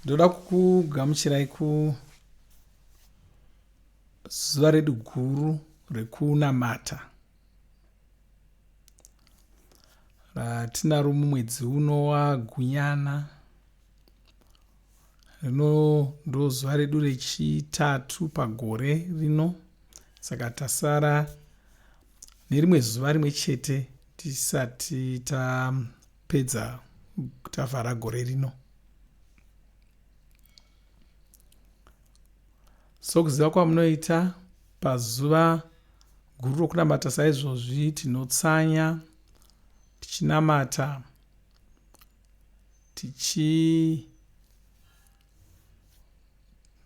Ndoda kukugamuchirai kuzuva redu guru rekunamata ratinaro mumwedzi uno wagunyana. Rino ndozuva redu rechitatu pagore rino, saka tasara nerimwe zuva rimwe chete tisati tapedza tavhara gore rino. Sokuziva kwamunoita pazuva guru rokunamata saizvozvi, tinotsanya tichinamata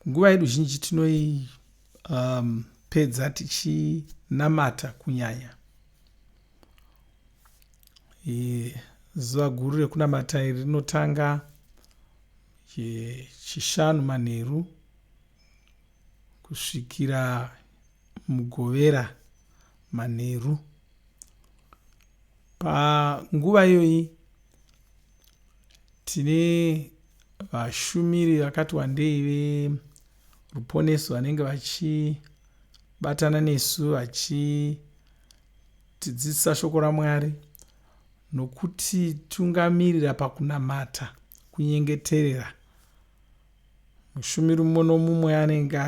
nguva yedu zhinji tinoipedza tichinamata kunyanya. Zuva guru rekunamata iri rinotanga chishanu manheru kusvikira mugovera manheru. Panguva iyoyi tine vashumiri vakati wandei veruponeso vanenge vachibatana nesu vachitidzidzisa shoko raMwari nokutitungamirira pakunamata, kunyengeterera. Mushumiri mumwe nomumwe anenge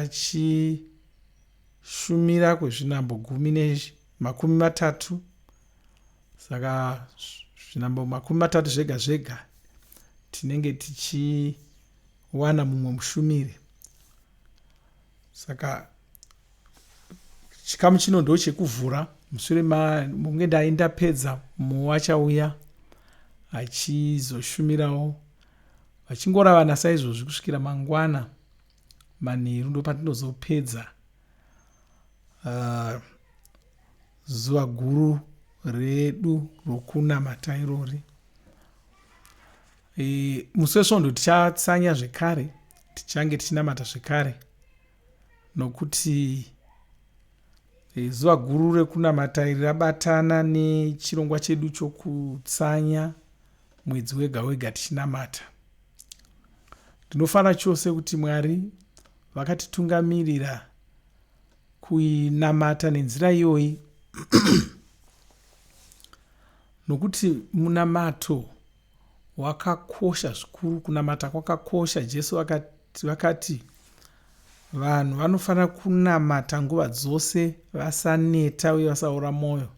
achishumira kwezvinhambo 30. Saka zvinhambo 30 zvega zvega tinenge tichiwana mumwe mushumiri. Saka chikamu chino ndo chekuvhura. Mushure munge ndapedza mumwe achauya achizoshumirawo, vachingoravana saizvozvi kusvikira mangwana manheru, ndo patinozopedza zuva guru redu rokunamata irori. Musi wesvondo tichatsanya zvekare, tichange tichinamata zvekare, nokuti zuva guru rekunamata iri rabatana nechirongwa chedu chokutsanya mwedzi wega wega tichinamata. Ndinofara chose kuti Mwari vakatitungamirira kuinamata nenzira iyoyi nokuti munamato wakakosha zvikuru. Kunamata kwakakosha. Jesu vakati vanhu vanofanira kunamata nguva dzose, vasaneta uye vasaora mwoyo.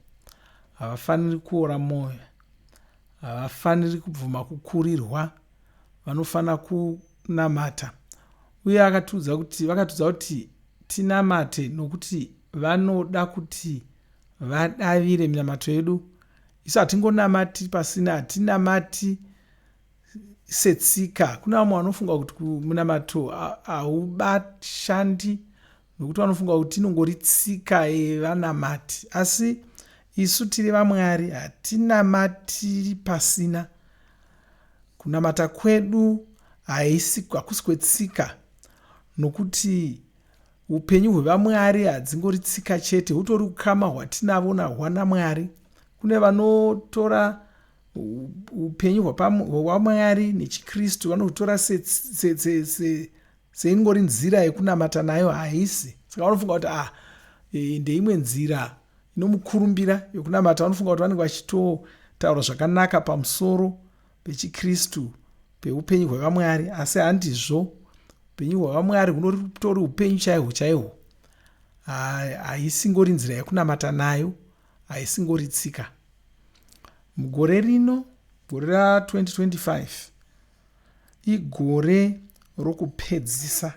Havafaniri kuora mwoyo, havafaniri kubvuma kukurirwa, vanofanira kunamata. Uye vakatudza kuti tinamate nokuti vanoda kuti vadavire minamato yedu. Isu hatingonamati pasina, hatinamati setsika. Kuna vamwe vanofunga kuti munamato haubashandi nokuti vanofunga kuti inongori tsika yevanamati. Asi isu tiri vaMwari hatinamati pasina. Kunamata kwedu hakusi kwetsika, nokuti upenyu hwevaMwari hadzingori tsika chete, hutori ukama hwatinavo nahwa naMwari. Kune vanotora upenyu hwaMwari nechiKristu vanohutora seingori nzira yekunamata nayo. Haisi. Saka vanofunga kuti ndeimwe nzira inomukurumbira yokunamata. Vanofunga kuti vanenge vachitotaura zvakanaka pamusoro pechiKristu, peupenyu hwevaMwari. Asi handizvo. Upenyu hwevaMwari hunotori upenyu chaihwo chaihwo. Haisingori nzira yekunamata nayo, haisingori tsika. Mugore rino, gore ra2025, igore rokupedzisa.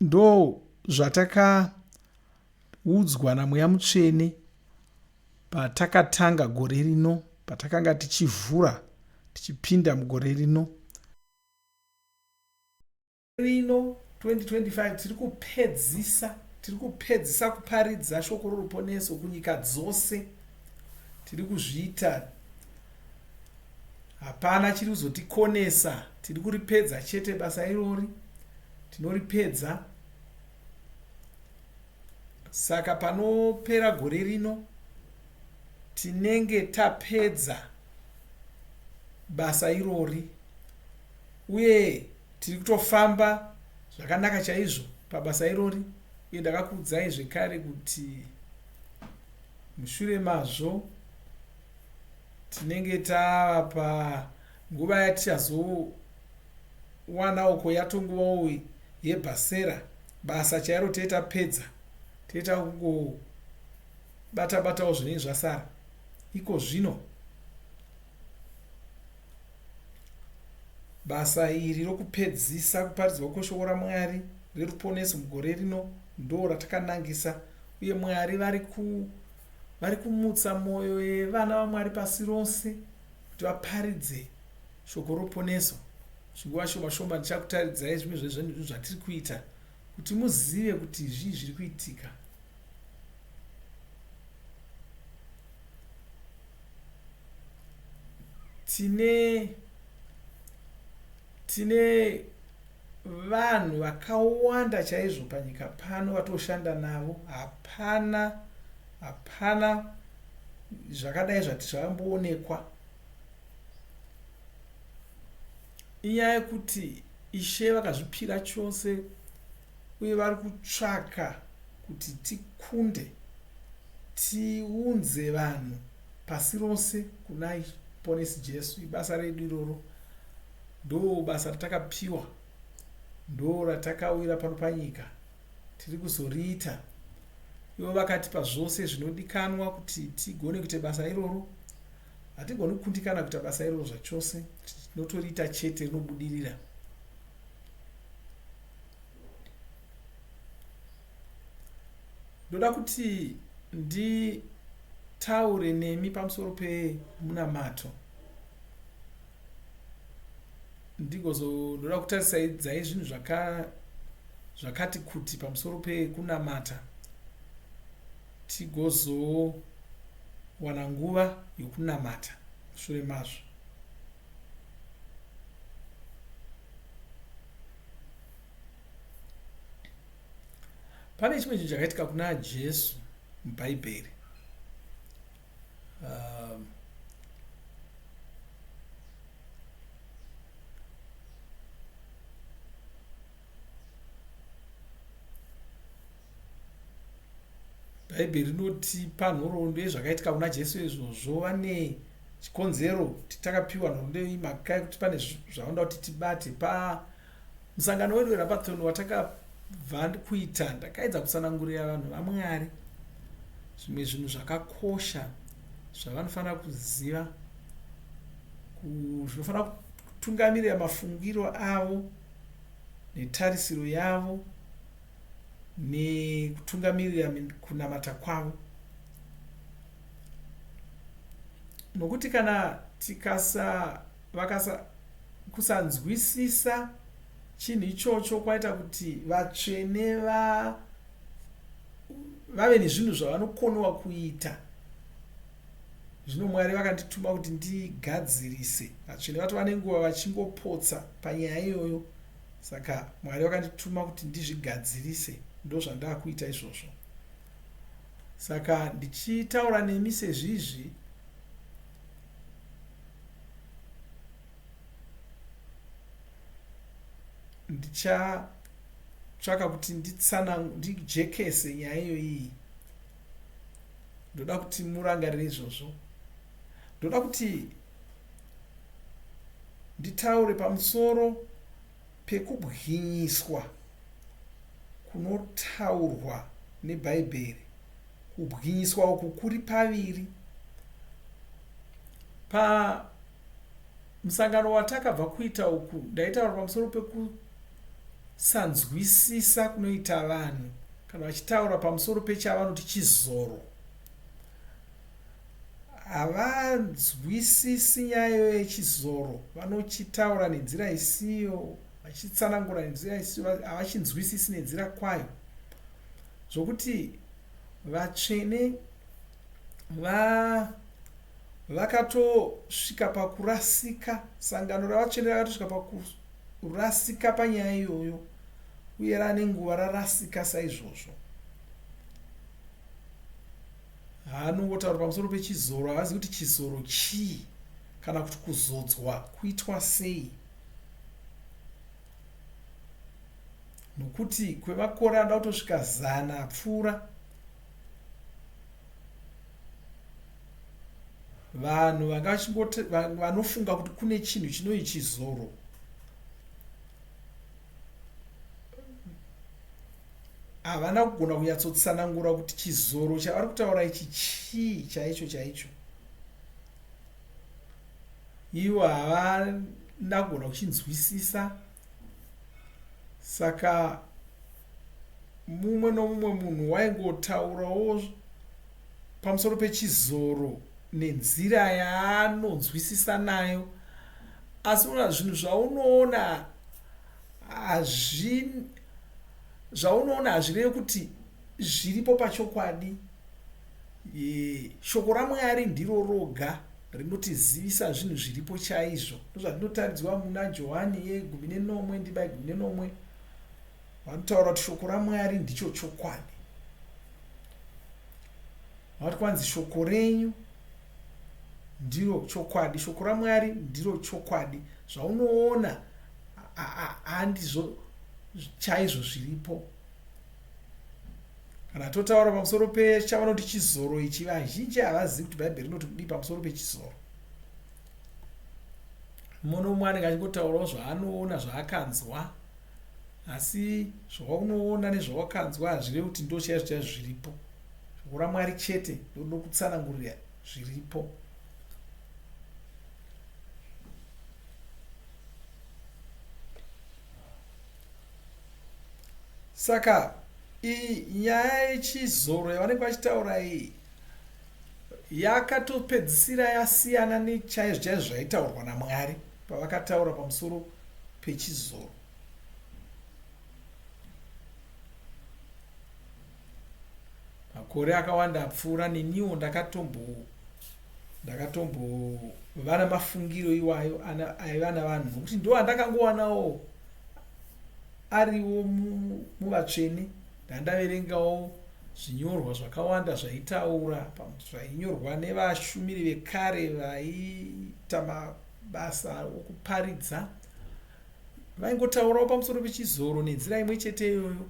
Ndo zvatakaudzwa naMweya Mutsvene patakatanga gore rino, patakanga tichivhura tichipinda mugore rino. 2025 tiri kupedzisa kuparidza shoko roruponeso kunyika dzose. Tiri kuzviita, hapana chiri kuzotikonesa. Tiri kuripedza chete basa irori, tinoripedza. Saka panopera gore rino tinenge tapedza basa irori, uye tiri kutofamba zvakanaka chaizvo pabasa irori. Uye ndakakuudzai zvekare kuti mushure mazvo tinenge tava panguva yatichazowana uko yatonguvawo yebhasera, basa chairo toita pedza, toita kungobata-batawo zvinenge zvasara. Iko zvino basa iri rokupedzisa kuparidzwa kweshoko raMwari reruponeso mugore rino ndo ratakanangisa, uye Mwari vari kumutsa mwoyo yevana vaMwari pasi rose kuti vaparidze shoko roponeso. Chinguva shoma shoma ndichakutaridzai zvimwe zvezvinhu zvatiri kuita kuti muzive kuti zvii zviri kuitika. Tine vanhu vakawanda chaizvo panyika pano vatoshanda navo. Hapana zvakadai zvati zvamboonekwa. Inyaya yekuti Ishe vakazvipira chose, uye vari kutsvaka kuti tikunde, tiunze vanhu pasi rose kuna ponesi Jesu. Ibasa redu iroro, ndo basa ratakapiwa, ndo ratakawira pano panyika, tiri kuzoriita. Ivo vakatipa zvose zvinodikanwa kuti tigone kuita basa iroro. Hatigoni kukundikana kuita basa iroro zvachose, tinotoriita chete rinobudirira. Ndoda kuti nditaure nemi pamusoro pemunamato. Ndoda kutarisai zvinhu zvakati kuti pamusoro pekunamata, tigozowana nguva yokunamata shure mazvo. Pane chimwe chinhu chakaitika kuna Jesu mubhaibheri. Bhaibheri rinotipa nhoroondo yezvakaitika kuna Jesu izvozvo. Vane chikonzero titakapiwa nhoroondo iyi mhaka yekuti pane zvavanoda kuti tibate. Pamusangano wedu weRapathon watakabva kuita, ndakaedza kutsanangurira vanhu vaMwari zvimwe zvinhu zvakakosha zvavanofanira kuziva, zvinofanira kutungamirira mafungiro avo netarisiro yavo nekutungamirira kunamata kwavo. Nokuti kana kusanzwisisa chinhu ichocho kwaita kuti vatsvene vave nezvinhu zvavanokonewa kuita. Zvino Mwari vakandituma kuti ndigadzirise. Vatsvene vatova nenguva vachingopotsa panyaya iyoyo, saka Mwari vakandituma kuti ndizvigadzirise. Ndo zvandava kuita izvozvo. Saka ndichitaura nemi sezvizvi, ndichatsvaka kuti ndijekese nyaya iyi. Ndoda kuti murangarire izvozvo. Ndoda kuti nditaure pamusoro pekubwinyiswa kunotaurwa nebhaibheri. Kubwinyiswa uku kuri paviri. Pamusangano watakabva kuita uku, ndaitaura pamusoro pekusanzwisisa kunoita vanhu kana vachitaura pamusoro pechavanoti chizoro. Havanzwisisi nyaya yechizoro, vanochitaura nenzira isiyo, vachitsanangura nenzira isiyo, havachinzwisisi nenzira kwayo. Zvokuti vatsvene vakatosvika pakurasika. Sangano ravatsvene rakatosvika pakurasika panyaya iyoyo, uye rane nguva rarasika saizvozvo. Haanongotaura pamusoro pechizoro, havazi kuti chizoro chii kana kuti kuzodzwa kuitwa sei. Nokuti kwemakore anoda kutosvika 100 apfuura, vanhu vanofunga kuti kune chinhu chinoi chizoro havana kugona kunyatsotsanangura kuti chizoro chavari kutaura ichi chii chaicho chaicho. Ivo havana kugona kuchinzwisisa. Saka mumwe nomumwe munhu waingotaurawo pamusoro pechizoro nenzira yaanonzwisisa nayo, asi una zvinhu zvaunoona hazvirevi kuti zviripo pachokwadi. Shoko raMwari ndiro roga rinotizivisa zvinhu zviripo chaizvo. Ndozvatinotaridzwa muna Johani 14:14 vanotaura kuti shoko raMwari ndicho chokwadi. Vati kwanzi shoko renyu ndiro chokwadi, shoko raMwari ndiro chokwadi. Zvaunoona handizvo chaizvo zviripo. Kana totaura pamusoro pechavanoti chizoro ichi, vazhinji havazivi kuti bhaibheri rinoti kudii pamusoro pechizoro. Mumwe nomumwe anenge achingotaurawo zvaanoona zvaakanzwa, asi zvaunoona nezvawakanzwa hazvirevi kuti ndo chaizvo chaizvo zviripo. Shoko raMwari chete ndodo kutsanangurira zviripo. Saka iyi nyaya yechizoro yavanenge vachitaura iyi yakatopedzisira yasiyana nechaizvo chaizvo zvaitaurwa naMwari pavakataura pamusoro pechizoro. Makore akawanda apfuura neniwo ndakatombova namafungiro iwayo aiva navanhu, nokuti ndo andakangowanawo ariwo muvatsvene. Ndandaverengawo zvinyorwa zvakawanda zvaitaura, zvainyorwa nevashumiri vekare vaiita mabasa okuparidza. Vaingotaurawo pamusoro pechizoro nenzira imwe chete iyoyo,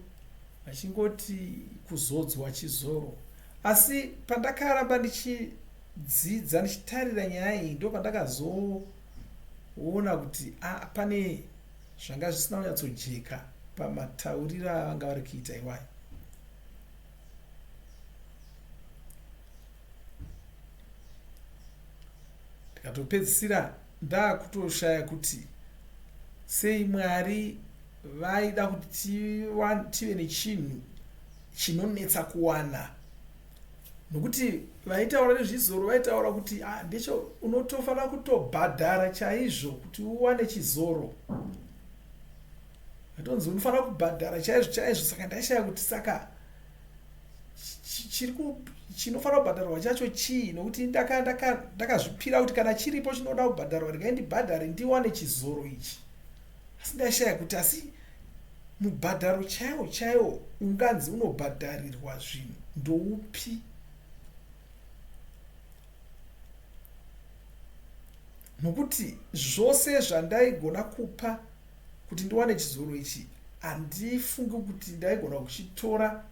vachingoti kuzodzwa chizoro. Asi pandakaramba ndichidzidza ndichitarira nyaya iyi, ndo pandakazoona kuti pane zvanga zvisina kunyatsojeka pamatauriro avanga vari kuita iwayo. Ndikatopedzisira ndakutoshaya kuti sei Mwari vaida kuti tive nechinhu chinonetsa kuwana. Nokuti vaitaura nezvizoro vaitaura kuti ndecho unotofanira kutobhadhara chaizvo kuti uwane chizoro. Vatonzi unofanira kubhadhara chaizvo chaizvo. Saka ndaishaya kuti saka chinofanira kubhadharwa chacho chii, nokuti ndakazvipira kuti kana chiripo chinoda kubhadharwa ndibhadhare ndiwane chizoro ichi. Asi ndaishaya kuti asi mubhadharo chaiwo chaiwo unganzi unobhadharirwa zvinhu ndoupi? Nokuti zvose zvandaigona kupa kuti ndiwane chizoro ichi handifungi kuti ndaigona kuchitora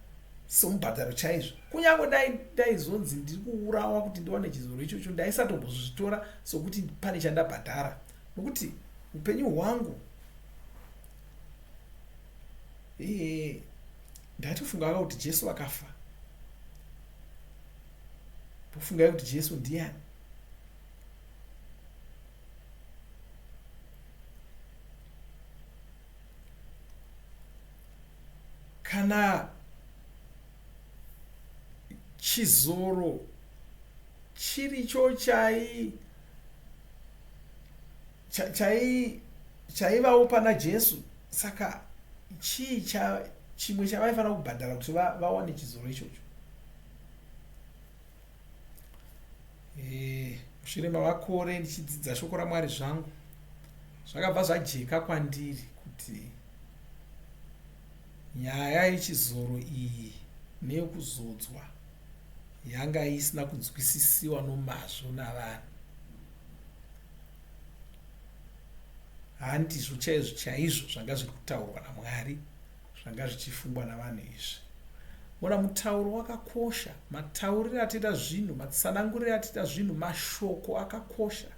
somubhadharo chaizvo. Kunyange daizonzi ndiri kuurawa kuti ndiwane chizoro ichocho, ndaisatombozvitora sokuti pane chandabhadhara. Nokuti upenyu hwangu ndatofunga kuti Jesu akafa. Pofungai kuti Jesu ndiani? Kana chizoro chiricho chaivawo pana Jesu, saka chii chimwe chavaifanira kubhadhara kuti vawane chizoro ichocho? Mushure mamakore ndichidzidza shoko raMwari zvangu, zvakabva zvajeka kwandiri kuti nyaya yechizoro iyi neyekuzodzwa yanga isina kunzwisisiwa nomazvo navanhu. handizvo chaizvo chaizvo zvanga zviri kutaurwa naMwari, zvanga zvichifungwa navanhu izvi. Mona mutauro wakakosha, matauriro atiita zvinhu, matsananguriro atiita zvinhu, mashoko akakosha.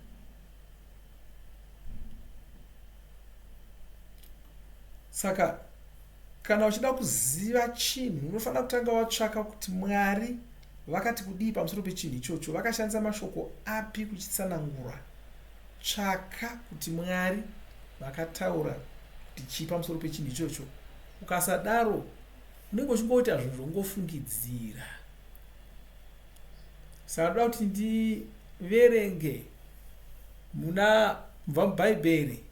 Saka kana uchida kuziva chinhu unofanira kutanga watsvaka kuti Mwari vakati kudii pamusoro pechinhu ichocho, vakashandisa mashoko api kuchitsanangura. Tsvaka kuti Mwari vakataura kuti chii pamusoro pechinhu ichocho. Ukasadaro unenge uchingoita zvinhu zvongofungidzira. Saka ndoda kuti ndiverenge mubva mubhaibheri,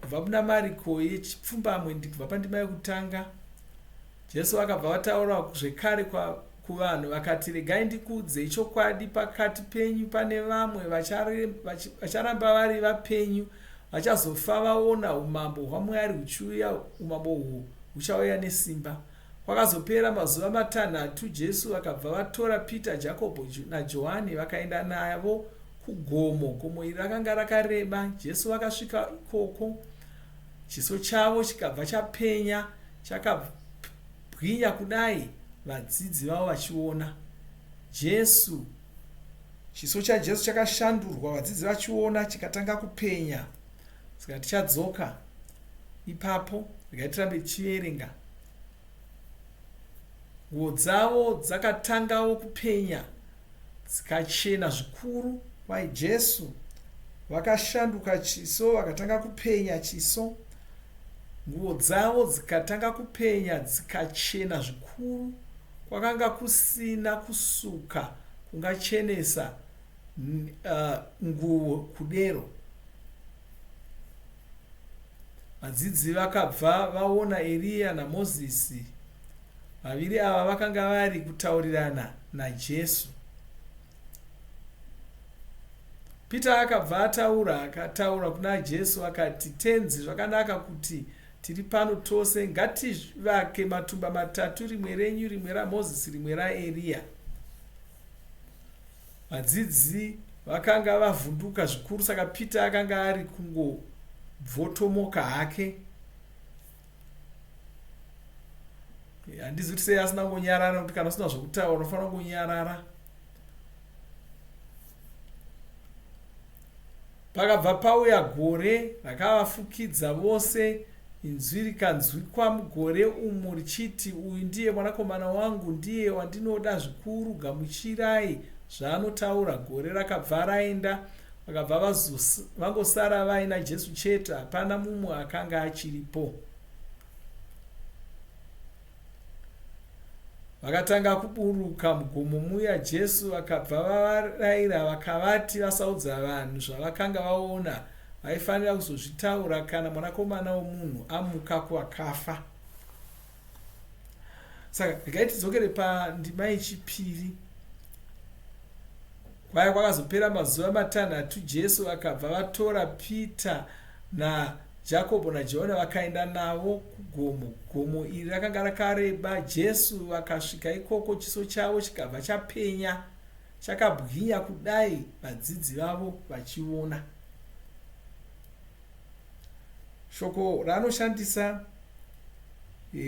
kubva muna Mariko yechipfumbamwe, kubva pandima yekutanga. Jesu akabva vataura zvekare kuvanhu vakati, regai ndikudze chokwadi pakati penyu pane vamwe vacharamba vari vapenyu, vachazofa vaona umambo hwaMwari huchiuya, umambo uhu huchauya nesimba. Kwakazopera mazuva 6, Jesu akabva vatora Pita, Jakobho naJohani vakaenda navo kugomo. Gomo iri rakanga rakareba. Jesu akasvika ikoko, chiso chavo chikabva chapenya, chakabwinya kudai, vadzidzi vavo vachiona. Chiso chaJesu chakashandurwa, vadzidzi vachiona, chikatanga kupenya. Saka tichadzoka ipapo, regai tirambe tichiverenga. Nguo dzavo dzakatangawo kupenya, dzikachena zvikuru. Kwai Jesu vakashanduka chiso, vakatanga kupenya chiso. Nguo dzavo dzikatanga kupenya, dzikachena zvikuru. Kwakanga kusina kusuka kungachenesa nguo kudero. Vadzidzi vakabva vaona Eriya naMozisi. Vaviri ava vakanga vari kutaurirana naJesu. Pita akabva akataura kuna Jesu akati, tenzi, zvakanaka kuti tiri pano tose, ngativake matumba 3, rimwe renyu, rimwe raMozisi, rimwe raEriya. Vadzidzi vakanga vavhunduka zvikuru, saka Pita akanga ari kungobvotomoka hake. Handizi kuti sei asina ngonyarara, kuti kana usina zvokutaura unofanira kungonyarara. Pakabva pauya gore rakavafukidza vose, inzwi rikanzwikwa mugore umu richiti, uyu ndiye mwanakomana wangu, ndiye wandinoda zvikuru, gamuchirai zvaanotaura. Gore rakabva raenda, vakabva vangosara vaina Jesu chete, hapana mumwe akanga achiripo. Vakatanga kuburuka mugomo muya. Jesu akabva vavarayira vakavati vasaudza vanhu zvavakanga vaona, vaifanira kuzozvitaura kana mwanakomana womunhu amuka kuvakafa. Saka regai tidzokere pandima yechipiri. Kwaya kwakazopera mazuva 6, Jesu akabva vatora Pita naJakobho naJohani vakaenda navo kugomo. Gomo iri rakanga rakareba. Jesu vakasvika ikoko, chiso chavo chikabva chapenya, chakabwinya kudai, vadzidzi vavo vachiona. Shoko raanoshandisa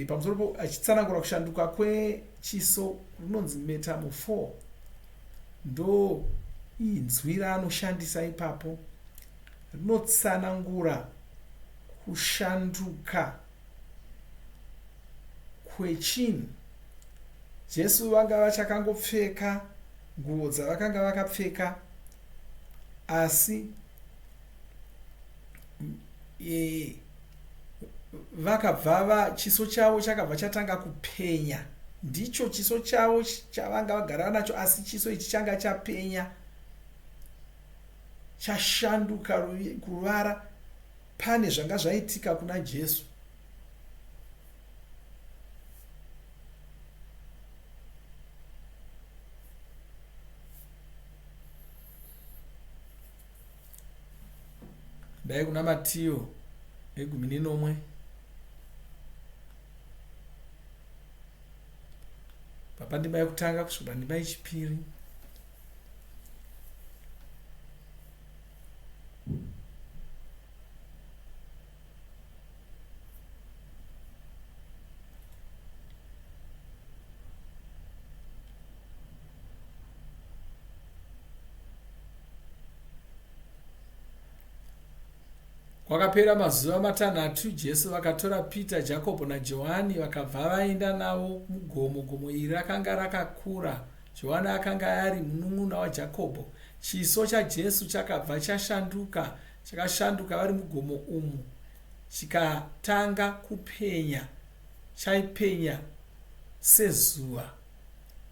pamusoro achitsanangura kushanduka kwechiso rinonzi metamorpho. Ndo inzwi raanoshandisa ipapo, rinotsanangura kushanduka kwechinhu. Jesu vanga vachakangopfeka nguo dzavakanga vakapfeka, asi vakabva chiso chavo chakabva chatanga kupenya. Ndicho chiso chavo chavanga vagara nacho, asi chiso ichi changa chapenya, chashanduka kuruvara. Pane zvanga zvaitika kuna Jesu. Dai kuna Matiyo 11 papandima yekutanga kusvika pandima yechipiri. Kwakapera mazuva matanhatu, Jesu vakatora Pita, Jakobho naJohani vakabva vaenda navo mugomo. Gomo iri rakanga rakakura. Johani akanga ari munun'una waJakobho. Chiso chaJesu chakabva chakashanduka vari mugomo umu, chikatanga kupenya. Chaipenya sezuva.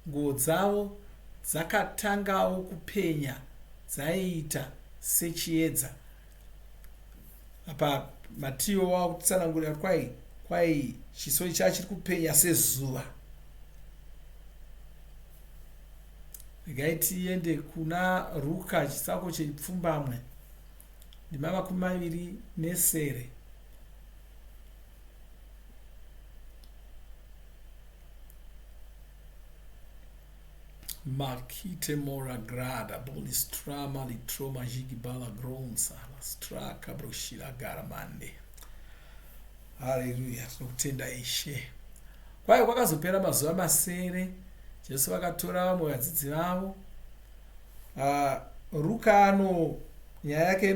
Nguo dzavo dzakatangawo kupenya, dzaiita sechiedza. Apa Matiyo wakutsanangurira kwai chiso chachiri kupenya sezuva. Regai tiende kuna Ruka chisango chepfumbamwe, ndima 29. Markite mora grada bolistrama litroma jigibala gronsa straka broshira garamande. Haleluya, tinokutenda Ishe. Kwayo kwakazopera mazuva masere, Jesu vakatora vamwe vadzidzi vavo. Ruka nyaya yake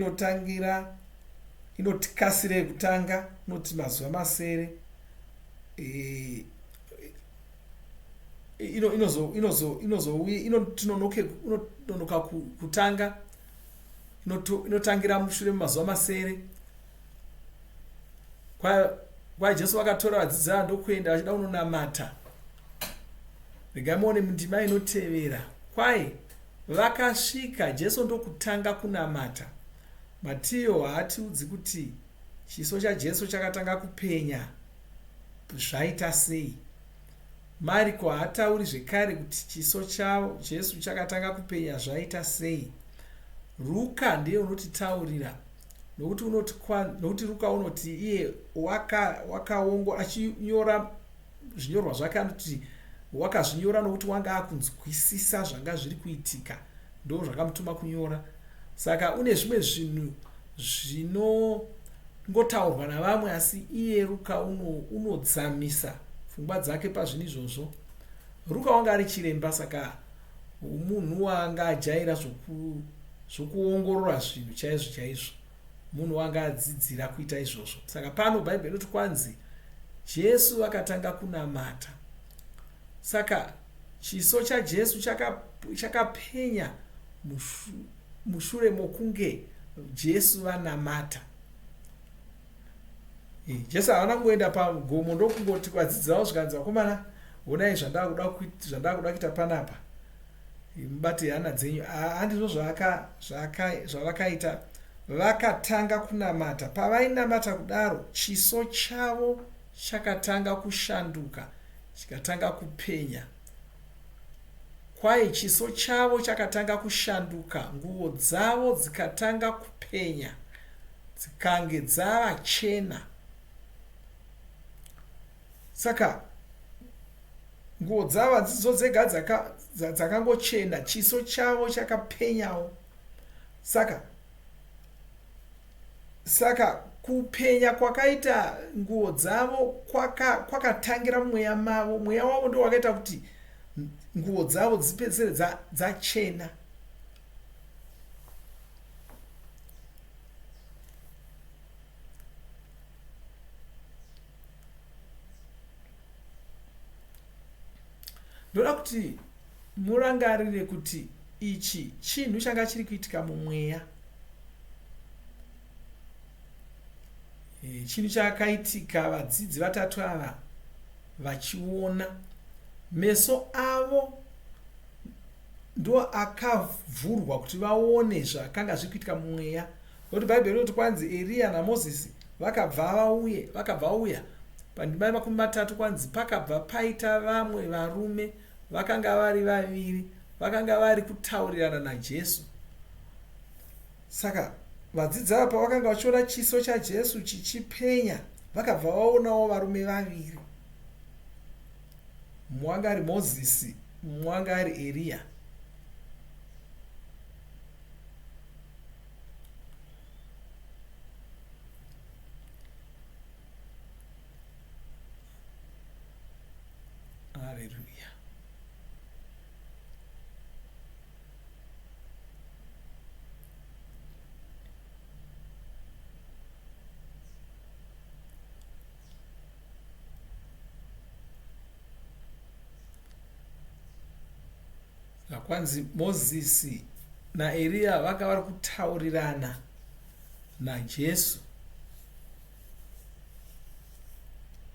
inotikasire kutanga, inoti mazuva masere. Inonoka kutanga, inotangira mushure mazuva masere. Kwa Jesu vakatora vadzidzi vavo ndokuenda vachida kunonamata. Regai muone mundima inotevera. Kwai vakasvika, Jesu ndokutanga kunamata. Matiyo haatiudzi kuti chiso chaJesu chakatanga kupenya zvaita sei. Mariko haatauri zvekare kuti chiso chaJesu chakatanga kupenya zvaita sei. Ruka ndiye unotitaurira, nokuti Ruka unoti iye achinyora zvinyorwa zvake, anoti wakazvinyora nokuti wanga akunzwisisa zvanga zviri kuitika, ndo zvakamutuma kunyora. Saka une zvimwe zvinhu zvinongotaurwa navamwe, asi iye Ruka unodzamisa pfungwa dzake pazvinhu izvozvo. Ruka wanga ari chiremba, saka munhu wanga ajaira zvokuongorora zvinhu chaizvo. Munhu wanga adzidzira kuita izvozvo. Saka pano Bhaibheri roti kwanzi Jesu akatanga kunamata. Saka chiso chaJesu chakapenya mushure mokunge Jesu vanamata. Jesu haana kungoenda pagomo ndokungoti kwadzidzi vavo zvikanzi, vakomana, honai zvandakuda kuita panapa, mubate hana dzenyu. Handizvo zvavakaita. Vakatanga kunamata. Pavainamata kudaro, chiso chavo chakatanga kushanduka, chikatanga kupenya. Kwai chiso chavo chakatanga kushanduka, nguo dzavo dzikatanga kupenya, dzikange dzava chena. Saka nguo dzavo hadzidzo dzega dzakangochena, chiso chavo chakapenyawo. Saka kupenya kwakaita nguo dzavo kwakatangira mumweya mavo. Mweya wavo ndo wakaita kuti nguo dzavo dzipedzere dzachena. Ndoda kuti murangarire kuti ichi chinhu changa chiri kuitika mumweya. Chinhu chakaitika, vadzidzi vatatu ava vachiona, meso avo ndo akavhurwa kuti vaone zvakanga zviri kuitika mumweya. Nokuti Bhaibheri roti kwanzi Eriya naMozisi vakabva vauya pandima 30, kwanzi pakabva paita vamwe varume vakanga vari vaviri, vakanga vari kutaurirana naJesu. Saka vadzidzi ava pavakanga vachiona chiso chaJesu chichipenya, vakabva vaonawo varume vaviri, mumwe wanga ari Mozisi, mumwe wanga ari Eriya. Haleluya. kwanzi Mozisi naEriya vanga vari kutaurirana naJesu.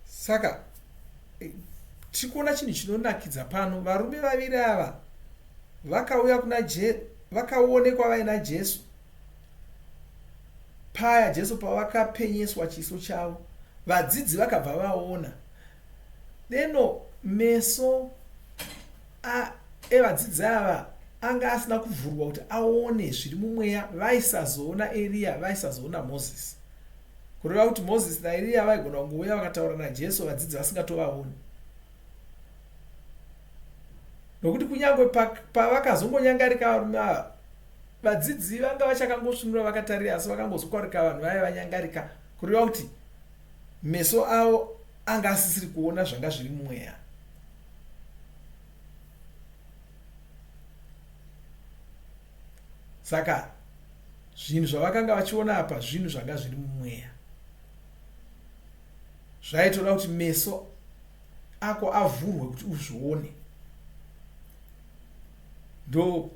Saka tikuona chinhu chinonakidza pano. Varume vaviri ava vakauya vakaonekwa vaina Jesu paya Jesu pavakapenyeswa chiso chavo. Vadzidzi vakabva vaona. Deno meso evadzidzi ava anga asina kuvhurwa kuti aone zviri mumweya. Vaisazoona Eriya, vaisazoona Mozisi. Kureva kuti Mozisi naEriya vaigona kungouya vakataura naJesu vadzidzi vasingatovaoni. Nokuti kunyange pavakazongonyangarika varume ava, vadzidzi vanga vachakangosvinura vakatarira, asi vakangozokwarika vanhu vaya vanyangarika, kureva kuti meso avo anga asisiri kuona zvanga zviri mumweya. Saka zvinhu zvavakanga vachiona apa zvinhu zvanga zviri mumweya. Zvaitoda kuti meso ako avhurwe kuti uzvione. Ndo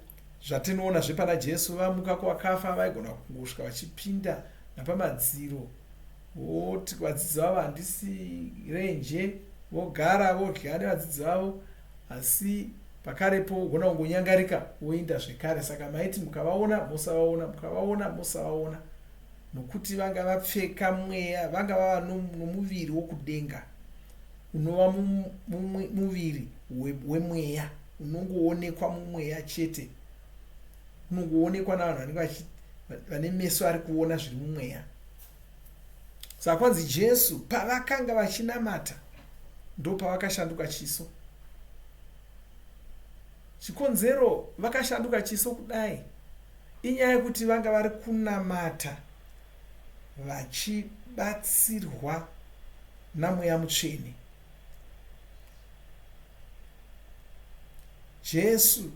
zvatinoona zvepana Jesu vamuka kuvakafa vaigona kungosvika vachipinda napamadziro voti vadzidzi vavo handisi renje, vogara vodya nevadzidzi vavo, asi pakarepo ugona kungonyangarika woenda zvekare. Saka maiti mukavaona musavaona, mukavaona musavaona, nokuti vanga vapfeka mweya, vanga vava nomuviri wokudenga unova muviri wemweya unongoonekwa mumweya chete, unongoonekwa navanhu vanenge vane meso ari kuona zviri mumweya. Saka kwanzi Jesu pavakanga vachinamata ndo pavakashanduka chiso. Chikonzero vakashanduka chiso kudai inyaya yekuti vanga vari kunamata vachibatsirwa naMweya Mutsvene. Jesu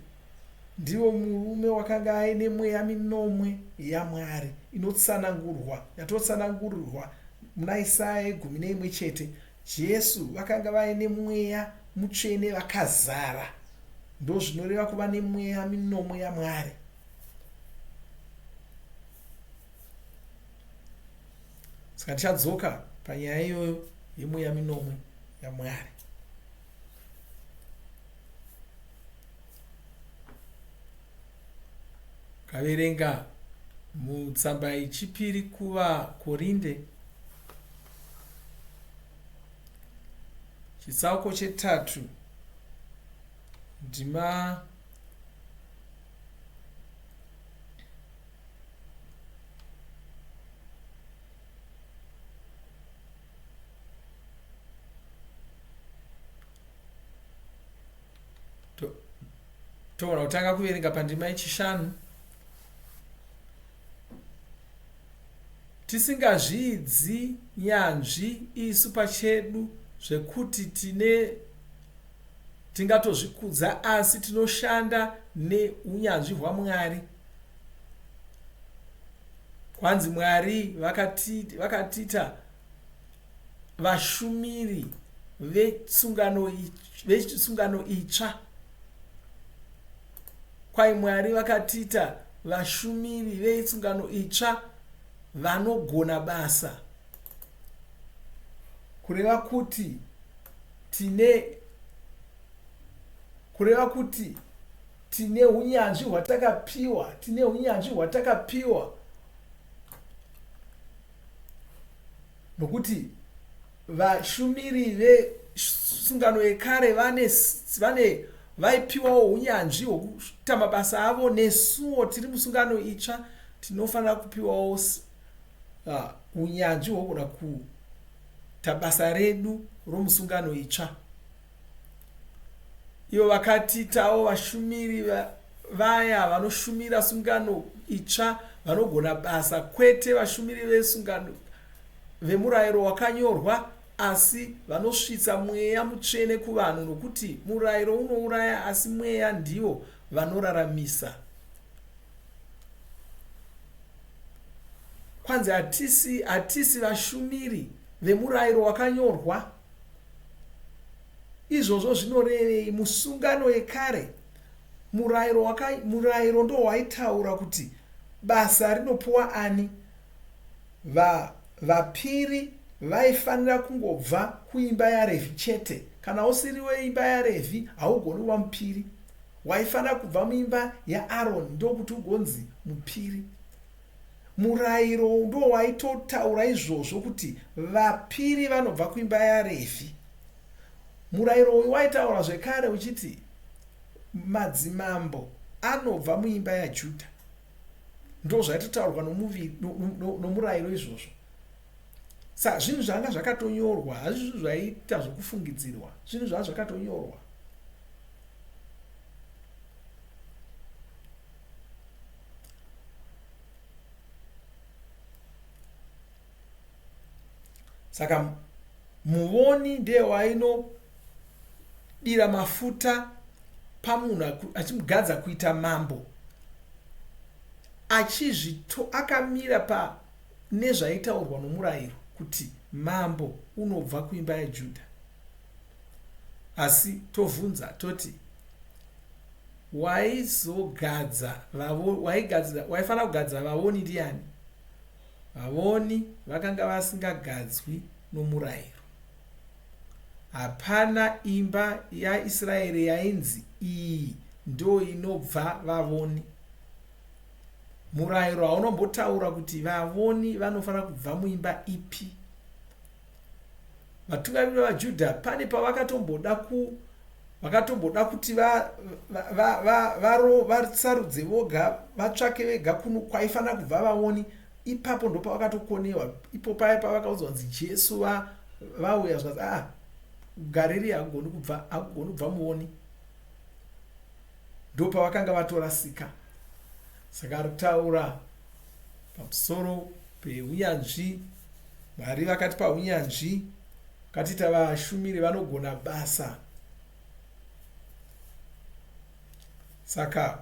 ndiwo murume wakanga aine mweya minomwe yaMwari yatotsanangurirwa muna Isaya 11 Jesu vakanga vaine mweya mutsvene vakazara. Ndo zvinoreva kuva nemweya minomwe yaMwari. Saka tichadzoka panyaya iyoyo yemweya minomwe yaMwari. Kaverenga mutsamba yechipiri kuvaKorinde chitsauko 3 ndima togona kutanga kuverenga pandima yechishanu. Tisingazvidzi nyanzvi isu pachedu zvekuti tingatozvikudza, asi tinoshanda neunyanzvi hwaMwari. Kwanzi Mwari vakatiita vashumiri vesungano itsva. Kwai Mwari vakatiita vashumiri vesungano itsva vanogona basa. Kureva kuti tine unyanzvi hwatakapiwa, nokuti vashumiri vesungano yekare vaipiwawo unyanzvi hwokuita mabasa avo. Nesuwo tiri musungano itsva tinofanira kupiwawo unyanzvi hwogona kuita basa redu romusungano itsva. Ivo vakatiitawo vashumiri vaya vanoshumira sungano itsva vanogona basa, kwete vashumiri vesungano vemurayiro wakanyorwa, asi vanosvitsa mweya mutsvene kuvanhu, nokuti murayiro unouraya asi mweya ndiwo vanoraramisa. Kwanzi hatisi vashumiri vemurayiro wakanyorwa. Izvozvo zvinorevei? Musungano yekare murayiro ndo waitaura kuti basa rinopuwa ani. Vapiri vaifanira kungobva kuimba yaRevhi chete. Kana usiri weimba yaRevhi haugoni kuva mupiri, waifanira kubva muimba yaAroni ndokuti ugonzi mupiri. Murayiro ndo waitotaura izvozvo kuti vapiri vanobva kuimba yaRevhi. Murayiro uyu waitaura zvekare uchiti madzimambo anobva muimba yaJudha. Ndo zvaitotaurwa nomurayiro izvozvo. Saka zvinhu zvanga zvakatonyorwa, hazvizvo zvaita zvokufungidzirwa, zvinhu zvanga zvakatonyorwa. Saka muvoni ndiye wainodira mafuta pamunhu achimugadza kuita mambo, akamira nezvaitaurwa nomurayiro kuti mambo unobva kuimba yaJudha. Asi tovhunza toti waifanira kugadza vavoni ndiani? Vavoni vakanga vasingagadzwi nomurayiro. Hapana imba yaIsraeri yainzi iyi ndo inobva vavoni. Murayiro haunombotaura kuti vavoni vanofanira kubva muimba ipi. Vatungamiri vaJudha pane pavakatomboda kuti vasarudze voga, vatsvake vega kwaifanira kubva vavoni. Ipapo ndo pavakatokonewa. Ipo paya pavakaudzwa kunzi Jesu vauya zvazi Galilea hagoni kubva muoni. Ndo pavakanga vatorasika. Saka ritaura pamusoro peunyanzvi. Mwari vakati paunyanzvi katita vashumiri vanogona basa. Saka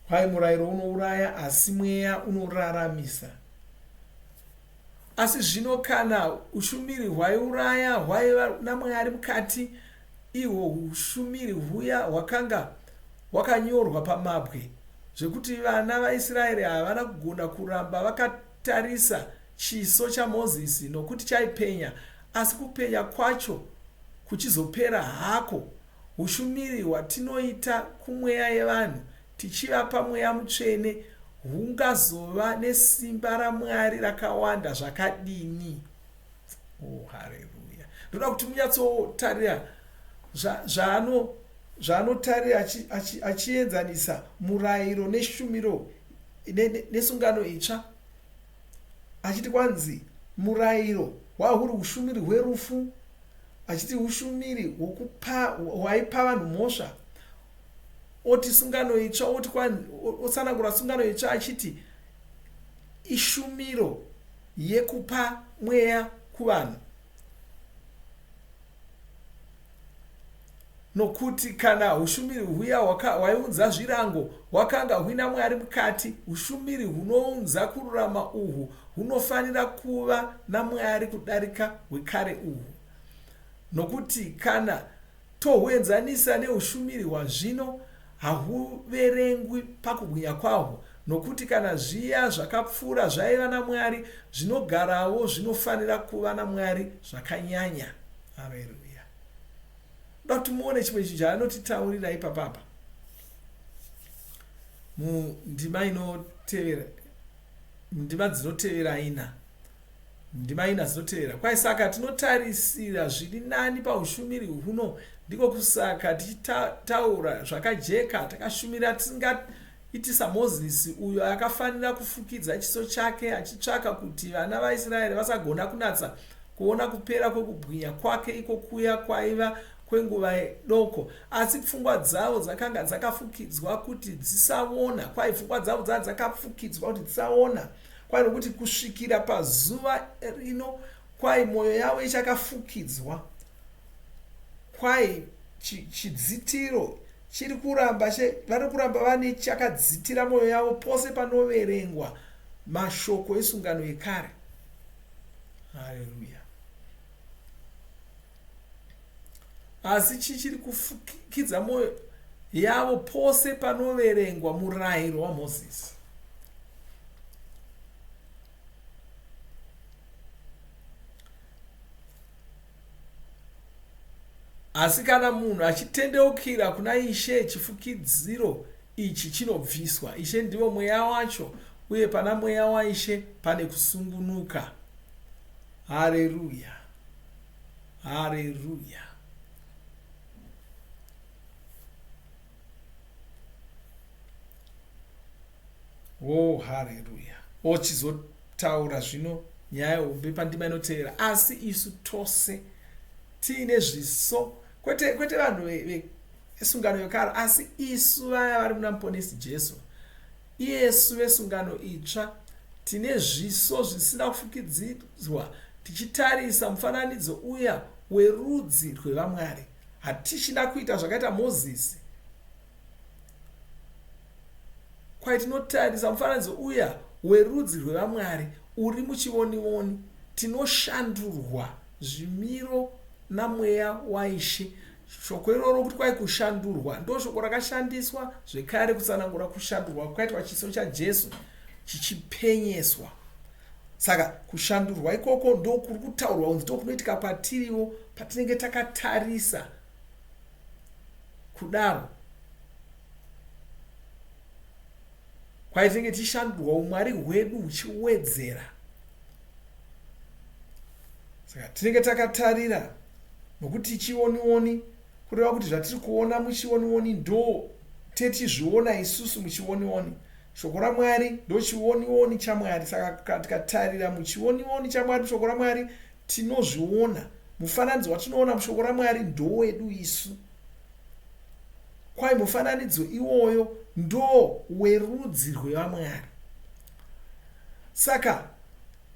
kwai murayiro unouraya asi mweya unoraramisa. Asi zvino kana ushumiri hwaiuraya hwaiva naMwari mukati, ihwo ushumiri huya hwakanga hwakanyorwa pamabwe zvekuti vana vaIsraeri havana kugona kuramba vakatarisa chiso chaMozisi nokuti chaipenya, asi kupenya kwacho kuchizopera hako. Ushumiri hwatinoita kumweya yevanhu tichivapa mweya mutsvene hungazova nesimba raMwari rakawanda zvakadini. Haleluya. Ndoda kuti munyatsotarira zvaanotarira achienzanisa murayiro neshumiro nesungano itsva, achiti kwanzi murayiro hwahuri ushumiri hwerufu, achiti ushumiri hwaipa vanhu mhosva. Oti sungano itsva, otsanangura sungano itsva achiti ishumiro yekupa mweya kuvanhu. Nokuti kana ushumiri huya hwaiunza zvirango hwakanga huina Mwari mukati, ushumiri hunounza kururama uhwu hunofanira kuva naMwari kudarika hwekare uhwu. Nokuti kana tohuenzanisa neushumiri hwazvino hahuverengwi pakubwinya kwahwo, nokuti kana zviya zvakapfuura zvaiva naMwari zvinogarawo zvinofanira kuva naMwari zvakanyanya. Haleluya. Kuti muone chimwe chinhu chaanotitaurira ipapapa mundima inotevera, ndima dzinotevera ina, ndima ina dzinotevera. Kwai saka tinotarisira zviri nani paushumiri huno, ndiko kusaka tichitaura zvakajeka takashumira tisingaiti saMozisi uyo akafanira kufukidza chiso chake achitsvaka kuti vana vaIsraeri vasagona kunatsa kuona kupera kwekubwinya kwake iko kuya kwaiva kwenguva doko, asi pfungwa dzavo dzakanga dzakafukidzwa kuti dzisaona. Kwai pfungwa dzavo dzanga dzakafukidzwa kuti dzisaona, kwai nokuti kusvikira pazuva rino kwai mwoyo yavo ichakafukidzwa. Kwai chidzitiro chiri kuramba vari kuramba vane chakadzitira mwoyo yavo pose panoverengwa mashoko esungano yekare. Haleluya. asi chichiri kufukidza mwoyo yavo pose panoverengwa murayiro waMozisi. Asi kana munhu achitendeukira kuna Ishe, chifukidziro ichi chinobviswa. Ishe ndiwo mweya wacho, uye pana mweya waIshe pane kusungunuka. Haleluya, haleluya. Oh, haleluya. Ochizotaura zvino nyaya hombe pandima inotevera. Asi isu tose tiine zviso, kwete vanhu vesungano yekare, asi isu vaya vari muna muponesi Jesu, iyesu vesungano itsva, tine zviso zvisina kufukidzirwa, tichitarisa mufananidzo uya werudzi rwevamwari. Hatichina kuita zvakaita Mozisi, kwai tinotarisa mufananidzo uya werudzi rwevamwari uri muchionioni. Tinoshandurwa zvimiro namweya waIshe. Shoko iroro kuti kwai kushandurwa ndo shoko rakashandiswa zvekare kutsanangura kushandurwa kwakaitwa chiso chaJesu chichipenyeswa. Saka kushandurwa ikoko ndo kuri kutaurwa kunzi ndo kunoitika kwatiriwo patinenge takatarisa kudaro. Kwai tinenge tichishandurwa umwari hwedu huchiwedzera. Saka tinenge takatarira nokuti chionioni, kureva kuti zvatiri kuona muchionioni ndo tetizviona isusu muchionioni. Shoko raMwari ndo chionioni chaMwari. Saka tikatarira muchionioni chaMwari, shoko raMwari, tinozviona. Mufananidzo watinoona mushoko raMwari ndo wedu isu. Kwai mufananidzo iwoyo ndo werudzi rwevamwari. Saka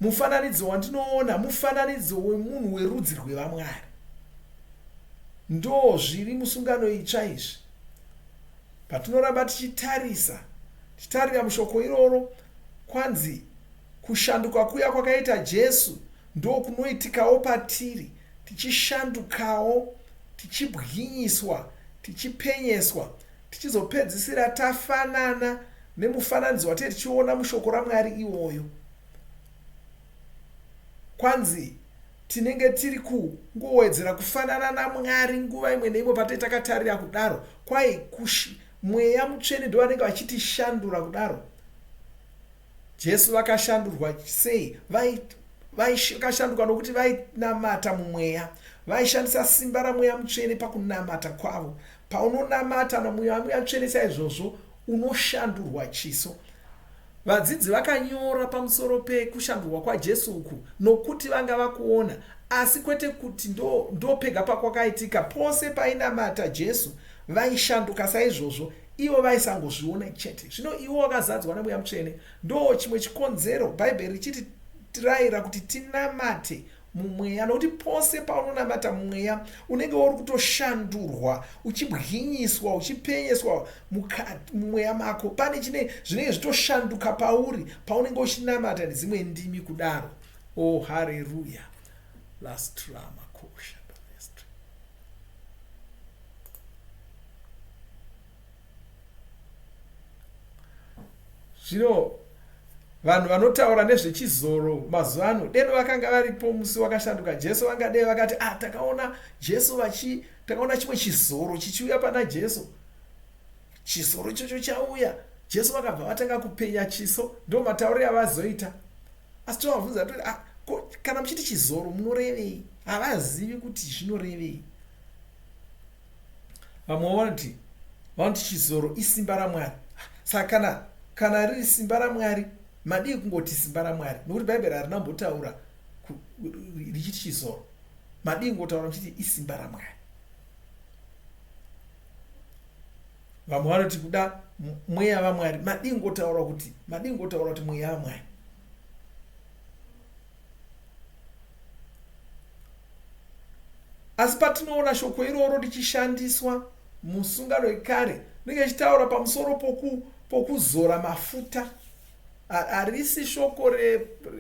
mufananidzo wandinoona mufananidzo wemunhu werudzi rwevamwari. Ndo zviri musungano itsva izvi. Patinoramba tichitarira mushoko iroro, kwanzi kushanduka kuya kwakaita Jesu ndo kunoitikawo patiri, tichishandukawo, tichibwinyiswa, tichipenyeswa, tichizopedzisira tafanana nemufananidzo watete tichiona mushoko raMwari iwoyo. Kwanzi tinenge tiri kungowedzera kufanana naMwari nguva imwe neimwe patete takatarira kudaro. Kwai mweya mutsvene ndo vanenge vachitishandura kudaro. Jesu vakashandurwa sei? Vakashanduka nokuti vainamata mumweya, vaishandisa simba ramweya mutsvene pakunamata kwavo. Paunonamata namweya mutsvene saizvozvo unoshandurwa chiso. Vadzidzi vakanyora pamusoro pekushandurwa kwaJesu uku nokuti vanga vakuona, asi kwete kuti ndo pega pakwakaitika. Pose painamata Jesu vaishanduka saizvozvo, ivo vaisangozviona chete. Zvino ivo vakazadzwa namweya mutsvene, ndo chimwe chikonzero Bhaibheri richiti tirayira kuti tinamate mumweya, nokuti pose paunonamata mumweya unenge uri kutoshandurwa, uchibwinyiswa, uchipenyeswa mumweya mako. Pane zvinenge zvitoshanduka pauri paunenge uchinamata nedzimwe ndimi kudaro. Oh, haleluya. Lastrama kosha. Zvino vanhu vanotaura nezvechizoro mazuva ano deno vakanga varipo musi wakashanduka Jesu, vangadei vakati takaona Jesu takaona chimwe chizoro chichiuya pana Jesu. Chizoro ichocho chauya, Jesu vakabva vatanga kupenya chiso, ndo matauriro avazoita. Asi tovabvunza toti kana muchiti chizoro munorevei? Havazivi kuti zvinorevei. Vamwe vanoti chizoro isimba raMwari. Saka kana riri simba raMwari, madii kungoti simba raMwari, nokuti Bhaibheri harina kumbotaura richiti chizoro. Madii kungotaura muchiti isimba raMwari. Vamwe vanoti kuda mweya waMwari, madii kungotaura kuti mweya waMwari. Asi patinoona shoko iroro richishandiswa musungano yekare, rinenge richitaura pamusoro pokuzora mafuta. Harisi shoko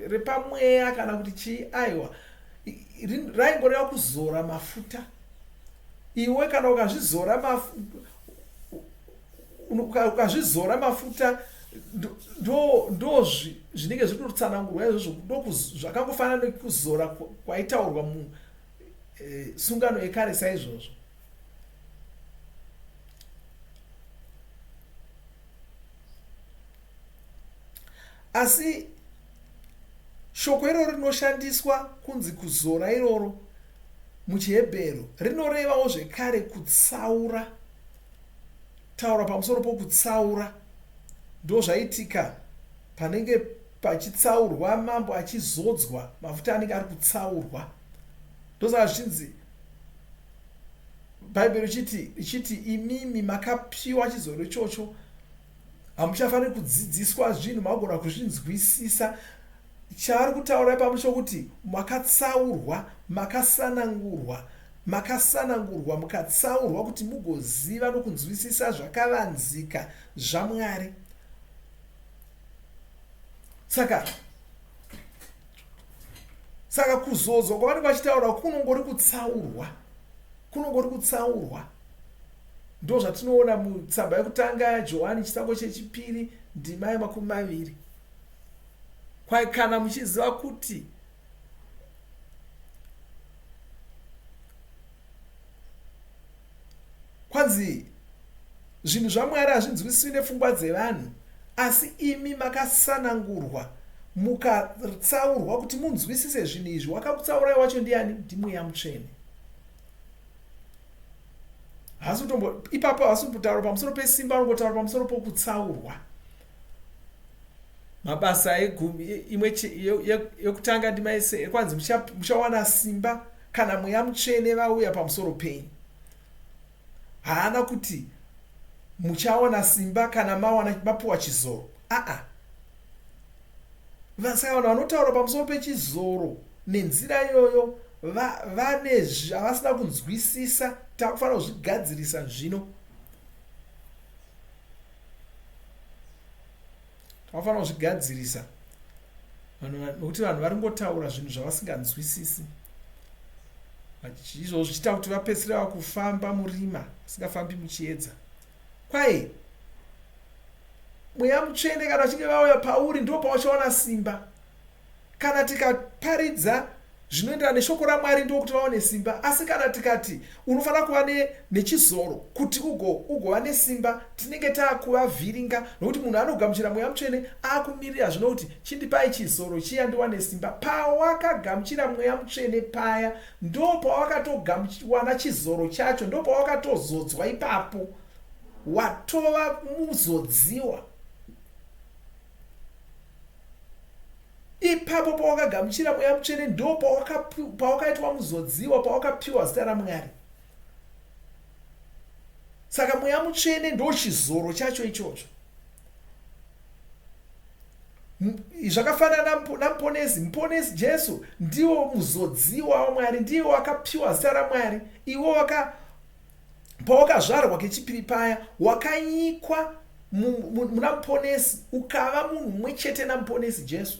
repamweya kana kuti chii, aiwa, raingoreva kuzora mafuta. iwe kana ukazvizora mafuta ndo zvinenge zvinotsanangurwa izvozvo zvakangofanana nekuzora kwaitaurwa musungano yekare saizvozvo. Asi shoko iroro rinoshandiswa kunzi kuzora iroro muchihebheru rinorevawo zvekare kutsaura. Taura pamusoro pokutsaura ndo zvaitika panenge pachitsaurwa mambo achizodzwa mafuta anenge ari kutsaurwa. Ndosaka zvichinzi bhaibheri richiti imimi makapiwa chizoro ichocho, hamuchafaniri kudzidziswa zvinhu magona kuzvinzwisisa. Chaari kutaura pamusoro kuti makatsaurwa, makasanangurwa, mukatsaurwa kuti mugoziva nokunzwisisa zvakavanzika zvaMwari. Saka kuzodzwa kwavanenge vachitaura kunongori kutsaurwa. Ndo zvatinoona mutsamba yekutanga yaJohani chisango chechipiri ndima 20. Kwai kana muchiziva kuti kwanzi zvinhu zvaMwari hazvinzwisiswi nepfungwa dzevanhu, asi imi makasanangurwa mukatsaurwa kuti munzwisise zvinhu izvi. Wakakutsaurai wacho ndiani? NdiMweya Mutsvene. Ipapo hasi kutaura pamusoro pesimba, unongotaura pamusoro pokutsaurwa. Mabasa yekutanga ndima yese kwanzi muchawana simba kana Mweya Mutsvene vauya pamusoro penyu. Haana kuti muchawana simba kana mapuwa chizoro. Saka vanhu vanotaura pamusoro pechizoro nenzira iyoyo vane zvavasina kunzwisisa. Takufanira kuzvigadzirisa zvino. Takufanira kuzvigadzirisa nokuti vanhu vari ngotaura zvinhu zvavasinganzwisisi. Izvozvo zvichiita kuti vapedzisira vakufamba murima vasingafambi muchiedza. Kwai Mweya Mutsvene kana vachinge vauya pauri ndo pauchaona simba. Kana tikaparidza zvinoenderana neshoko raMwari ndokuti vaone simba. Asi kana tikati unofanira kuva nechizoro kuti ugova nesimba, tinenge taakuvavhiringa. Nokuti munhu anogamuchira Mweya Mutsvene akumirira zvino kuti chindipai chizoro chiya ndiwane simba. Pawakagamuchira Mweya Mutsvene paya ndo pawakatowana chizoro chacho, ndo pawakatozodzwa. Ipapo watova muzodziwa. Ipapo pawakagamuchira Mweya Mutsvene ndo pawakaitwa muzodziwa, pawakapiwa zita raMwari. Saka Mweya Mutsvene ndo chizoro chacho ichocho. Zvakafanana muponesi Jesu ndiwo muzodziwa waMwari, ndiwo wakapiwa zita raMwari. Iwo pawakazvarwa kechipiri paya wakanyikwa muna muponesi, ukava munhu mumwe chete namuponesi Jesu.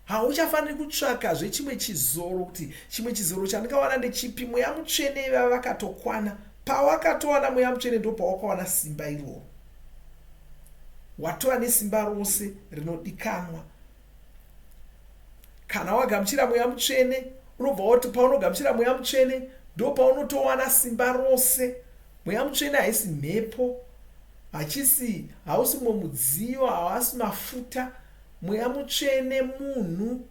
Hauchafaniri kutsvakazve chimwe chizoro kuti chimwe chizoro chandingawana ndechipi. Mweya Mutsvene vakatokwana. Pawakatowana Mweya Mutsvene ndo pawakawana simba iroro. Watova nesimba rose rinodikanwa. Kana wagamuchira Mweya Mutsvene, unobva wati paunogamuchira Mweya Mutsvene ndo paunotowana simba rose. Mweya Mutsvene haisi mhepo, hausi mumwe mudziyo, haasi mafuta. Mweya Mutsvene munhu,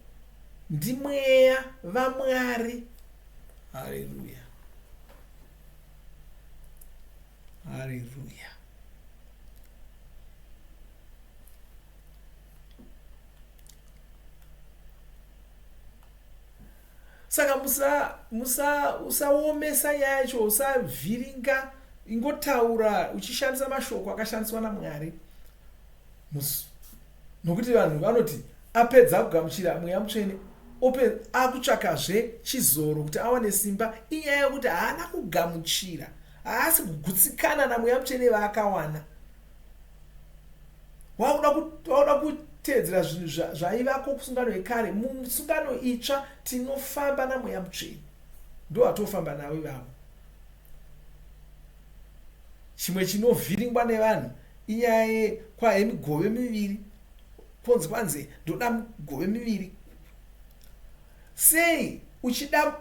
ndimweya vaMwari. Haleluya, haleluya. Saka usaomesa nyaya yacho, usavhiringa, ingotaura uchishandisa mashoko akashandiswa naMwari. Nokuti vanhu vanoti apedza kugamuchira Mweya Mutsvene akutsvakazve chizoro kuti awane simba. Inyaya yekuti haana kugamuchira, haasi kugutsikana naMweya Mutsvene vaakawana. Wauda kuteedzera zvinhu zvaivako kusungano yekare. Musungano itsva tinofamba naMweya Mutsvene, ndo atofamba nawo ivavo. chimwe chinovhiringwa nevanhu inyaya yemigove miviri, kwanzi ndoda migove miviri. Sei uchida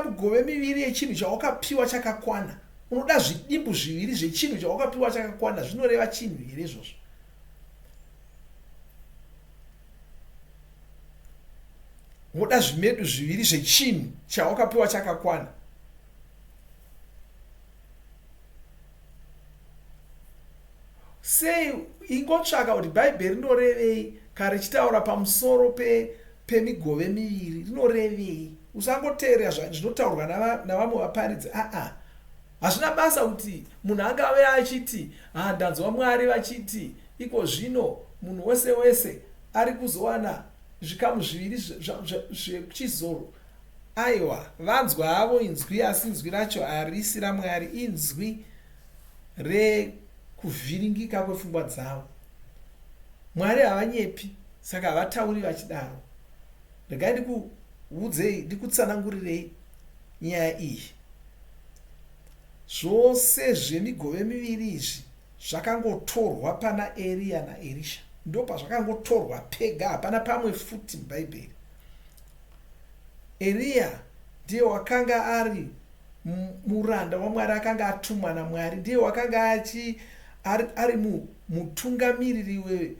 migove miviri yechinhu chawakapiwa chakakwana? Unoda zvidimbu zviviri zvechinhu chawakapiwa chakakwana, zvinoreva chinhu here izvozvo? Unoda zvimedu zviviri zvechinhu chawakapiwa chakakwana. Sei ingotsvaka kuti bhaibheri rinorevei kana richitaura pamusoro pemigove miviri, rinorevei? Usangoteerera zvinotaurwa navamwe vaparidzi. Hazvina basa kuti munhu angave achiti ndanzwa Mwari vachiti iko zvino munhu wese wese ari kuzowana zvikamu zviviri zvechizoro. Aiwa, vanzwa havo inzwi, asi inzwi racho harisi raMwari, inzwi rekuvhiringika kwepfungwa dzavo. Mwari havanyepi, saka havatauri vachidaro. Regai ndikutsanangurirei nyaya iyi. Zvose zvemigove miviri izvi zvakangotorwa pana Eria naErisha. Ndo pazvakangotorwa pega, hapana pamwe futi mubhaibheri. Eria ndiye wakanga ari muranda waMwari, akanga atumwa naMwari, ndiye wakanga ari mutungamiriri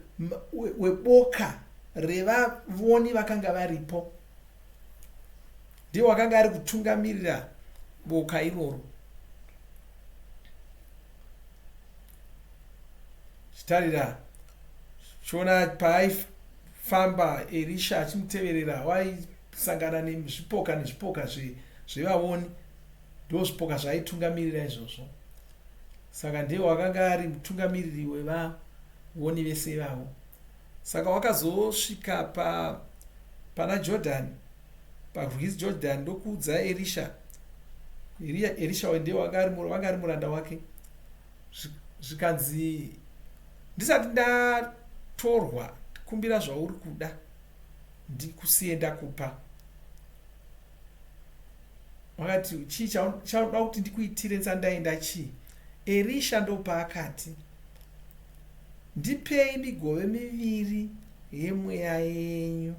weboka revavoni vakanga varipo. Ndiye wakanga ari kutungamirira boka iroro. Chitarira, chiona paaifamba Erisha achimuteverera, waisangana nezvipoka zvevavoni, ndo zvipoka zvaitungamirira izvozvo. Saka ndiye wakanga ari mutungamiriri wevavoni vese vavo. Saka wakazosvika pana Jordan, parwizi Jordan, ndokuudza Erisha. Erisha ndiye wanga ari muranda wake. Zvikanzi, ndisati ndatorwa, kumbira zvauri kuda ndikusiye ndakupa. Wakati chii chauda kuti ndikuitire nzandaenda chii? Erisha ndo paakati, ndipei migove miviri yemweya yenyu.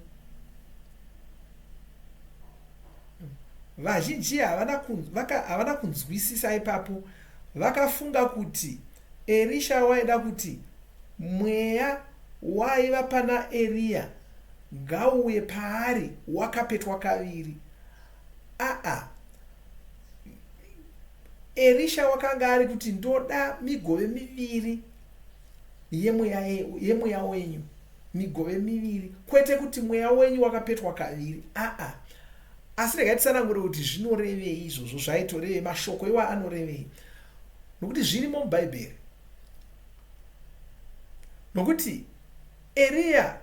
Vazhinji havana kunzwisisa ipapo, vakafunga kuti Erisha waida kuti mweya waiva pana Eria ngauye paari wakapetwa kaviri. Erisha wakanga ari kuti ndoda migove miviri yemweya wenyu, migove miviri, kwete kuti mweya wenyu wakapetwa kaviri. Asi regai tsanangure kuti zvinorevei izvozvo, zvaitorevei, mashoko iwa anorevei, nokuti zvirimo mubhaibheri. Nokuti Eria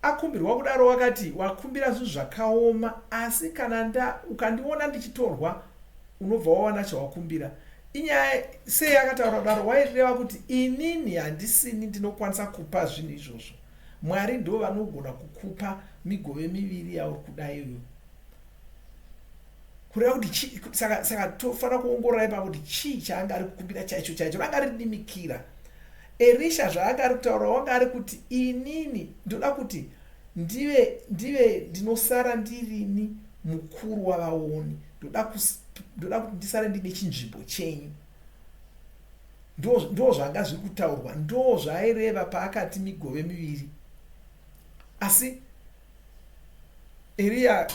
akumbirwa kudaro, wakati wakumbira zvinhu zvakaoma, asi kana ukandiona ndichitorwa unobva wawana chawakumbira. Inyaya sei akataura kudaro? Waireva kuti inini handisini ndinokwanisa kupa zvinhu izvozvo. Mwari ndo vanogona kukupa migove miviri yauri kuda iyoyo. Kureva kuti saka tofanira kuongorora ipapo kuti chii chaanga ari kukumbira chaicho chaicho, ranga ridimikira. Erisha zvaanga ari kutaura, wanga ari kuti inini ndoda kuti ndive ndinosara ndirini mukuru wavaoni, ndoda kuti ndisare ndine chinzvimbo chenyu. Ndo zvanga zviri kutaurwa, ndo zvaaireva paakati migove miviri. Asi Eria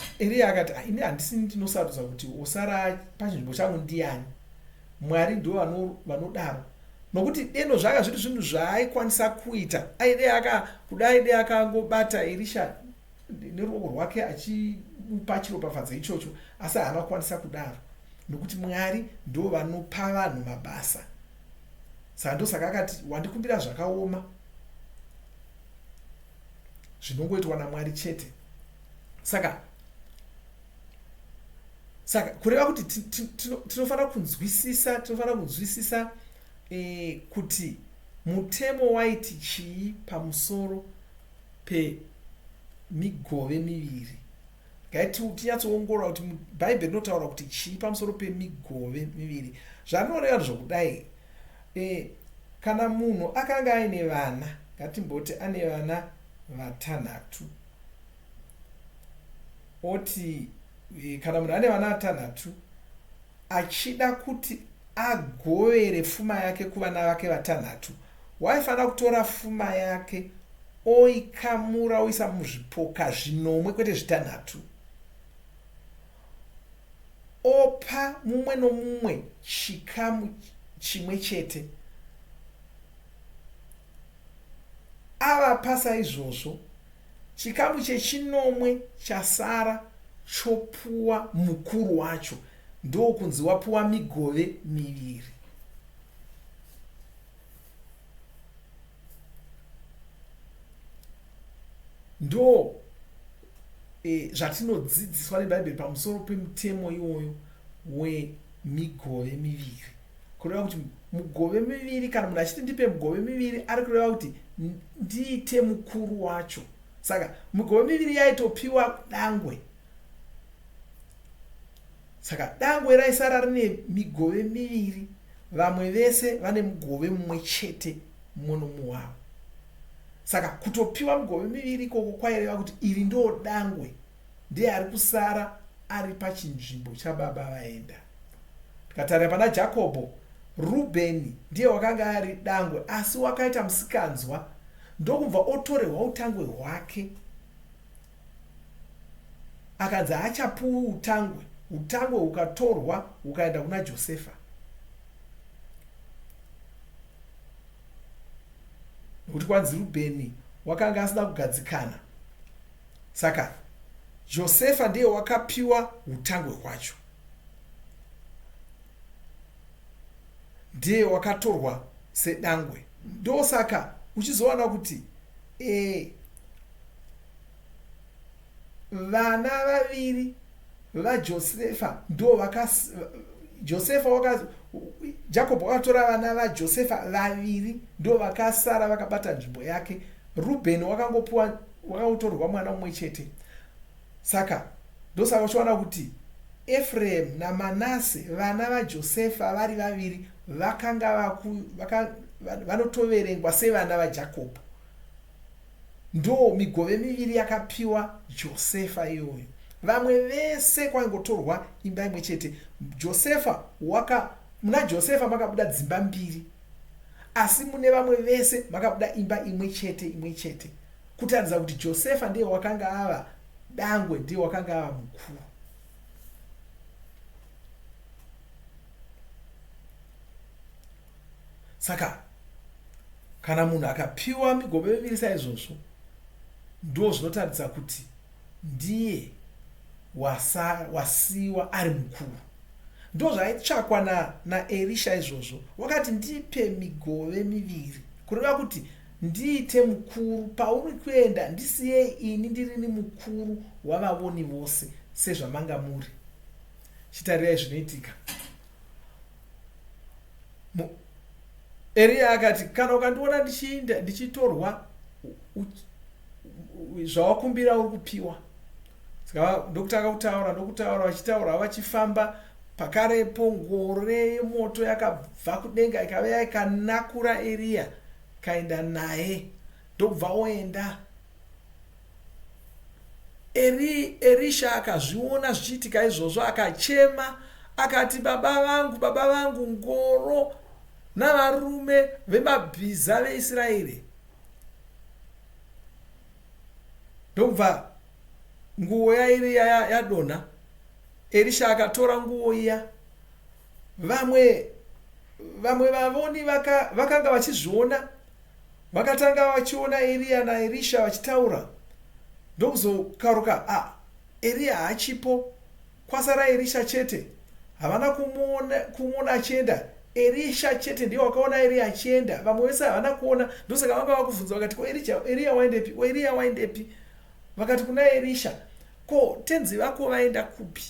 akati, ini handisini ndinosarudza kuti usara pachinzvimbo changu ndiani. Mwari ndo vanodaro. Nokuti deno zvanga zviri zvinhu zvaaikwanisa kuita. Kudai akangobata Erisha neruoko rwake achimupa chiropafadza ichocho, asi haana kukwanisa kudaro, nokuti Mwari ndo vanopa vanhu mabasa. Saka ndosaka akati, wandikumbira zvakaoma, zvinongoitwa naMwari chete. Saka kureva kuti tinofanira kunzwisisa kuti mutemo waiti chii pamusoro pemigove miviri. tinyatsoongorora kuti bhaibheri rinotaura kuti chii pamusoro pemigove miviri. Zvarinoreva zvokudai, kana munhu akanga aine vana, ngatimboti ane vana 6, oti kana munhu ane vana 6 achida kuti agovere pfuma yake kuvana vake 6, waifanira kutora pfuma yake oikamura oisa muzvipoka 5 kwete 6, opa mumwe nomumwe chikamu chimwe chete. Avapa saizvozvo, chikamu chechinomwe chasara chopuwa mukuru wacho, ndokunzi wapuwa migove miviri. Ndo zvatinodzidziswa nebhaibheri pamusoro pemutemo iwoyo wemigove miviri. Kureva kuti mugove miviri, kana munhu achiti ndipe mugove miviri, ari kureva kuti ndiite mukuru wacho. Saka migove miviri yaitopiwa dangwe. Saka dangwe raisara rine migove miviri, vamwe vese vane mugove mumwe chete mumwe nomumwe wavo. Saka kutopiwa migove miviri ikoko kwaireva kuti iri ndo dangwe, ndiye ari kusara ari pachinzvimbo chababa vaenda. Tikatarira pana Jakobho, Rubheni ndiye wakanga ari dangwe, asi wakaita musikanzwa, ndokubva otorerwa utangwe hwake. Akanzi haachapuwi utangwe, utangwe hukatorwa hukaenda kuna Josefa. Nokuti kwanzi Rubheni wakanga asina kugadzikana. Saka Josefa ndiye wakapiwa utangwe hwacho, ndiye wakatorwa sedangwe. Ndosaka uchizoona kuti vana vaviri vaJosefa ndo Jakobho wakatora vana vaJosefa vaviri ndo vakasara vakabata nzvimbo yake. Rubheni wakautorwa mwana mumwe chete. Saka ndosaka uchiona kuti Efraimu naManase, vana vaJosefa vari vaviri, vakanga vanotoverengwa sevana vaJakobho. Ndo migove miviri yakapiwa Josefa iyoyo. Vamwe vese kwaingotorwa imba imwe chete. Muna Josefa makabuda dzimba 2, asi mune vamwe vese makabuda imba imwe chete, kutaridza kuti Josefa ndiye wakanga ava dangwe, ndiye wakanga ava mukuru. Saka kana munhu akapiwa migove miviri saizvozvo, ndo zvinotaridza kuti ndiye wasiwa ari mukuru. Ndo zvaitsvakwa naErisha izvozvo. Wakati ndipe migove miviri, kureva kuti ndiite mukuru, pauri kuenda ndisiyei ini ndirini mukuru wavavoni vose sezvamanga muri. Chitarirai zvinoitika. Eria akati, kana ukandiona ndichitorwa zvawakumbira uri kupiwa. Saka ndokutanga kutaura vachitaura vachifamba, pakarepo ngoro yemoto yakabva kudenga ikauya ikanakura Eria kaenda naye, ndokubva oenda. Erisha akazviona zvichiitika izvozvo, akachema akati, baba vangu, ngoro navarume vemabhiza veIsraeri. Ndokubva nguo yaEria yadonha. Erisha akatora nguo iya. Vamwe vavoni vakanga vachizviona, vakatanga vachiona Eria naErisha vachitaura. Ndokuzokaruka, Eria haachipo, kwasara Erisha chete. Havana kumuona achienda. Erisha chete ndiye wakaona Eria achienda. Vamwe vese havana kuona. Ndosaka vanga vakubvunza vakati, ko Eria waendepi? Eria waendepi? Vakati kuna Erisha, ko tenzi vako vaenda kupi?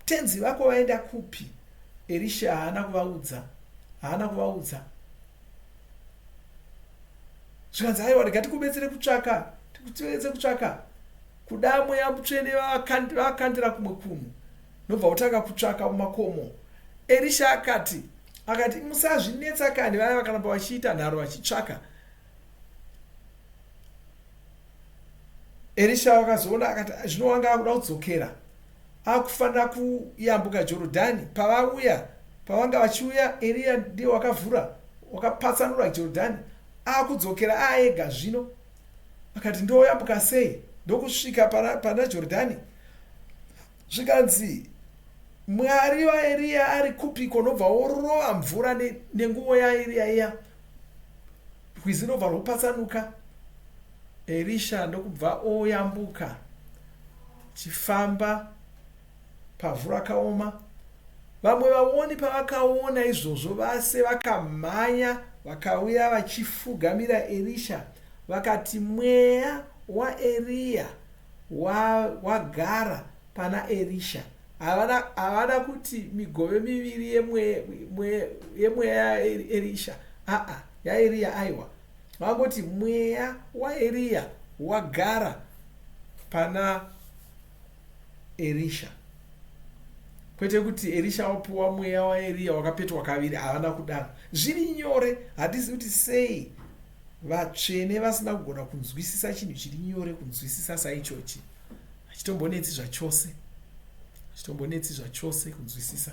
Tenzi vako vaenda kupi? Erisha haana kuvaudza. Zvikanzi, haiwa, regai tikubetsere kutsvaka. kuda mweya mutsvene vakakandira kumwe kunhu, nobva kutanga kutsvaka mumakomo. Erisha akati musazvinetsa kani vaya vakaramba vachiita nharo vachitsvaka. Erisha vakazoona akati zvino wanga akuda kudzokera, akufanira kuyambuka Jorodhani. Pavanga vachiuya, Eria ndiye wakapatsanura Jorodhani, akudzokera aega zvino. Akati ndoyambuka sei? Ndokusvika pana Jorodhani. Zvikanzi Mwari waEria ari kupiko, nobva worova mvura nenguo yaEria iya, rwizi nobva rwopatsanuka. Erisha ndokubva oyambuka chifamba pavhu rakaoma. Vamwe vaoni pavakaona izvozvo vase vakamhanya vakauya vachifugamira Erisha, vakati mweya waEria wagara pana Erisha. Havana kuti migove miviri yemweya yaErisha, yaEria aiwa. Vangoti mweya waEria wagara pana Erisha, kwete kuti Erisha wapuwa mweya waEria wakapetwa kaviri. Havana kudaro. Zviri nyore. Hatizi kuti sei vatsvene vasina kugona kunzwisisa chinhu chiri nyore kunzwisisa saichochi. Hachitombonetsi zvachose kunzwisisa.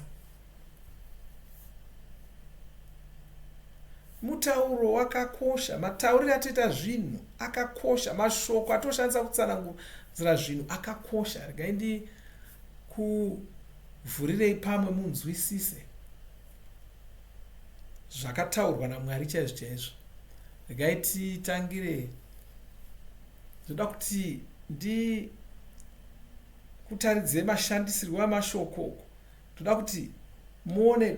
Mutauro wakakosha, matauriro atoita zvinhu akakosha, mashoko atoshandisa kutsanangura zvinhu akakosha. Regai ndikuvhurirei pamwe munzwisise zvakataurwa naMwari chaizvo chaizvo. Regai titangire, ndoda kuti kutaridze mashandisirwo amashoko. Ndoda kuti muone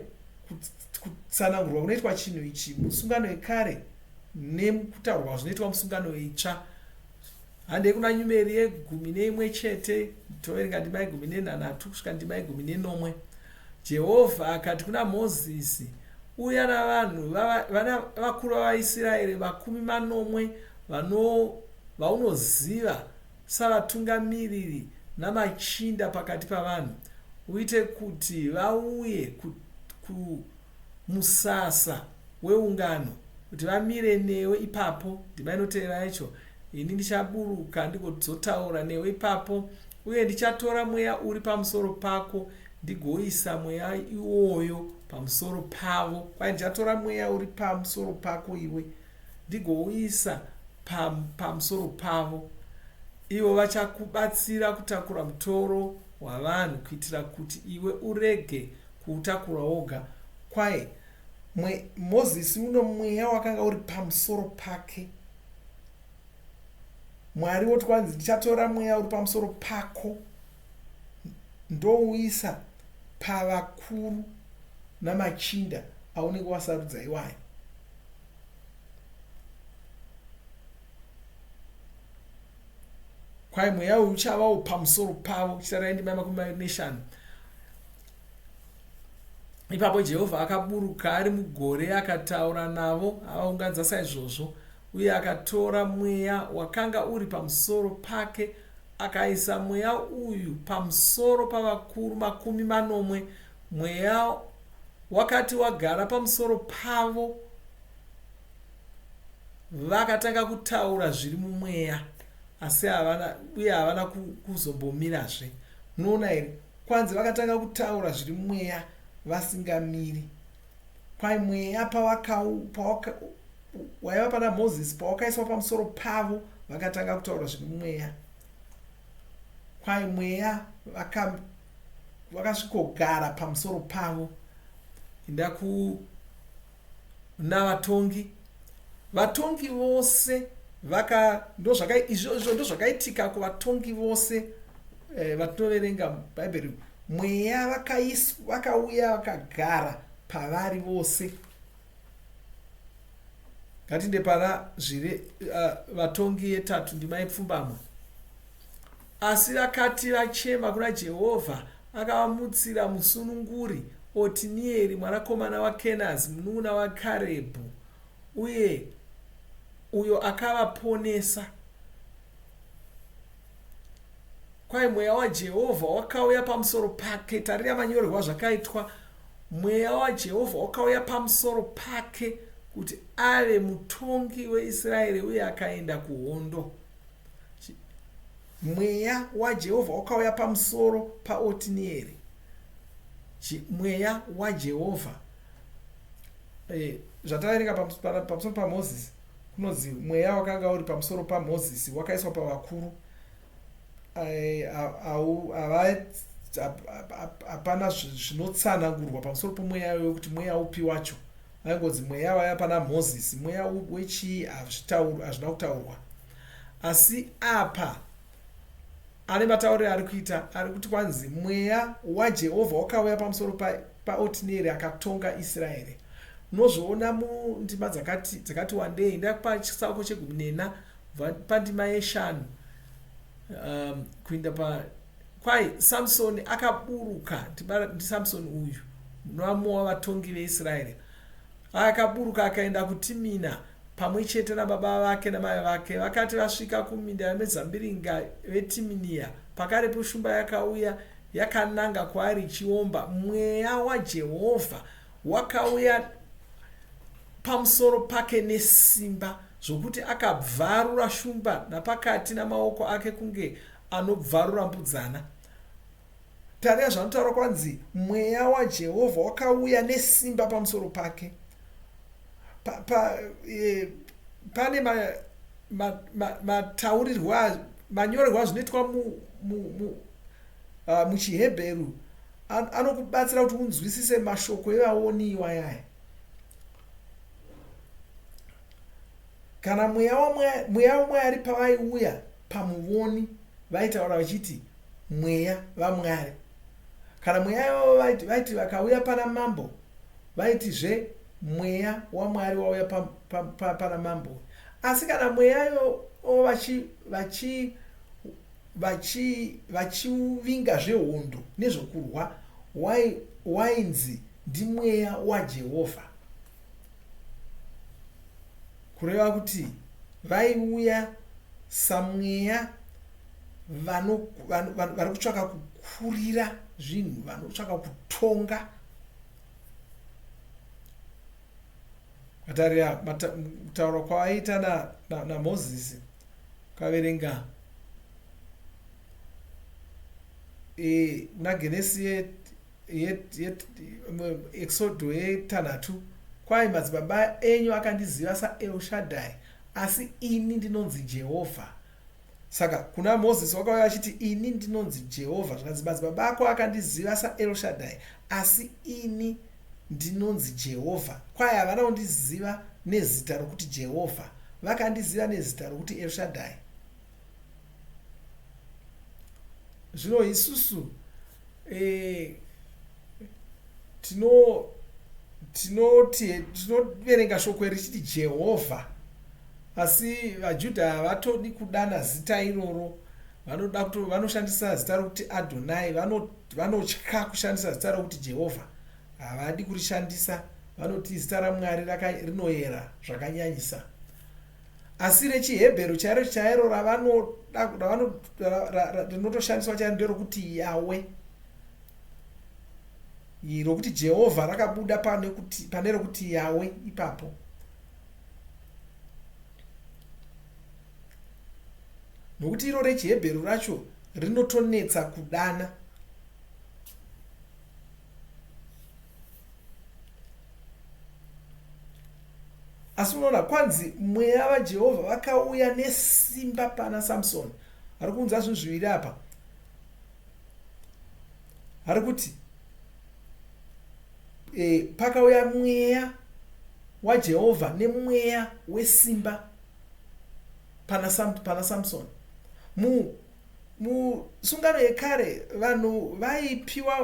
kutsanangurwa kunoitwa chinhu ichi musungano yekare nekutaurwa zvinoitwa musungano itsva. Handei kuna nyumeri ye11 chete, toverenga ndima ye13 kusvika ndima ye14. Jehovha akati kuna Mozisi, uya navanhu vakuru vavaIsraeri 40 vaunoziva savatungamiriri namachinda pakati pavanhu, uite kuti vauye kumusasa weungano kuti vamire newe ipapo. Ndima inotevera yacho, ini ndichaburuka ndigozotaura newe ipapo, uye ndichatora mweya uri pamusoro pako ndigoisa mweya iwoyo pamusoro pavo. Kwai ndichatora mweya uri pamusoro pako iwe ndigouisa pamusoro pavo. Ivo vachakubatsira kutakura mutoro wavanhu kuitira kuti iwe urege kuutakura woga. Kwai Mozisi uno mweya wakanga uri pamusoro pake. Mwari woti kwanzi ndichatora mweya uri pamusoro pako ndouisa pavakuru namachinda aunenge wasarudza iwayo. Kwai mweya uyu uchavawo pamusoro pavo. Chitarai ndima ye25. Ipapo Jehovha akaburuka ari mugore akataura navo, avaunganidza saizvozvo, uye akatora mweya wakanga uri pamusoro pake akaisa mweya uyu pamusoro pavakuru 40. Mweya wakati wagara pamusoro pavo, vakatanga kutaura zviri mumweya, asi havana kuzombomirazve. Munoona here? Kwanzi vakatanga kutaura zviri mumweya vasingamiri. Kwai mweya waiva pana Mozisi pawakaiswa pamusoro pavo, vakatanga kutaura zviri mumweya. Kwai mweya vakasvikogara pamusoro pavo. Inda kuna vatongi vose izvozvo ndozvakaitika kuvatongi vose vatinoverenga muBhaibheri. Mweya vakauya vakagara pavari vose. Ngatinde pana vatongi 3 ndima ye2. Asi vakati vachema kuna Jehovha, akavamutsira musununguri Otinieri mwanakomana waKenazi munun'una waKarebhu, uyo akavaponesa. kwai mweya waJehovha wakauya pamusoro pake. Tarira manyorerwa zvakaitwa. Mweya waJehovha wakauya pamusoro pake kuti ave mutongi weIsraeri uye akaenda kuhondo. Mweya waJehovha wakauya pamusoro paOtinieri. Mweya waJehovha zvataverenga pamusoro paMozisi kunonzi mweya wakanga uri pamusoro paMozisi wakaiswa pavakuru. Hapana zvinotsanangurwa pamusoro pomweya uyo kuti mweya upi wacho. Vangonzi mweya waiva pana Mozisi, mweya wechii hazvina kutaurwa. Asi apa ane matauriro ari kuita, ari kuti kwanzi mweya waJehovha wakauya pamusoro paOtinieri akatonga Israeri. Unozviona mundima dzakati wandei. Ndakupa chitsauko che14 pandima ye5 kuenda kwai Samsoni akaburuka. Samsoni uyu mumwe wavatongi veIsraeri akaburuka akaenda kuTimina pamwe chete nababa vake namai vake. Vakati vasvika kuminda mezambiringa veTiminia, pakarepo shumba yakauya yakananga kwaari ichiomba. Mweya waJehovha wakauya pamusoro pake nesimba zvokuti akabvarura shumba napakati namaoko ake kunge anobvarura mbudzana. Tarira zvanotaura kwanzi mweya waJehovha wakauya nesimba pamusoro pake. Pane mataurirwa manyorerwa zvinoitwa muchiHebheru anokubatsira kuti unzwisise mashoko evaoniwa yaya. Kana mweya waMwari pavaiuya pamuvoni vaitaura vachiti mweya waMwari. Kana mweya iwavo vaiti vakauya pana mambo vaitizve mweya waMwari wauya pana mambo. Asi kana mweya iwo vachivinga zvehondo nezvokurwa wainzi ndimweya waJehovha. Kureva kuti vaiuya samweya vari kutsvaka kukurira zvinhu, vanotsvaka kutonga. Katarira mutauro kwavaita naMozisi ukaverenga naGenesi Exodo ye6, kwai madzibaba enyu akandiziva saElshadai, asi ini ndinonzi Jehovha. Saka kuna Mozisi wakauya achiti ini ndinonzi Jehovha. Zvakanzi madzibaba ako akandiziva saElshadai, asi ini ndinonzi Jehovha. Kwai havana kundiziva nezita rokuti Jehovha, vakandiziva nezita rokuti Elshadai. Zvino isusu tinoverenga shoko richiti Jehovha, asi vaJudha havatodi kudana zita iroro. Vanoshandisa zita rokuti Adonai. Vanotya kushandisa zita rokuti Jehovha, havadi kurishandisa. Vanoti zita raMwari rinoyera zvakanyanyisa. Asi rechiHebheru chairo rinotoshandiswa chairo nderokuti Yawe. Rokuti Jehovha rakabuda pane rokuti Yawe ipapo. Nokuti iro rechiHebheru racho rinotonetsa kudana. Asi unoona kwanzi mweya waJehovha wakauya nesimba pana Samsoni. Ari kuunza zvinhu zviviri apa. Ari kuti pakauya mweya waJehovha nemweya wesimba pana Samsoni. Musungano yekare vanhu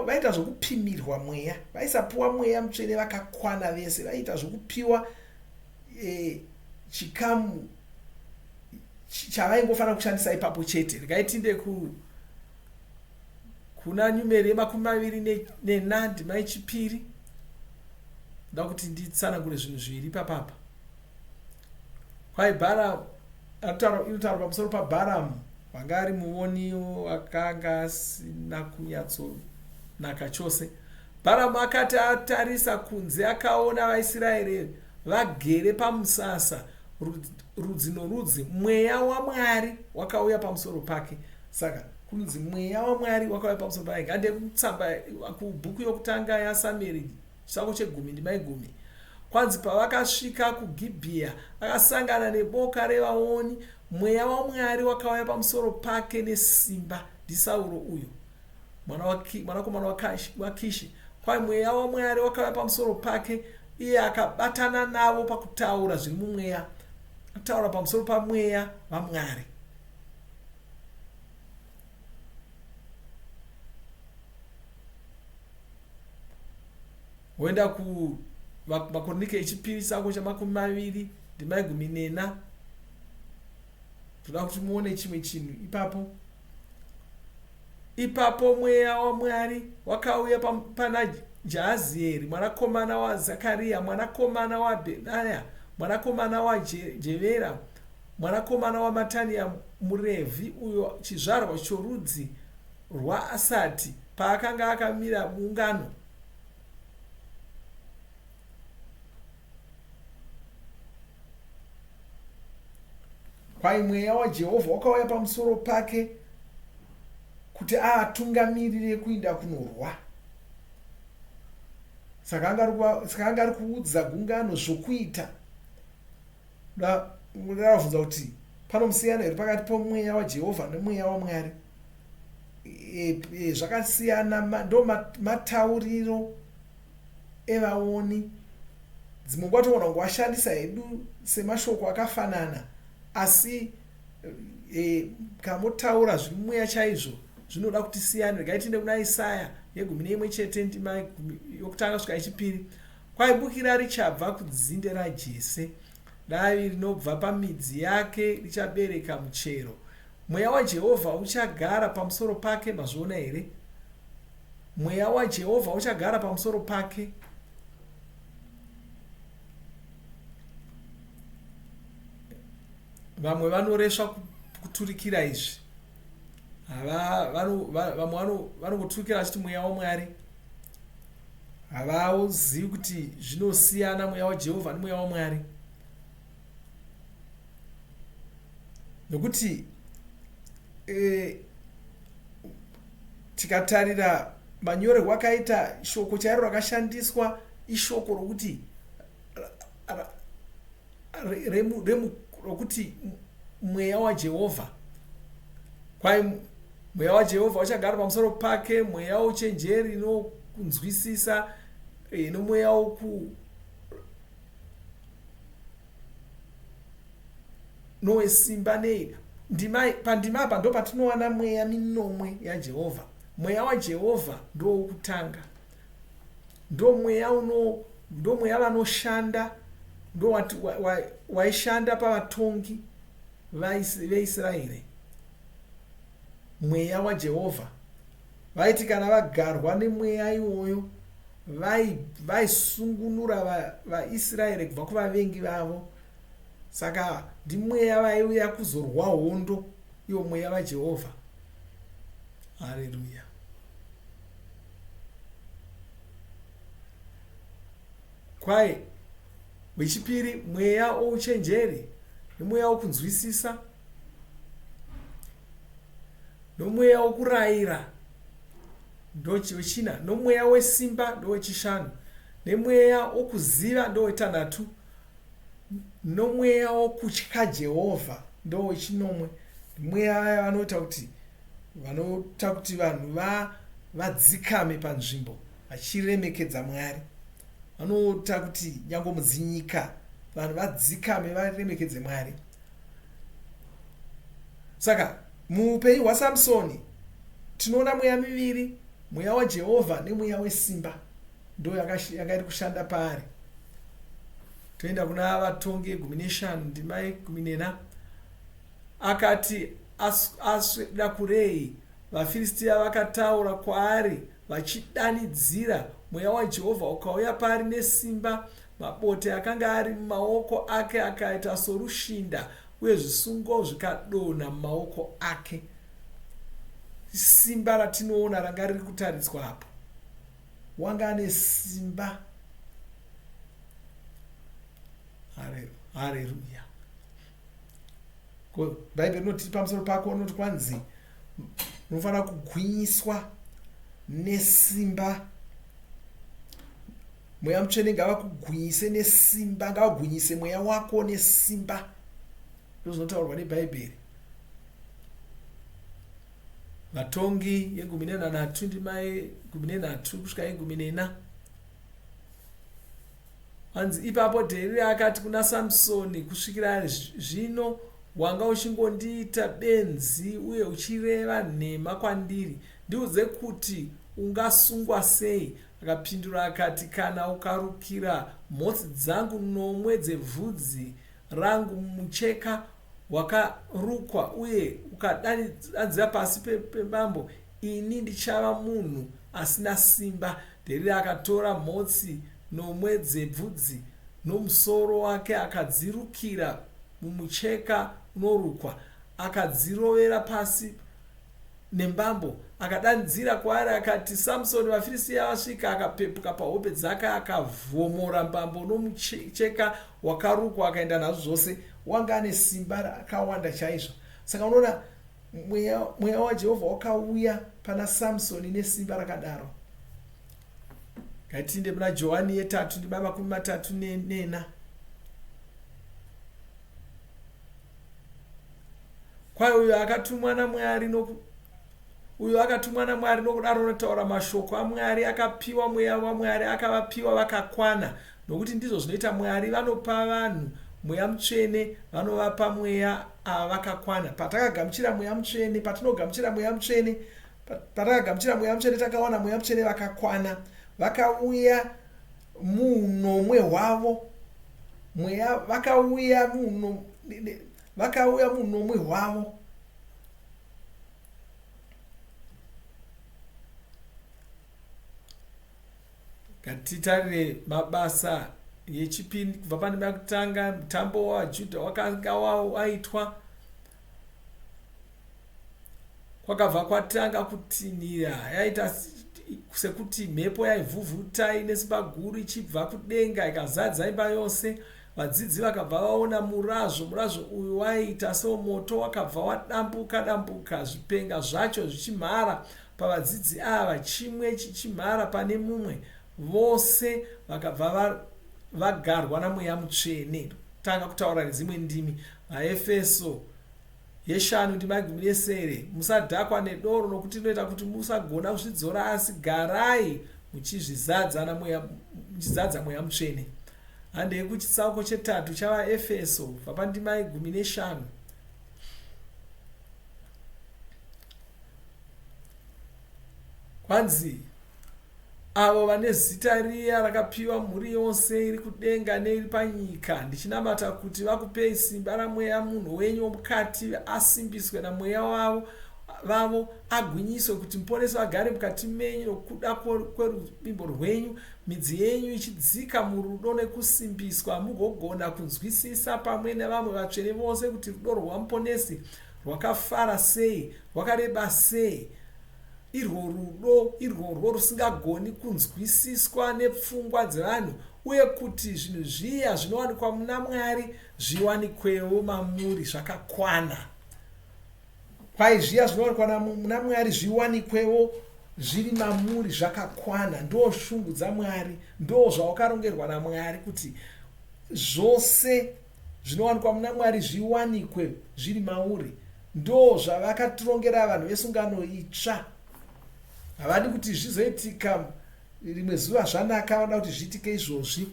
vaita zvokupimirwa mweya. Vaisapuwa mweya mutsvene vakakwana vese. Vaita zvokupiwa chikamu chavaingofanira kushandisa ipapo chete. Rikaitinde kuna Nyumeri 24 ndima ye2. Ndoda kuti nditsanangure zvinhu zviviri papapa. Kwai Bharamu inotaura pamusoro paBharamu wanga ari muvoniwo akanga asina kunyatsonaka chose. Bharamu akati atarisa kunze akaona vaIsraeri vagere pamusasa rudzi norudzi, mweya waMwari wakauya pamusoro pake. Saka kunzi mweya waMwari wakauya pamusoro pake. Ngande kutsamba kubhuku yokutanga yaSamueri chisango 10:10. Kwanzi pavakasvika kuGibhea akasangana neboka revaoni, mweya waMwari wakauya pamusoro pake nesimba. NdiSauro uyo mwanakomana waKishi. Kwai mweya waMwari wakauya pamusoro pake, iye akabatana navo pakutaura zviri mumweya, akataura pamusoro pamweya waMwari. Woenda kuMakoronike echipiri chisango 20:4. Toda kuti muone chimwe chinhu ipapo mweya waMwari wakauya pana Jahazieri mwanakomana waZakaria, mwanakomana waBhenaya, mwanakomana waJevera, mwanakomana waMatania muRevhi, uyo chizvarwa chorudzi rwaAsati, paakanga akamira muungano. Kwai mweya waJehovha wakauya pamusoro pake kuti atungamirire kuinda kunorwa. Saka anga ari kuudza gungano zvokuita. Ndavabvunza kuti pano musiyano here pakati pomweya waJehovha nemweya waMwari. Zvakasiyana, ndo matauriro evaoni. Dzimwe nguva toona kuti washandisa hedu semashoko akafanana, asi kamotaura zviri mumweya chaizvo zvinoda kuti siyana. Regai tiende kuna Isaya 11 ndima yokutanga kusvika yechipiri. Kwai bukira richabva kudzinde raJese, davi rinobva pamidzi yake richabereka muchero. Mweya waJehovha uchagara pamusoro pake. Mazviona here? Mweya waJehovha uchagara pamusoro pake. Vamwe vanoreswa kuturikira izvi. Vamwe vanongoturikira vachiti mweya waMwari. Havauzivi kuti zvinosiyana mweya waJehovha nemweya waMwari. Nokuti tikatarira manyorerwo akaita shoko chairo rakashandiswa ishoko rokuti rokuti mweya waJehovha. Kwai mweya waJehovha uchagara pamusoro pake, mweya uchenjeri nokunzwisisa, nomweya nowesimba. Pandima apa ndo patinowana mweya minomwe yaJehovha. Mweya waJehovha ndo wokutanga, ndo mweya vanoshanda, ndo waishanda pavatongi veIsraeri. Mweya waJehovha vaiti kana vagarwa nemweya iwoyo vaisungunura vaIsraeri kubva kuvavengi vavo. Saka ndimweya vaiuya kuzorwa hondo, iwo mweya waJehovha. Haleluya. Kwai wechipiri mweya wouchenjeri nemweya wokunzwisisa nomweya wokurayira ndowechina, nomweya wesimba ndowechishanu, nemweya wokuziva ndowetanhatu, nomweya wokutya Jehovha ndowechinomwe. Mweya vanoita kuti vanhu vadzikame panzvimbo vachiremekedza Mwari. Vanoita kuti nyange mudzinyika vanhu vadzikame varemekedze Mwari. Saka muupenyu hwaSamusoni tinoona mweya miviri, mweya waJehovha nemweya wesimba ndo yanga iri kushanda paari. Toenda kuna Vatongi 15 ndima 14. Akati asweda kurei, vaFiristia vakataura kwaari vachidanidzira. Mweya waJehovha ukauya paari nesimba, mabote akanga ari mumaoko ake akaita sorushinda, uye zvisungo zvikadonha mumaoko ake. Simba ratinoona ranga riri kutaridzwa apo, wanga ane simba. Haleluya. Bhaibheri rinoti pamusoro pako, unoti kwanzi unofanira kugwinyiswa nesimba. Mweya Mutsvene ngavakugwinyise nesimba, ngavagwinyise mweya wako nesimba. Ndozvinotaurwa nebhaibheri. Vatongi ye13 ndima ye13 kusvika ye14. Hanzi ipapo Dherira akati kuna Samusoni, kusvikira zvino wanga uchingondiita benzi uye uchireva nhema kwandiri. Ndiudze kuti ungasungwa sei? Akapindura akati, kana ukarukira mhotsi dzangu 9 dzevhudzi rangu mucheka wakarukwa uye ukadanidzira pasi pembambo, ini ndichava munhu asina simba. Dherira akatora mhotsi 9 dzebvudzi nomusoro wake akadzirukira mumucheka unorukwa, akadzirovera pasi nembambo. Akadanidzira kwaari akati, Samusoni, vaFiristia vasvika. Akapepuka pahope dzake akavhomora mbambo nomucheka wakarukwa akaenda nazvo zvose. Wanga ane simba rakawanda chaizvo. Saka unoona mweya waJehovha wakauya pana Samusoni nesimba rakadaro. Ngatinde muna Johani 3 ndima 34. Kwaye uyo akatumwa naMwari nokudaro unotaura mashoko aMwari, akapiwa mweya waMwari, akavapiwa vakakwana. Nokuti ndizvo zvinoita Mwari, vanopa vanhu mweya Mutsvene, vanovapa mweya vakakwana. Patinogamuchira mweya Mutsvene, takawana mweya Mutsvene vakakwana. Vakauya muunomwe hwavo, vakauya muunomwe hwavo. Ngatitarire mabasa yechipiri kubva pandima yekutanga. Mutambo waJudha wakanga waitwa, kwakabva kwatanga kutinhira. Yaita sekuti mhepo yaivhuvhuta ine simba guru ichibva kudenga ikazadza imba yose. Vadzidzi vakabva vaona murazvo uyu waiita semoto, wakabva wadambuka, zvipenga zvacho zvichimhara pavadzidzi ava, chimwe chichimhara pane mumwe. Vose vakabva vagarwa namweya Mutsvene. Tanga kutaura nedzimwe ndimi. vaEfeso 5:17, musadhakwa nedoro nokuti inoita kuti musagona kuzvidzora, asi garai muchizvizadza mweya Mutsvene. Handei kuchitsauko 3 chavaEfeso kubva pandima 15. Kwanzi avo vane zita riya rakapiwa mhuri yose iri kudenga neiri panyika, ndichinamata kuti vakupei simba ramweya munhu wenyu womukati, asimbiswe namweya vavo, agwinyiswe kuti muponesi vagare mukati menyu nokuda kwerubimbo rwenyu, midzi yenyu ichidzika murudo nekusimbiswa, mugogona kunzwisisa pamwe nevamwe vatsvene vose kuti rudo rwamuponesi rwakafara sei, rwakareba sei. Irwo rusingagoni kunzwisiswa nepfungwa dzevanhu, uye kuti zvinhu zviya zvinowanikwa muna Mwari zviwanikwewo mamuri zvakakwana. Kwai zviya zvinowanikwa muna Mwari zviwanikwewo zviri mamuri zvakakwana. Ndo shungu dzaMwari, ndo zvawakarongerwa naMwari kuti zvose zvinowanikwa muna Mwari zviwanikwe zviri mauri. Ndo zvavakatirongera vanhu vesungano itsva. Havadi kuti zvizoitika rimwe zuva zvanaka, vanoda kuti zviitike izvozvi.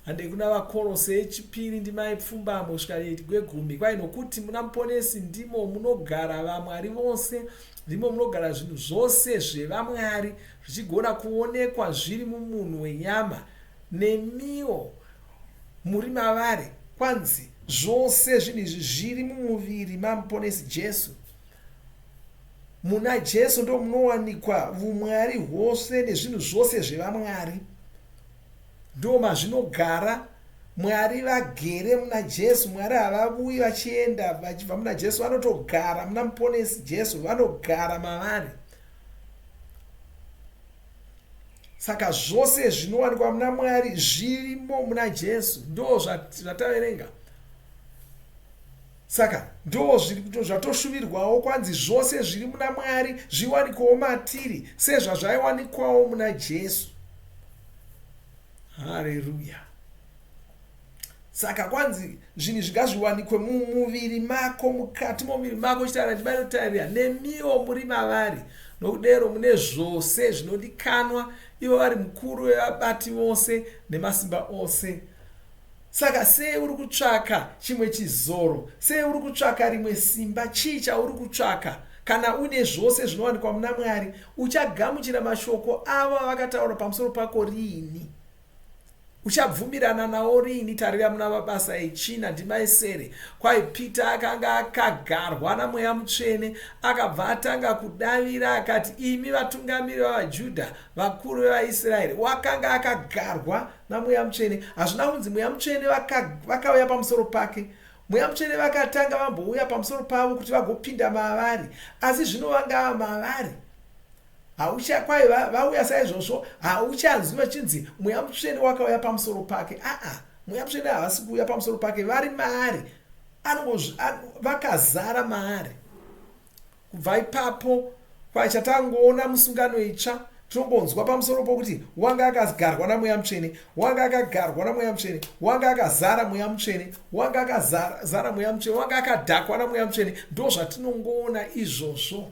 Handei kuna vaKorose 2 ndima 7 kusvika 10. Kwai nokuti muna muponesi ndimo munogara vaMwari vose, ndimo munogara zvinhu zvose zvevaMwari, zvichigona kuonekwa zviri mumunhu wenyama, nemiwo muri mavari. Kwanzi zvose zvinhu izvi zviri mumuviri mamuponesi Jesu. Muna Jesu ndo munowanikwa vumwari hwose nezvinhu zvose zvevaMwari. Ndo mazvinogara Mwari vagere muna Jesu. Mwari havavuyi vachienda vachibva muna Jesu, vanotogara muna muponesi Jesu, vanogara mavari. Saka zvose zvinowanikwa muna Mwari zvirimo muna Jesu, ndo zvataverenga. Saka ndo zvatoshuvirwawo kwanzi zvose zviri muna Mwari zviwanikwawo matiri sezvazvaiwanikwawo muna Jesu. Haleluya. Saka kwanzi zvinhu zvingazviwanikwe mumuviri mako, mukati momuviri mako, chitanotarira nemiwo muri mavari, nokudero mune zvose zvinodikanwa, ivo vari mukuru wevabati vose nemasimba ose. Saka sei uri kutsvaka chimwe chizoro? Sei uri kutsvaka rimwe simba? Chii chauri kutsvaka? Kana une zvose zvinowanikwa muna Mwari, uchagamuchira mashoko avo vakataura pamusoro pako riini? Uchabvumirana nawo riini? Tarira muna Mabasa echina ndima yesere. Kwai Pita akanga akagarwa naMweya Mutsvene, akabva atanga kudavira akati, imi vatungamiri vavaJudha, vakuru vevaIsraeri, wakanga akagarwa naMweya Mutsvene. Hazvina kunzi Mweya Mutsvene vakauya pamusoro pake. Mweya Mutsvene vakatanga vambouya pamusoro pavo kuti vagopinda mavari, asi zvino vangava mavari. Kwai vauya saizvozvo, hauchanzwi vachinzi Mweya Mutsvene wakauya pamusoro pake. Mweya Mutsvene havasi kuuya pamusoro pake, vari maari, vakazara maari. Kubva ipapo kwachatangoona musungano itsva, tinongonzwa pamusoro pokuti wanga akagarwa naMweya Mutsvene, wanga akagarwa naMweya Mutsvene, wanga akazara Mweya Mutsvene, wanga akazara Mweya Mutsvene, wanga akadhakwa naMweya Mutsvene. Ndo zvatinongoona izvozvo.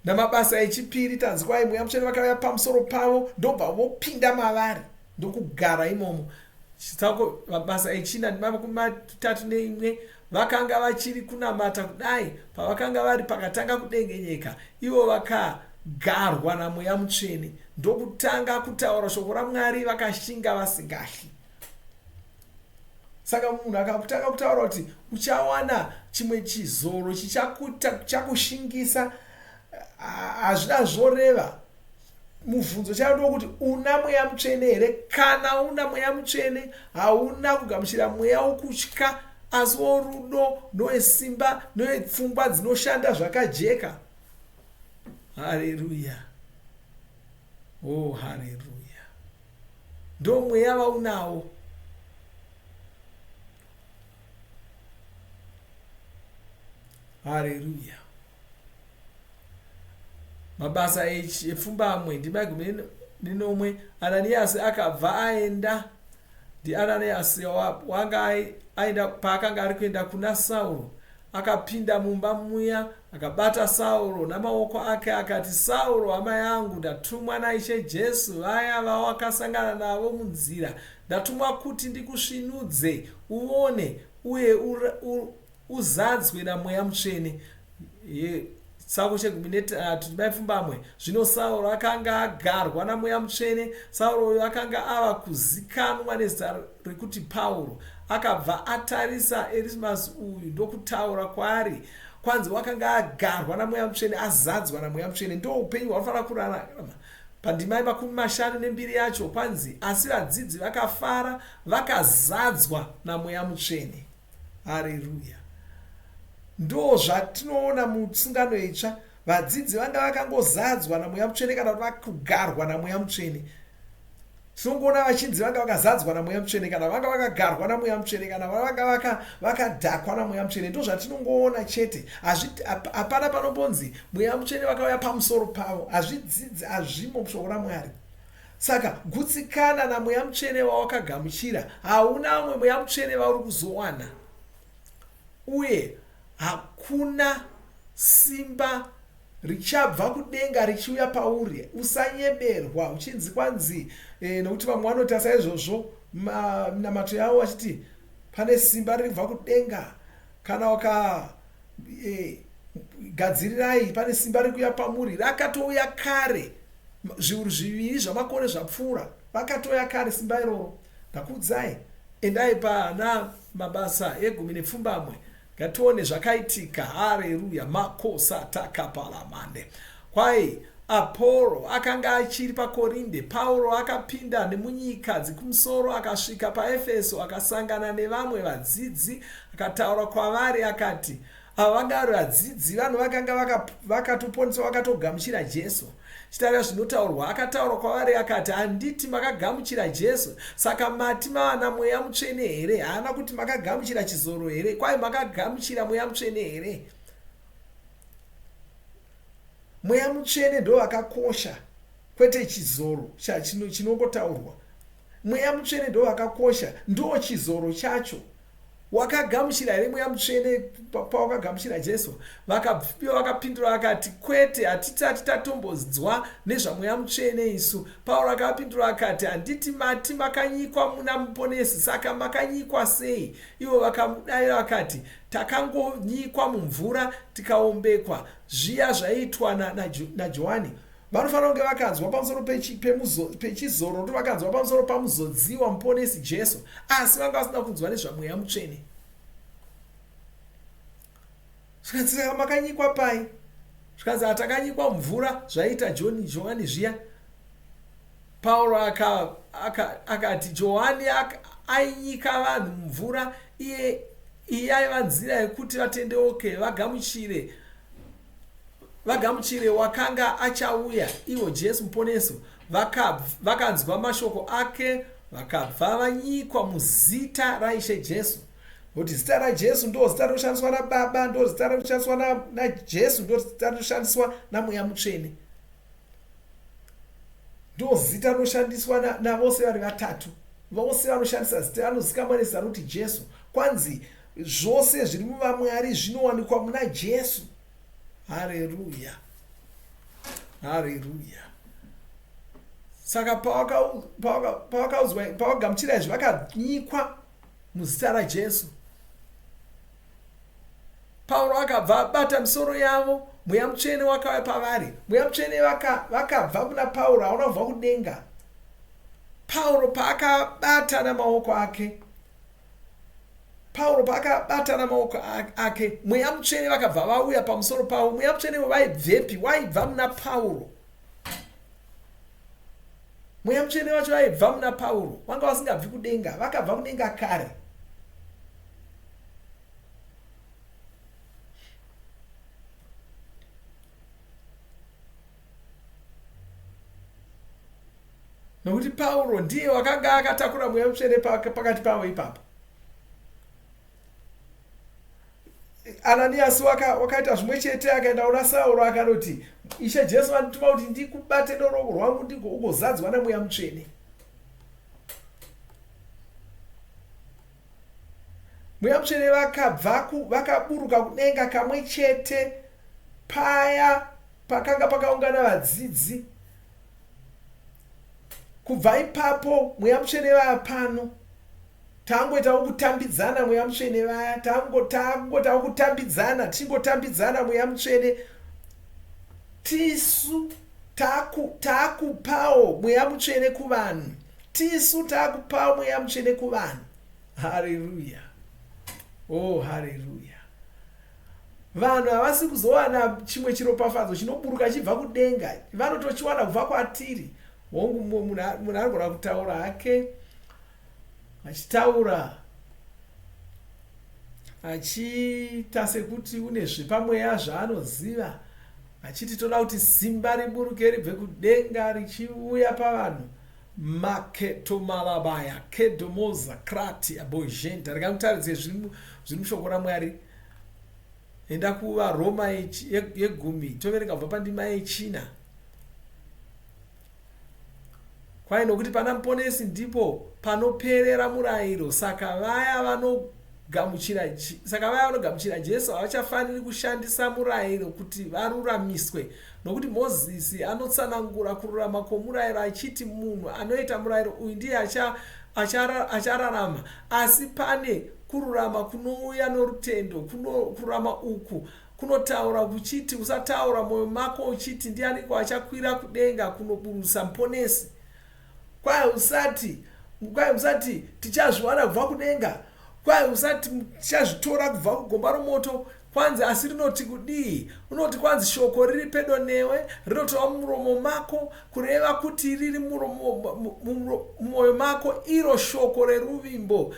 Namabasa echipiri tanzi kwai Mweya Mutsvene vakauya pamusoro pavo, ndobva vopinda mavari ndokugara imomo. Chitsauko Mabasa echina ndima 31, vakanga vachiri kunamata kudai, pavakanga vari pakatanga kudengenyeka, ivo vakagarwa naMweya Mutsvene, ndokutanga kutaura shoko raMwari vakashinga vasingahli. Saka munhu akatanga kutaura kuti uchawana chimwe chizoro chichakushingisa, hazvina zvoreva. Mubvunzo chado kuti una Mweya Mutsvene here? Kana una Mweya Mutsvene, hauna kugamuchira mweya wokutya, asi worudo, nowesimba, nowepfungwa dzinoshanda zvakajeka. Haleluya. Oh, haleluya. Ndo mweya vaunawo. Haleluya. Mabasa epfumbamwe ndima 11, Ananiasi akabva aenda. Ananiasi wanga aenda paakanga ari kuenda kuna Sauro, akapinda mumba muya, akabata Sauro namaoko ake akati, Sauro hama yangu, ndatumwa naIshe Jesu vaya vawakasangana navo munzira, ndatumwa kuti ndikusvinudze uone uye uzadzwe naMweya Mutsvene. Tsauko chegumi 3 ndimapfumbamwe. Zvino Sauro akanga agarwa naMweya Mutsvene. Sauro uyo akanga ava kuzikanwa nezita rekuti Pauro. Akabva atarisa Erismas uyu ndokutaura kwaari, kwanzi wakanga agarwa naMweya Mutsvene, azadzwa naMweya Mutsvene. Ndo upenyu hwafanira kurarama. Pandima 52 yacho kwanzi, asi vadzidzi vakafara vakazadzwa naMweya Mutsvene. Haleluya. Ndo zvatinoona musungano itsva, vadzidzi vanga vakangozadzwa naMweya Mutsvene kana vakugarwa naMweya Mutsvene. Tinongoona vachinzi vanga vakazadzwa naMweya Mutsvene kana vanga vakagarwa naMweya Mutsvene kana vanga vakadhakwa naMweya Mutsvene. Ndo zvatinongoona chete. Hapana panombonzi Mweya Mutsvene vakauya pamusoro pavo. Hazvidzidzi, hazvimo mushoko raMwari. Saka gutsikana naMweya Mutsvene wawakagamuchira, hauna umwe Mweya Mutsvene vauri kuzowana. Uye hakuna simba richabva kudenga richiuya pauri. Usanyeberwa uchinzi kwanzi, nokuti vamwe vanoti saizvozvo namato yavo vachiti pane simba riri kubva kudenga, kana wakagadzirirai pane simba riri kuuya pamuri. Rakatouya kare, zviuru 2 zvamakore zvapfuura, rakatouya kare simba iroro. Ndakuudzai, endai pana Mabasa e10 ngatione zvakaitika. Haleluya. Makosa takapalamande. Kwai Apollo akanga achiri paKorinde. Pauro akapinda nemunyika dzekumusoro akasvika paEfeso akasangana nevamwe vadzidzi akataura kwavari akati ava vanga vari vadzidzi vanhu vakanga vakatoponeswa vakatogamuchira Jesu. Chitarira zvinotaurwa, akataura kwavari akati handiti makagamuchira Jesu saka mati mavana mweya mutsvene here? Haana kuti makagamuchira chizoro here? Kwai makagamuchira mweya mutsvene here? Mweya mutsvene ndo wakakosha, kwete chizoro chinongotaurwa. Mweya mutsvene ndo wakakosha, ndo chizoro chacho. Wakagamuchira here mweya mutsvene pawakagamuchira Jesu? Vakapindura vakati kwete, hatitati tatombodzwa nezvamweya mutsvene isu. Pauro akapindura akati handiti mati makanyikwa muna muponesi, saka makanyikwa sei? Ivo vakamudayira vakati takangonyikwa mumvura tikaombekwa. Zviya zvaiitwa naJohani. Vanofanira kunge vakanzwa pamusoro pechizoro, ndo vakanzwa pamusoro pamuzodziwa muponesi Jesu, asi vanga vasina kunzwa nezvamweya mutsvene. Zvikanzi makanyikwa pai? Zvikanzi hatakanyikwa mumvura zvaiita Johani zviya. Pauro akati Johani ainyika vanhu mumvura, iye aiva nzira yekuti vatendeuke vagamuchire wakanga achauya, ivo Jesu muponesi. Vakanzwa mashoko ake vakabva vanyikwa muzita raIshe Jesu. Kuti zita raJesu ndo zita rinoshandiswa naBaba, ndo zita rinoshandiswa naJesu, ndo zita rinoshandiswa naMweya Mutsvene, ndo zita rinoshandiswa navose vari vatatu. Vose vanoshandisa zita vanozikamwa nezita rekuti Jesu. Kwanzi zvose zviri muvamwari zvinowanikwa muna Jesu. Haleluya, haleluya. Saka pawagamuchira izvi vakanyikwa muzita raJesu. Pauro akabva abata misoro yavo, Mweya Mutsvene wakauya pavari. Mweya Mutsvene vakabva kuna Pauro, hauna kubva kudenga. Pauro paakabata namaoko ake, Mweya Mutsvene vakabva vauya pamusoro pavo. Mweya Mutsvene vaibvepi? Waibva muna Pauro. Mweya Mutsvene vacho vaibva muna Pauro, vanga vasingabvi kudenga, vakabva kudenga kare. Nokuti Pauro ndiye wakanga akatakura Mweya Mutsvene pakati pavo ipapo. Ananiasi wakaita zvimwe chete, akaenda kuna Sauro akanoti Ishe Jesu vanotuma kuti ndikubate noruoko rwangu ndigozadzwa naMweya Mutsvene. Mweya Mutsvene vakaburuka kudenga kamwe chete paya pakanga pakaungana vadzidzi. Kubva ipapo Mweya Mutsvene vaya pano. Tangoitawo kutambidzana Mweya Mutsvene vaya, tangotawo kutambidzana, tingotambidzana Mweya Mutsvene. Tisu takupawo Mweya Mutsvene kuvanhu. Tisu takupawo Mweya Mutsvene kuvanhu. Haleluya. Oh, haleluya. Vanhu havasi kuzowana chimwe chiropafadzo chinoburuka chibva kudenga, vanotochiwana kubva kwatiri. Hongu munhu anogona kutaura hake, achitaura achiita sekuti une zvepamweya zvaanoziva, achiti toda kuti simba riburuke ribve kudenga richiuya pavanhu. Maketomalabaya kedomoza krati abojenta. Rikamutaridze zviri mushoko raMwari. Enda kuvaRoma yegumi toverenga kubva pandima yechina. Kwai nokuti pana muponesi ndipo panoperera murayiro, saka vaya vanogamuchira Jesu havachafaniri kushandisa murayiro kuti varuramiswe. Nokuti Mozisi anotsanangura kururama kwomurayiro achiti munhu anoita murayiro uyu ndiye achararama. Asi pane kururama kunouya norutendo. Kururama uku kunotaura kuchiti usataura mwoyo mako uchiti ndianiko achakwira kudenga kunoburusa muponesi. Kwai usati tichazviwana kubva kudenga. kwai usati chazvitora kubva kugomba romoto kwanzi asi rinoti kudii, unoti kwanzi shoko riri pedo newe rinotova mumuromo mako, kureva kuti riri mumwoyo mako, iro shoko reruvimbo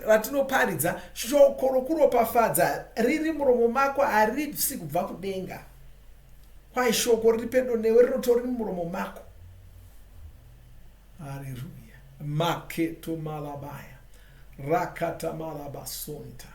ratinoparidza, shoko rokuropafadza riri muromo mako, haribvisi kubva kudenga. Kwai shoko riri pedo newe rinotori mumuromo mako. Haleluya. Maketo malabaya rakata malabasonta.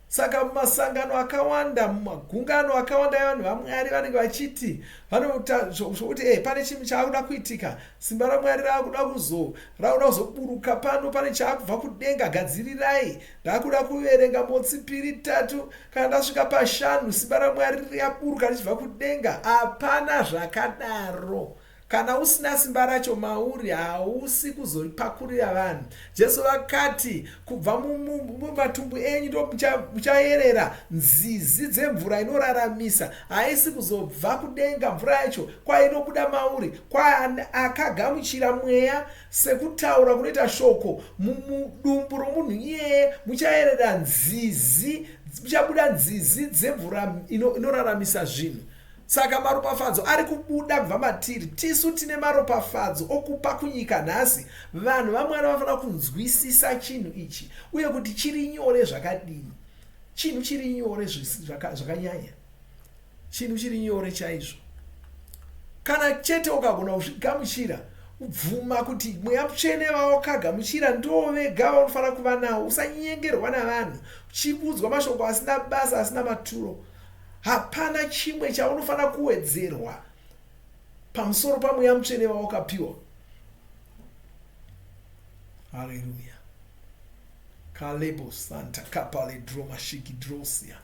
Saka mumasangano akawanda, mumagungano akawanda evanhu vaMwari vanenge vachiti vanoita zvokuti pane chinhu chaakuda kuitika, simba raMwari raakuda kuzoburuka pano, pane chaakubva kudenga, gadzirirai, ndaakuda kuverenga motsi 2, 3 kana ndasvika pa5 simba raMwari riyaburuka richibva kudenga. Hapana zvakadaro. Kana usina simba racho mauri, hausi kuzoripakurira vanhu. Jesu vakati kubva mumatumbu enyu ndo muchayerera nzizi dzemvura inoraramisa. Haisi kuzobva kudenga mvura yacho, kwai inobuda mauri, kwai akagamuchira mweya sekutaura kunoita shoko. Mudumbu romunhu iyeye muchayerera nzizi, muchabuda nzizi dzemvura inoraramisa zvinhu. Saka maropafadzo ari kubuda kubva matiri. Tisu tine maropafadzo okupa kunyika nhasi. Vanhu vaMwari vanofanira kunzwisisa chinhu ichi, uye kuti chiri nyore zvakadini. Chinhu chiri nyore zvakanyanya. Chinhu chiri nyore chaizvo. Kana chete ukagona kuzvigamuchira, ubvuma kuti mweya mutsvene vawakagamuchira ndo vega vanofanira kuva nawo. Usanyengerwa navanhu uchiudzwa mashoko asina basa, asina maturo. Hapana chimwe chaunofanira kuwedzerwa pamusoro pamweya mutsvene wawakapiwa. Haleluya. Kalebo santa kapale droma shigi drosia.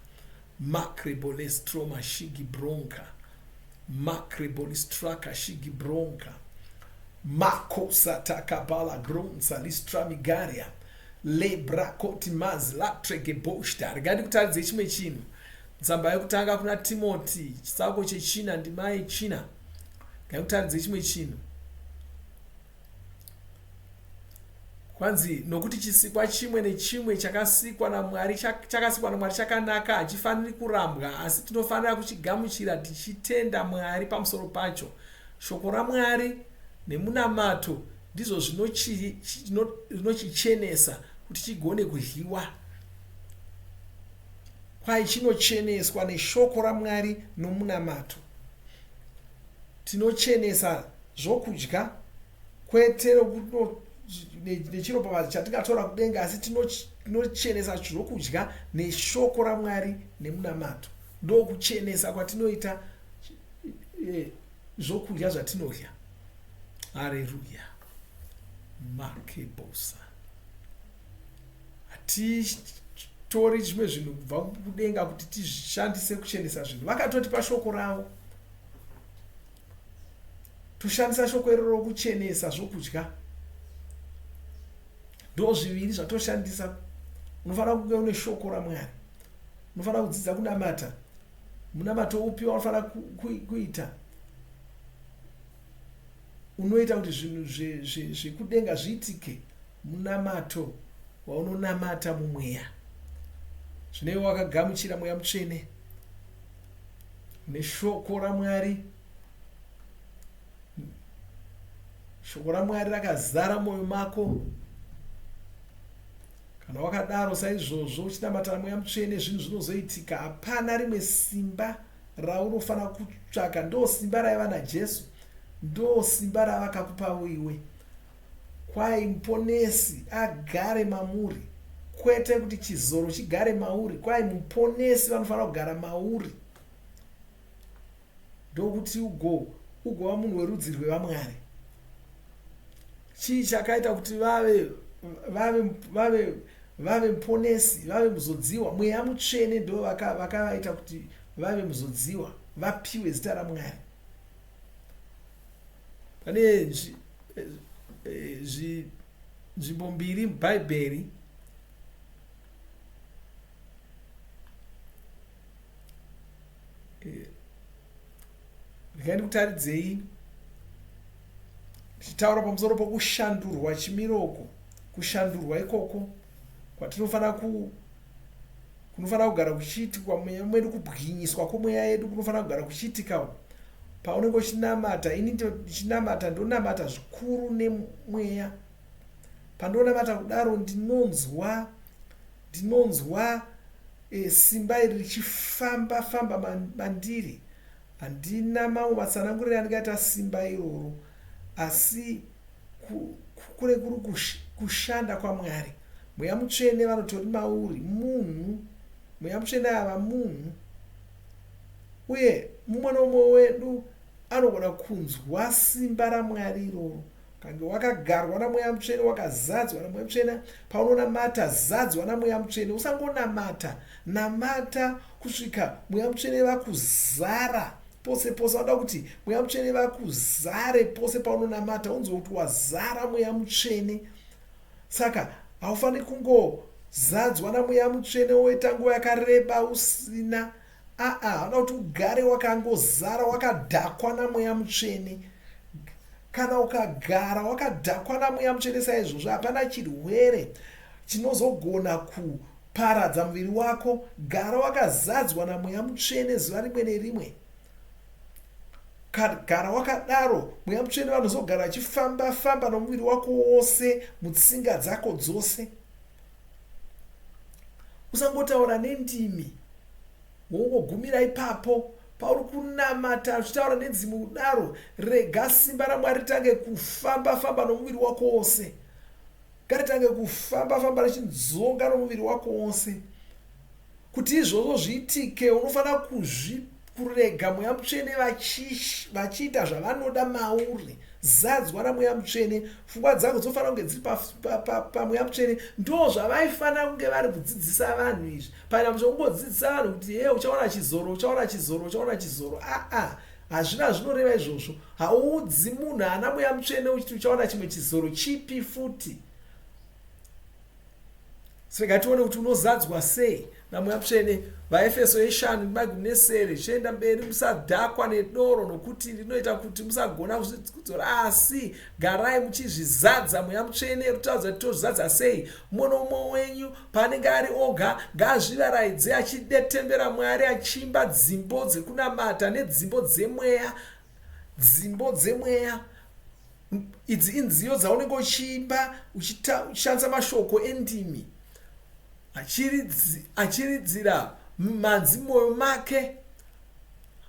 Makreboles troma shigi bronka. Makrebolis traka shigi bronka. Makosa takabala gronsa listramigaria. Lebra kotimaz latrege boshta. Regadi kutaridze chimwe chinhu. Tsamba yekutanga kuna Timoti chitsauko che4 ndima ye4. Ngakutaridze chimwe chinhu. Kwanzi nokuti chisikwa chimwe nechimwe chakasikwa naMwari chakanaka, hachifaniri kurambwa, asi tinofanira kuchigamuchira tichitenda Mwari pamusoro pacho. Shoko raMwari nemunamato ndizvo zvinochenesa kuti chigone kudyiwa. Kwai chinocheneswa neshoko raMwari nomunamato. Tinochenesa zvokudya, kwete nechiropafadzo chatingatora kudenga, asi tinochenesa zvokudya neshoko raMwari nemunamato. Ndo kuchenesa kwatinoita zvokudya zvatinodya. Haleluya. Makebosa. Tori zvimwe zvinhu kubva kudenga kuti tizvishandise kuchenesa zvinhu. Vakatotipa shoko ravo, toshandisa shoko iroro kuchenesa zvokudya. Ndo zviviri zvatoshandisa. Unofanira kunge une shoko raMwari, unofanira kudzidza kunamata. Munamato upi wanofanira kuita unoita kuti zvinhu zvekudenga zviitike? Munamato waunonamata mumweya. Zvinewe wakagamuchira mweya mutsvene neshoko raMwari. Shoko raMwari rakazara mwoyo mako. Kana wakadaro saizvozvo uchinamata mweya mutsvene, zvinhu zvinozoitika. Hapana rimwe simba raunofanira kutsvaka. Ndo simba raiva naJesu, ndo simba ravakakupa iwe. Kwai muponesi agare mamuri, kwete kuti chizoro chigare mauri. Kwai muponesi vanofanira kugara mauri, ndokuti ugova munhu werudzi rwevaMwari. Chii chakaita kuti vave muponesi, vave muzodziwa? Mweya mutsvene ndo vakavaita kuti vave muzodziwa, vapiwe zita raMwari. Pane nzvimbo mbiri mubhaibheri ndikutaridzei tichitaura pamusoro pokushandurwa chimiroko. Kushandurwa ikoko kwatinofanira kugara kuchiitikwa mweya mwedu, kubwinyiswa kwemweya yedu kunofanira kugara kuchiitika paunenge uchinamata. Ini ndichinamata ndonamata zvikuru nemweya. Pandonamata kudaro ndinonzwa simba iri richifamba mandiri. Handina mamwe matsananguriro andingaita simba iroro, asi kure kuri kushanda kwaMwari. Mweya Mutsvene vanotori mauri munhu, mweya Mutsvene ava munhu, uye mumwe nomumwe wedu anogona kunzwa simba raMwari iroro. Kange wakagarwa naMweya Mutsvene, wakazadzwa naMweya Mutsvene, paunonamata zadzwa naMweya Mutsvene. Usangonamata, namata kusvika Mweya Mutsvene vakuzara pose pose. Vanoda kuti Mweya Mutsvene vakuzare pose paunonamata, unzwe kuti wazara Mweya Mutsvene. Saka haufaniri kungozadzwa naMweya Mutsvene woita nguva yakareba usina. Vanoda kuti ugare wakangozara, wakadhakwa naMweya Mutsvene. Kana ukagara wakadhakwa naMweya Mutsvene saizvozvo, hapana chirwere chinozogona kuparadza muviri wako. Gara wakazadzwa naMweya Mutsvene zuva rimwe nerimwe. Gara wakadaro, Mweya Mutsvene vanozogara achifamba nomuviri wako wose, mutsinga dzako dzose. Usangotaura nendimi wongogumira ipapo. Pauri kunamata uchitaura nedzimwe kudaro, rega simba raMwari ritange kufamba nomuviri wako wose. Ngaritange kufamba richinzonga nomuviri wako wose. Kuti izvozvo zviitike, unofanira kurega Mweya Mutsvene vachiita zvavanoda mauri. Zadzwa naMweya Mutsvene, pfungwa dzako dzofanira kunge dziri paMweya Mutsvene. Ndo zvavaifanira kunge vari kudzidzisa vanhu izvi. Pana kungodzidzisa vanhu kuti uchaona chizoro. Hazvina zvinoreva izvozvo. Haudzi munhu ana Mweya Mutsvene uchiti uchaona chimwe chizoro chipi futi. Saka tione kuti unozadzwa sei naMweya Mutsvene. VaEfeso 5:9 zvichienda mberi, musadhakwa nedoro nokuti rinoita kuti musagona kuzvidzora, asi garai muchizvizadza Mweya Mutsvene. Rutaudza kuti tozvizadza sei? Mumwe nomumwe wenyu paanenge ari oga ngaazvivaraidze achidetembera Mwari, achiimba dzimbo dzekunamata nedzimbo dzemweya. Dzimbo dzemweya idzi inziyo dzaunenge uchiimba uchishandisa mashoko endimi, achiridzira mumanzi moyo make.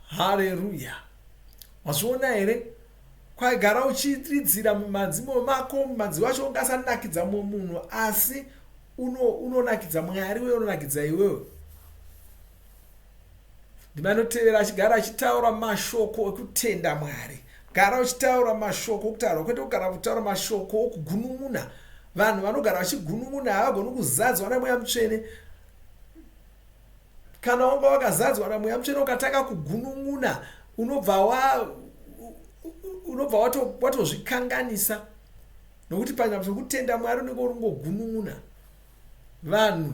Haleluya! Wazviona here? Kwaigara uchiridzira mumanzi moyo mako, mumanzi wacho ungasanakidza mumwe munhu, asi unonakidza Mwari, uye unonakidza iwewe. Ndimanotevera achigara achitaura mashoko ekutenda Mwari. Gara uchitaura mashoko okutaura, kwete kugara kutaura mashoko okugunun'una. Vanhu vanogara vachigunun'una havagoni kuzadzwa naMweya Mutsvene. Kana wanga wakazadzwa naMweya Mutsvene ukataka kugunun'una, unobva watozvikanganisa, nokuti panyama zvekutenda Mwari unenge uri kungogunun'una. Vanhu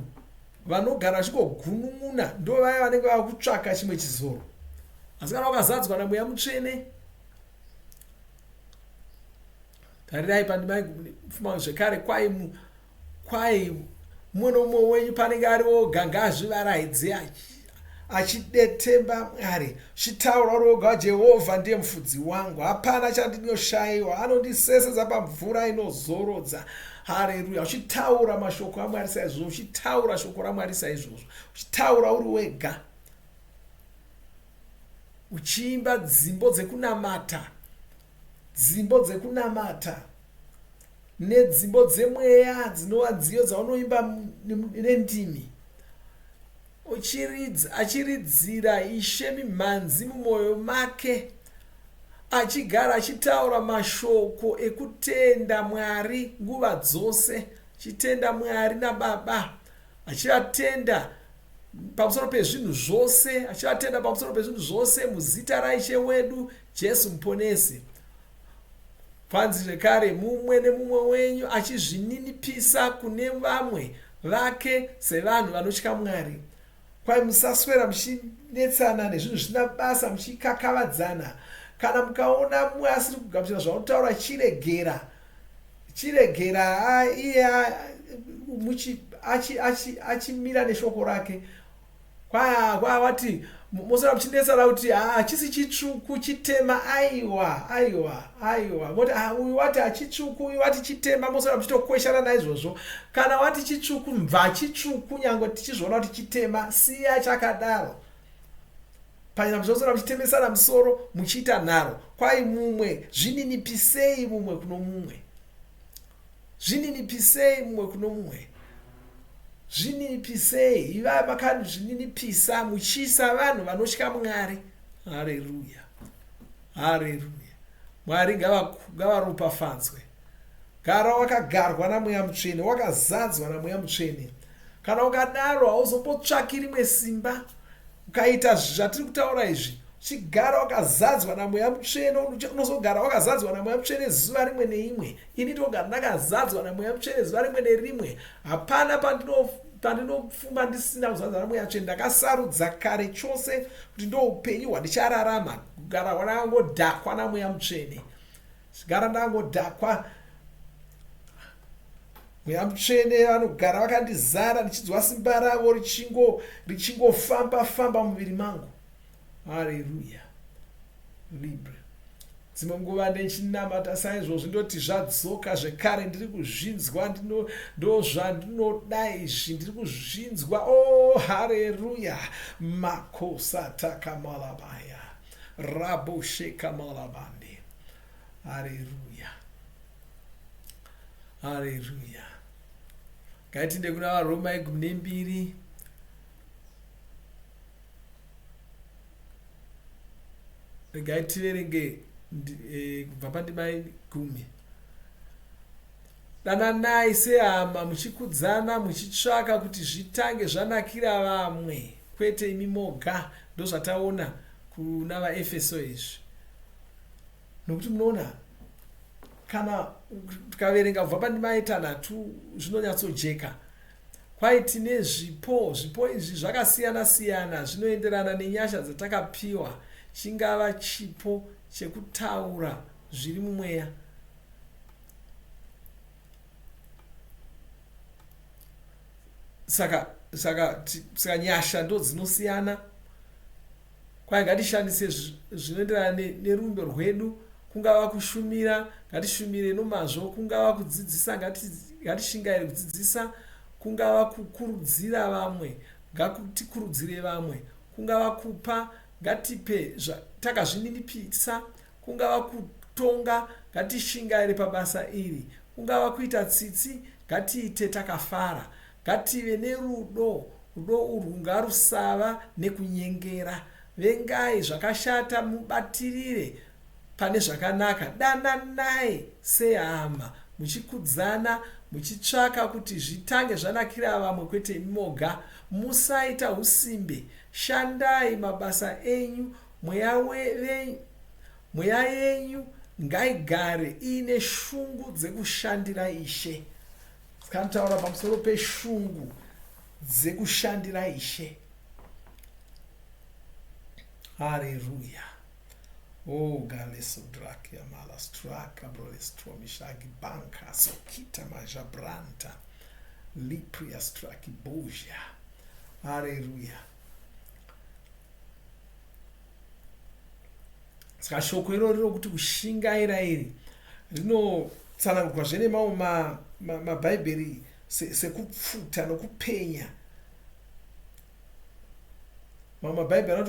vanogara vachingogunun'una ndo vaya vanenge vakutsvaka chimwe chizoro. Asi kana wakazadzwa naMweya Mutsvene, tarirai pandima zvekare, kwai mumwe nomumwe wenyu panenge ari oga ngaazvivaraidze achidetemba Mwari, chitaura uri oga, Jehovha ndiye mufudzi wangu, hapana chandinoshayiwa, anondisesedza pamvura inozorodza. Haleluya! Uchitaura mashoko aMwari saizvozvo, uchitaura shoko raMwari saizvozvo, uchitaura uri wega, uchiimba dzimbo dzekunamata nedzimbo dzemweya dzinova nziyo dzaunoimba nendimi, achiridzira Ishe mimhanzi mumwoyo make, achigara achitaura mashoko ekutenda Mwari nguva dzose, achitenda Mwari naBaba, achivatenda pamusoro pezvinhu zvose, muzita raIshe wedu Jesu Muponesi. Panzi zvekare, mumwe nemumwe wenyu achizvininipisa kune vamwe vake sevanhu vanotya Mwari. Kwai musaswera muchinetsana nezvinhu zvisina basa, muchikakavadzana. Kana mukaona mumwe asiri kugamuchira zvaunotaura, chiregera iye achimira neshoko rake. Kwavati mosara muchindesara kuti hachisi chitsvuku chitema. Aiwa moti uyu wati hachitsvuku uyu wati chitema, mosara muchitokweshana naizvozvo. Kana wati chitsvuku mva chitsvuku, nyange tichizviona kuti chitema, siya chakadaro. Panyama zvosara muchitemesana musoro muchiita nharo. Kwai mumwe zvininipisei mumwe kuno mumwe, zvininipisei mumwe kuno mumwe, zvininipisei. Ivai makazvininipisa muchiisa vanhu vanotya Mwari. Haleluya, haleluya. Mwari ngavaropafadzwe. Gara wakagarwa naMweya Mutsvene, wakazadzwa naMweya Mutsvene. Kana ukadaro hauzombotsvaki rimwe simba ukaita zvatiri kutaura izvi, uchigara wakazadzwa naMweya Mutsvene. Unozogara wakazadzwa naMweya Mutsvene zuva rimwe neimwe. Ini ndogara ndakazadzwa naMweya Mutsvene zuva rimwe nerimwe. Hapana pandinofuma ndisina kuzadzwa naMweya Mutsvene. Ndakasarudza kare chose kuti ndoupenyu hwandichararama, kugara wandangodhakwa naMweya Mutsvene, gara ndangodhakwa. Mweya Mutsvene vanogara vakandizara, ndichidzwa simba ravo richingofamba muviri mangu. Haleluya, libre. Dzimwe nguva ndichinamata saizvozvi ndoti zvadzoka zvekare, ndiri kuzvinzwa, ndozvandinoda izvi, ndiri kuzvinzwa. Haleluya. Makosa takamalabaya rabosheka malabande. Haleluya, haleluya. Ngaitinde kuna vaRoma 12. Ngaitiverenge kubva pandima 10. Dananai sehama muchikudzana, muchitsvaka kuti zvitange zvanakira vamwe, kwete imi moga. Ndozvataona kuna vaEfeso izvi. Nokuti munoona kana tukaverenga kubva pandima 3 zvinonyatsojeka. Kwai tine zvipo izvi zvakasiyana siyana, zvinoenderana nenyasha dzatakapiwa. Chingava chipo chekutaura zviri mumweya, saka nyasha ndo dzinosiyana. Kwai ngatishandise zvinoenderana nerumbe rwedu. Kungava kushumira, ngatishumire nomazvo. Kungava kudzidzisa, ngatishingaire kudzidzisa. Kungava kukurudzira vamwe, ngatikurudzire vamwe. Kungava kupa, ngatipe takazvininipisa. Kungava kutonga, ngatishingaire pabasa iri. Kungava kuita tsitsi, ngatiite takafara. Ngative nerudo, rudo urwu ngarusava nekunyengera. Vengai zvakashata, mubatirire pane zvakanaka. Dananai sehama muchikudzana, muchitsvaka kuti zvitange zvanakira vamwe, kwete imi moga. Musaita usimbe, shandai mabasa enyu. Mweya yenyu ngaigare ine shungu dzekushandira Ishe. Tikataura pamusoro peshungu dzekushandira Ishe. Haleluya. Galesodraki amalastraka brolestromisha banka sokita majabranta lipria straki boja. Haleluya. Saka shoko iroro kuti kushingaira iri rinotsanangurwa zvene mamwe mabhaibheri sekupfuta nokupenya. Mamwe mabhaibheri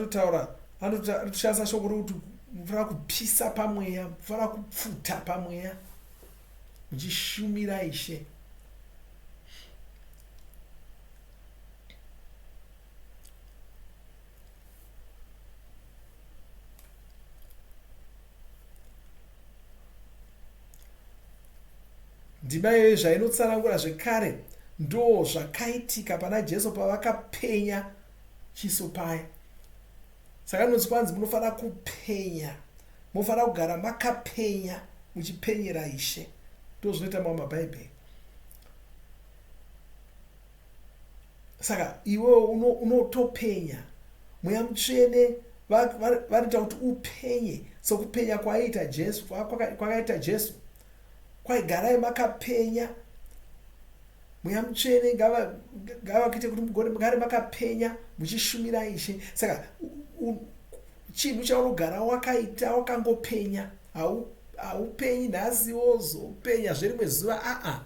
anotoshandisa shoko rokuti mufanira kupisa pamweya, mufanira kupfuta pamweya, muchishumira Ishe. Ndima iyoyo zvainotsanangura zvekare ndo zvakaitika pana Jesu pavakapenya chiso paya. Saka inonzi kwanzi munofanira kupenya, munofanira kugara makapenya muchipenyera Ishe. Ndo zvinoita mamwe mabhaibheri. Saka iwe unotopenya. Mweya Mutsvene vanoita kuti upenye sokupenya kwakaita Jesu, kwakaita Jesu. Kwai garai makapenya mweya mutsvene ngavakuite kuti mugare makapenya muchishumira Ishe. Saka chinhu chaunogara wakaita wakangopenya, haupenyi nhasi wozopenya zverimwe zuva,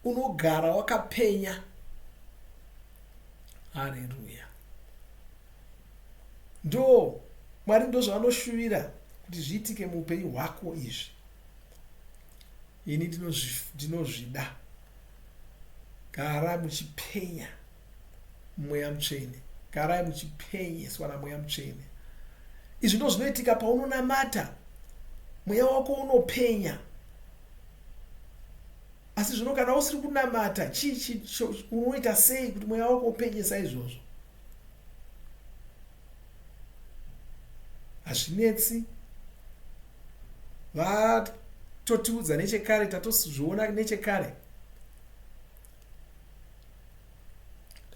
unogara wakapenya. Haleluya. Mwari ndo zvaanoshuvira kuti zviitike muupenyu hwako izvi. Ini ndinozvida. Gara muchipenya mweya mutsvene, garai muchipenyeswa namweya mutsvene. Izvi ndo zvinoitika paunonamata, mweya wako unopenya. Asi zvino kana usiri kunamata, unoita sei kuti mweya wako upenyesa izvozvo? Hazvinetsi. Vatotiudza nechekare, tatozviona nechekare.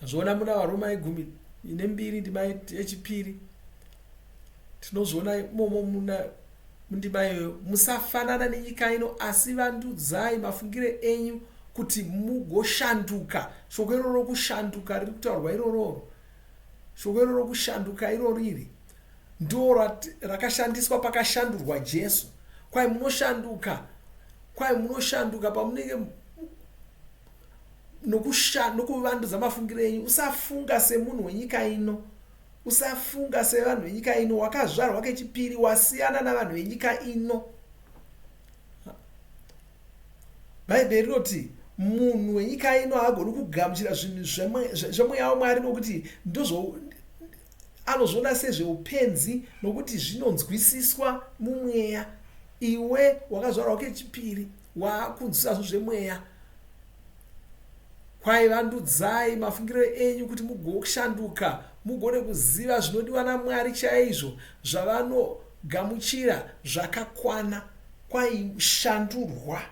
Tazviona muna Varoma 12 ndima yechipiri. Tinozviona imomo mundima iyoyo, musafanana nenyika ino, asi vandudzai mafungire enyu kuti mugoshanduka. Shoko iroro rokushanduka riri kutaurwa irororo. Shoko iroro rokushanduka iroriri ndo rakashandiswa pakashandurwa Jesu. Kwai munoshanduka pamunenge nokuvandudza mafungire enyu. Usafunga semunhu wenyika ino, usafunga sevanhu venyika ino. Wakazvarwa kechipiri, wasiyana navanhu venyika ino. Bhaibheri rinoti munhu wenyika ino haagoni kugamuchira zvinhu zvemweya waMwari, nokuti ndozvo anozviona sezveupenzi, nokuti zvinonzwisiswa mumweya. Iwe wakazvarwa kechipiri, waakunzwisisa zvemweya. Kwai vandudzai mafungiro enyu kuti mugoshanduka, mugone kuziva zvinodiwa naMwari chaizvo, zvavanogamuchira zvakakwana. Kwai shandurwa.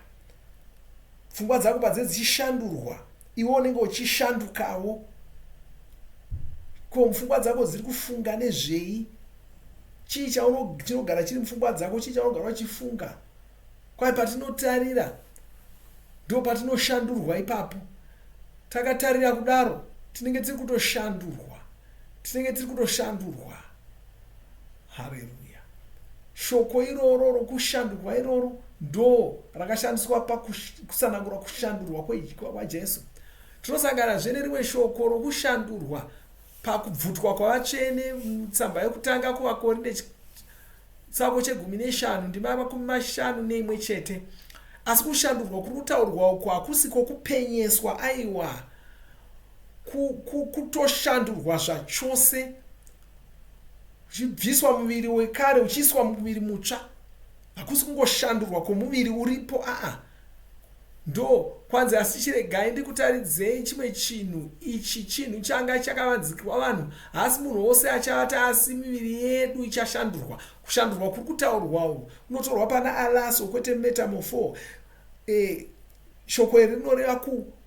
Pfungwa dzako padze dzichishandurwa, iwe unenge uchishandukawo. Ko pfungwa dzako dziri kufunga nezvei? Chii chinogara chiri mupfungwa dzako? Chii chaunogara uchifunga? Kwai patinotarira ndo patinoshandurwa ipapo. Takatarira kudaro, tinenge tiri kutoshandurwa. Haleluya. Shoko iroro rokushandurwa iroro ndo rakashandiswa pakusanangura kushandurwa kwaJesu. Tinosangana zvene rimwe shoko rokushandurwa pakubvutwa kwavatsvene mutsamba yekutanga kuvakorinde chitsauko 15 ndima 51 chete. Asi kushandurwa kuri kutaurwa uko hakusiko kupenyeswa, aiwa, kutoshandurwa zvachose, uchibviswa muviri wekare uchiiswa muviri mutsva. Hakusi kungoshandurwa kwomuviri uripo, ndo kwanza. Asi chiregai ndikutaridzei chimwe chinhu. Ichi chinhu changa chakavanzikirwa vanhu, asi munhu wose achavata, asi miviri yedu ichashandurwa. Kushandurwa kuri kutaurwa uku kunotorwa pana alaso, kwete metamorpho. Shoko iri rinoreva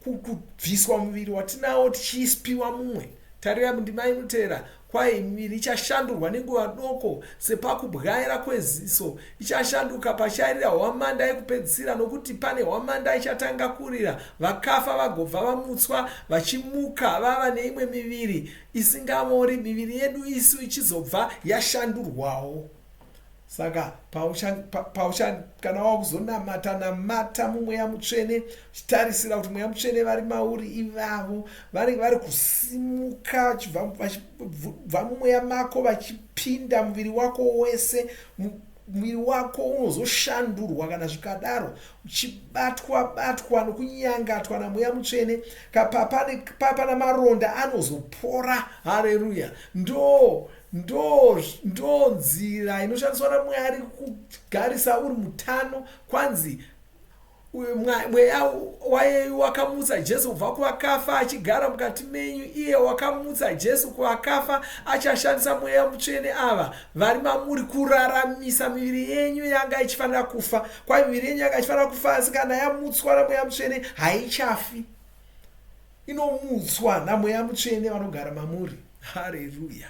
kubviswa muviri watinawo tichiispiwa mumwe. Tarira mundima inotera, kwai miviri ichashandurwa nenguva doko, sepakubwaira kweziso. Ichashanduka pacharira hwamanda yekupedzisira, nokuti pane hwamanda ichatanga kurira. Vakafa vagobva vamutswa, vachimuka vava neimwe miviri isingamori. Miviri yedu isu ichizobva yashandurwawo. Saka kana wakuzonamata mumweya mutsvene, chitarisira kuti mweya mutsvene vari mauri ivavo vari kusimuka vachibva mumweya mako vachipinda muviri wako wese. Muviri wako unozoshandurwa kana zvikadaro, uchibatwa nokunyangatwa namweya mutsvene. Pana maronda anozopora. Haleluya. Ndo nzira inoshandiswa naMwari kugarisa uri mutano. Kwanzi mweya wayeyu wakamutsa Jesu kubva kuvakafa achigara mukati menyu. Iye wakamutsa Jesu kuvakafa achashandisa mweya mutsvene ava vari mamuri kuraramisa miviri yenyu yanga ichifanira kufa. Kwai miviri yenyu yanga ichifanira kufa, asi kana yamutswa namweya mutsvene haichafi, inomutswa namweya mutsvene vanogara mamuri. Haleluya.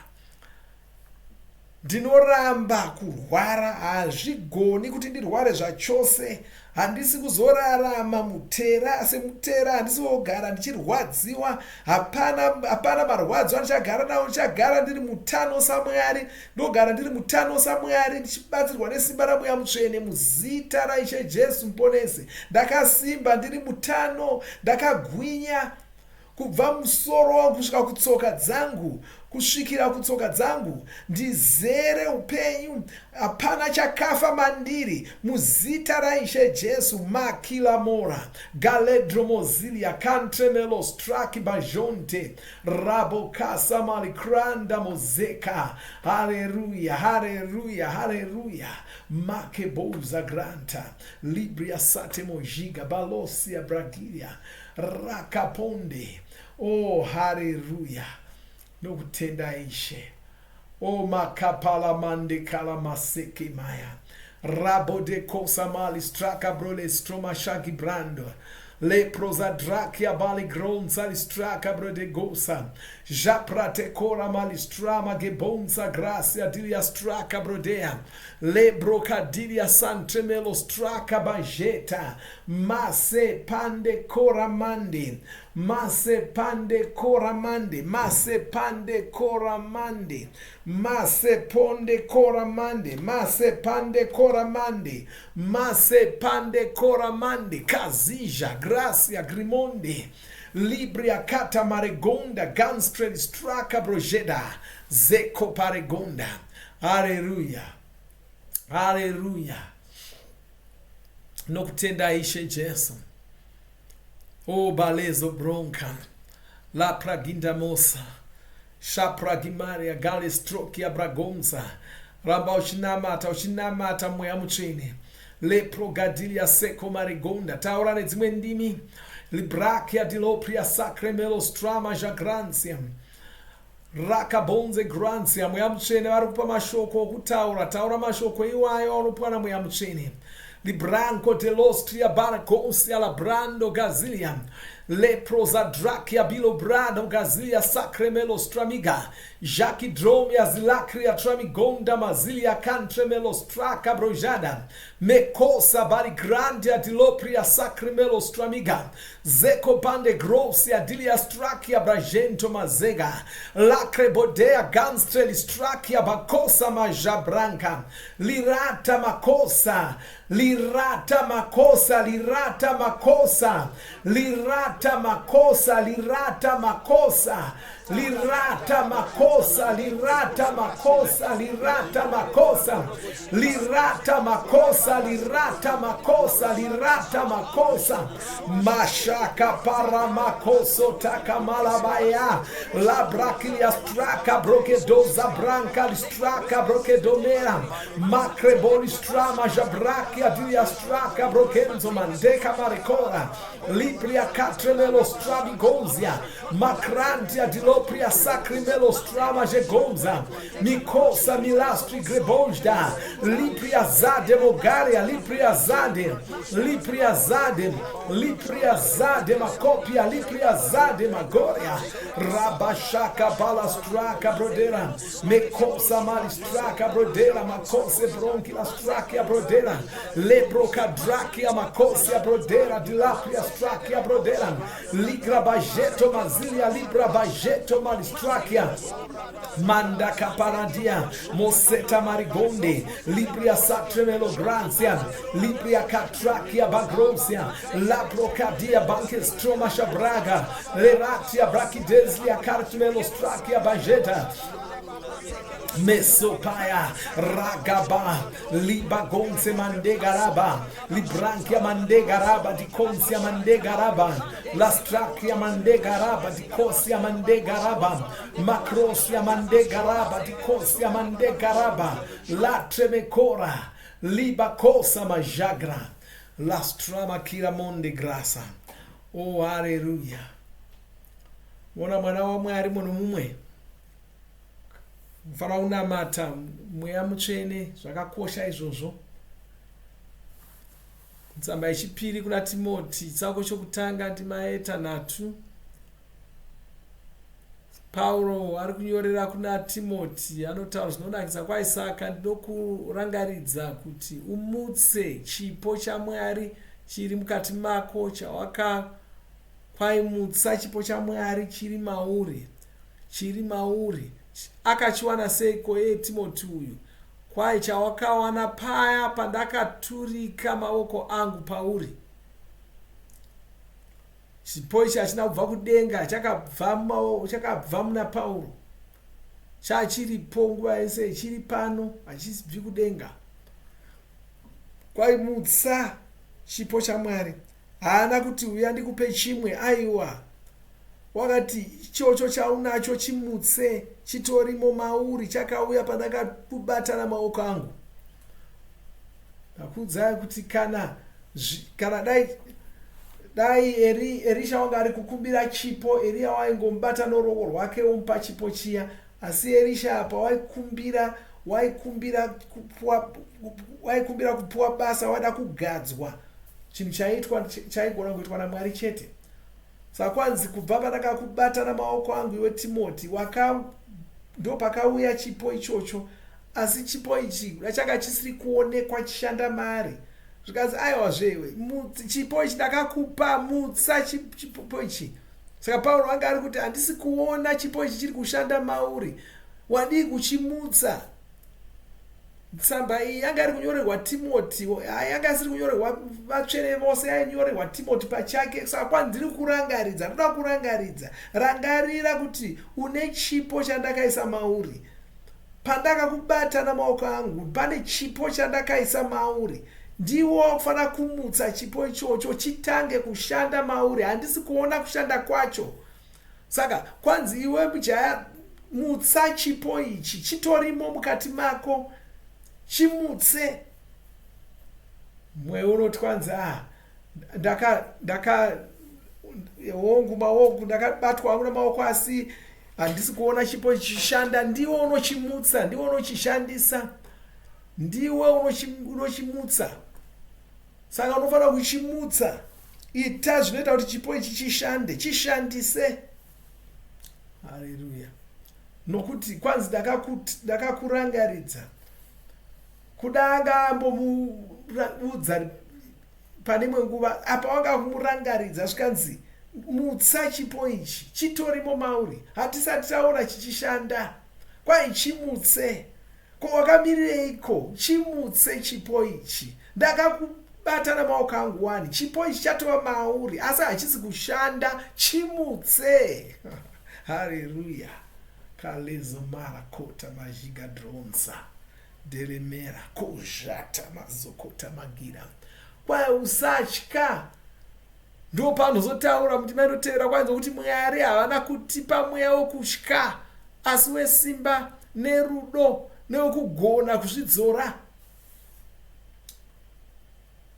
ndinoramba kurwara, hazvigoni kuti ndirware zvachose. Handisi kuzorarama mutera semutera, handisi kugara ndichirwadziwa. Hapana marwadzo andichagara nawo, ndichagara ndiri mutano saMwari, ndogara ndiri mutano saMwari, ndichibatsirwa nesimba raMweya Mutsvene muzita raIshe Jesu Muponesi. Ndakasimba, ndiri mutano, ndakagwinya kubva musoro wangu kusvika kutsoka dzangu, kusvikira kutsoka dzangu ndizere upenyu, hapana chakafa mandiri muzita raIshe Jesu. Makila mora galedromozilia kantremelo straki bajonte rabokasa malikranda mozeka. Haleluya, haleluya, haleluya. Makeboza granta libria sate mojiga balosia bragilia rakaponde. Oh, haleluya. Nokutenda Ishe. O makapala mande kala maseke maya. Rabo de kosa mali straka brole stroma shagi brando. Le proza drakia bali gronza li straka brode gosa. Japrate kora mali strama gebonza gracia dilia straka brodea. Le broca dilia santremelo straka bajeta. Mase pande kora mandi. Mase pande koramande, mase pande koramande, mase ponde koramande, mase pande koramande, mase pande koramande, kazija, gracia, grimonde, libria kata maregonda, ganstre straka brojeda, zeko paregonda. Haleluya, haleluya. Nokutenda Ishe Jesu. O balezo bronca, la praginda mosa, shapragimaria galestrokia bragonza, ramba ushinamata Mweya Mutsvene, le progadilia seko marigonda, taura nedzimwe ndimi, librakia dilopria sacremelo strama jagrantia, rakabonze grantia. Mweya Mutsvene vari kupa mashoko okutaura, taura mashoko iwayo anopiwa naMweya Mutsvene. Libranco delostria barcosia la brando gazilia. Leprosa dracia bilobrado gazilia sacremelo stramiga. Jacques dromia zilacria tramigonda mazilia cantremelo straca brojada. Mecosa barigrandia dilopria sacremelo stramiga. Zeco pande grossia dilia stracia bragento mazega. Lacre bodea ganstreli stracia bacosa majabranca. Lirata macosa. Lirata makosa, lirata makosa, lirata makosa, lirata makosa, lirata makosa, lirata makosa, lirata makosa, lirata makosa, lirata makosa, lirata makosa. Mashaka para makoso takamalabaya. La brachilia straka brokedoza branca straka brokedomea. Macreboli strama jabraki adilia straka brokenzo mandeka maricora. Libria catremelo strabigozia. Macrantia dilopria sacrimelo strama jegonza. Mikosa milastri grebojda. Lipria zade mogaria. Lipria zade. Lipria zade. Lipria zade macopia. Lipria zade magoria. Rabashaka balastraka brodera. Mekosa malistraka brodera. Makose bronchila straka brodera. Lebroca drakia makosia brodera. Dilapria strakia brodera. Ligra bajeto mazilia. Libra bajeto malistrakia. Manda caparadia. Moseta marigonde. Libria satremelo grancia. Libria catrakia bagrosia. Labrocadia bankestroma shabraga. Leratia brachideslia cartmelo strakia bajeta. Mesopaya ragaba libagonse mandegaraba librankia mandegaraba dikonsia mandegaraba lastrakia mandegaraba dikosia mandegaraba makrosia mandegaraba dikosia mandegaraba latremekora libakosa majagra lastrama kiramonde grasa. Oh, haleluya. Mwana mwana wa Mwari munhu mumwe mufana unamata Mweya Mutsvene, zvakakosha izvozvo. Tsamba yechipiri kuna Timoti, chitsauko chokutanga ndima 8:3. Pauro ari kunyorera kuna Timoti anotaura zvinonakisa kwaisaka ndokurangaridza kuti umutse chipo chaMwari chiri mukati mako kwaimutsa chipo chaMwari chiri mauri akachiwana seiko Timoti uyu? Kwai chawakawana paya pandakaturika maoko angu pauri. Chipo ichi hachina kubva kudenga, chakabva muna Pauro. Chachiripo nguva yese, chiri pano, hachibvi kudenga. Kwaimutsa chipo chaMwari. Haana kuti uya ndikupe chimwe, aiwa. Wakati ichocho chaunacho chimutse, chitorimo mauri, chakauya pandakakubatana maoko angu. Ndakuudzai kuti kana dai Elisha wanga ari kukumbira chipo, Elia waingomubata noruoko rwake omupa chipo chiya. Asi Elisha apa waikumbira kupuwa basa, wada kugadzwa. Chinhu chaigona kuitwa naMwari chete. Saka kwanzi kubva pandakakubatana maoko angu iwe Timoti, ndo pakauya chipo ichocho. Asi chipo ichi changa chisiri kuonekwa chishanda mari. Zvikanzi aiwa zvewe, chipo ichi ndakakupa, mutsa chipo ichi. Saka Pauro anga ari kuti handisi kuona chipo ichi chiri kushanda mauri, wadii kuchimutsa. Tsamba iyi yanga ari kunyorerwa Timoti, yanga isiri kunyorerwa vatsvene vose, yainyorerwa Timoti pachake. Saka kwanzi ndiri kurangaridza, ndoda kurangaridza. Rangarira kuti une chipo chandakaisa mauri. Pandakakubata namaoko angu, pane chipo chandakaisa mauri. Ndiwo wakufanira kumutsa chipo ichocho chitange kushanda mauri. Handisi kuona kushanda kwacho. Saka kwanzi iwe mujaya, mutsa chipo ichi, chitorimo mukati mako, chimutse. Mwe unoti kwanzi ndakabatwa namaoko asi handisi kuona chipo ichishanda. Ndiwo unochimutsa, ndiwo unochishandisa, ndiwe unochimutsa. Saka unofanira kuchimutsa. Ita zvinoita kuti chipo ichi chishande, chishandise. Haleluya. Nokuti kwanzi ndakakurangaridza. Kudanga ambomuudza pane imwe nguva, apa wanga kumurangaridza zvikanzi mutsa chipo ichi, chitorimo mauri. Hatisati taona chichishanda. Kwai chimutse. Ko wakamirireiko? Chimutse chipo ichi. Ndakakubata namaoko angu wani, chipo ichi chatova mauri, asi hachisi kushanda. Chimutse. Haleluya. Kalezo mara kota majiga dronza. Deremera kojata mazokota magira. Kwai usatya. Ndo panozotaura kuti mainoteera kwanza kuti Mwari havana kutipa mweya wokutya, asi wesimba nerudo newokugona kuzvidzora.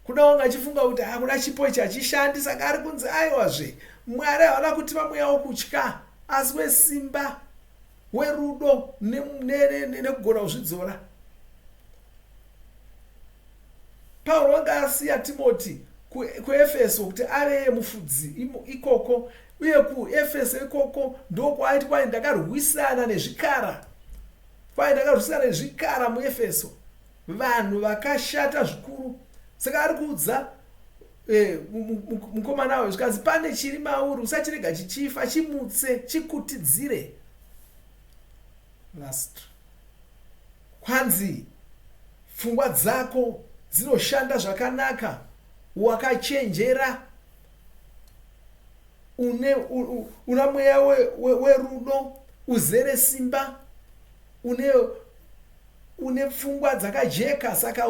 Kuna wanga achifunga kuti hakuna chipo ichi hachishandi, saka ari kunzi aiwazve Mwari havana kutipa mweya wokutya, asi wesimba, werudo nekugona kuzvidzora. Pauro wanga asiya Timoti kuEfeso kuti ave mufudzi ikoko, uye kuEfeso ikoko ndokwaiti kwai ndakarwisana nezvikara. Kwai ndakarwisana nezvikara muEfeso, vanhu vakashata zvikuru. Saka ari kuudza mukomana wayo zvikanzi pane chiri mauri, usachirega chichifa, chimutse, chikutidzire. Last. Kwanzi pfungwa dzako dzinoshanda zvakanaka, wakachenjera, una mweya werudo, uzere simba, une pfungwa dzakajeka. Saka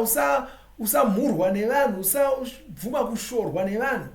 usamhurwa nevanhu, usabvuma kushorwa nevanhu.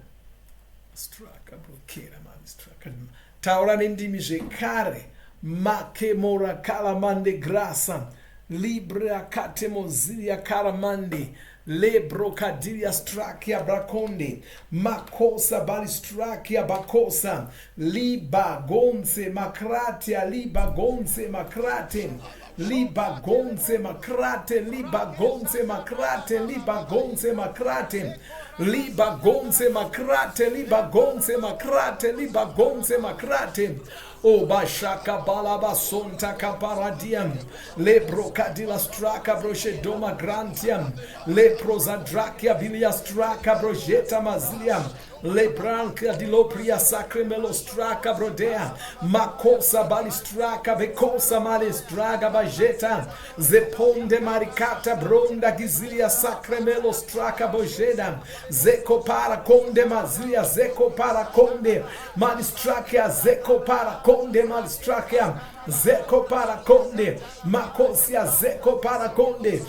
Taura nendimi zvekare. Makemora kalamande grasa, libra katemozilia karamande, lebro kadilia strakia brakonde, makosa balistrakia bakosa, liba gonse makratia, liba gonse makrate, liba gonse makrate, liba gonse makrate, liba gonse makrate. liba gonze makrate, liba gonze makrate, liba gonze makrate. O bashaka balaba sonta kaparadiam, le brocadila straka brochedoma grantiam, le prozadrakia bilia straka brojeta maziliam, le branca di lopria sacremelo straka brodea, makosa balistraka bekosa malistraga bajeta, zeponde maricata bronda gizilia sacremelo straka bojeda, zeko para conde mazilia, zeko para conde malistrakia, zeko para conde malistrakia, zeko para conde makosia, zeko para conde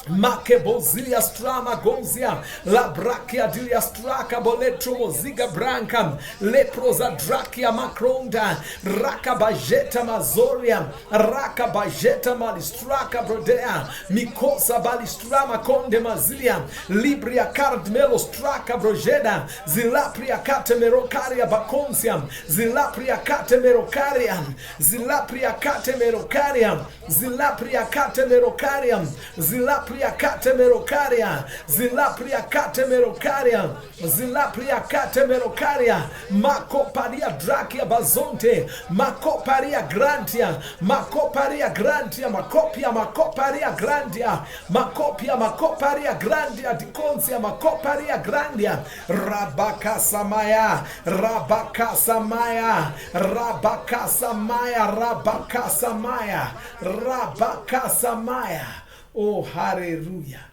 Makebozilia strama gozia, la brakia dilia straka boletro moziga brancam, leproza drakia macronda, raka bajeta mazoria, raka bajeta malistraka brodea, mikosa balistrama conde mazilia, libria cardmelo straka brojeda, zilapria cate merocaria baconsiam, zilapria cate merocariam, zilapria cate merocariam, zilapria cate merocariam, zilapria kate merocaria, zilapria kate merocaria, zilapria kate merocaria, macoparia drakia bazonte, macoparia grantia, macoparia grantia, macoparia grandia, macoparia grandia, diconcia, macoparia grandia, rabakasamaya, rabakasamaya, rabakasamaya, rabakasamaya, rabakasamaya. Oh, hallelujah.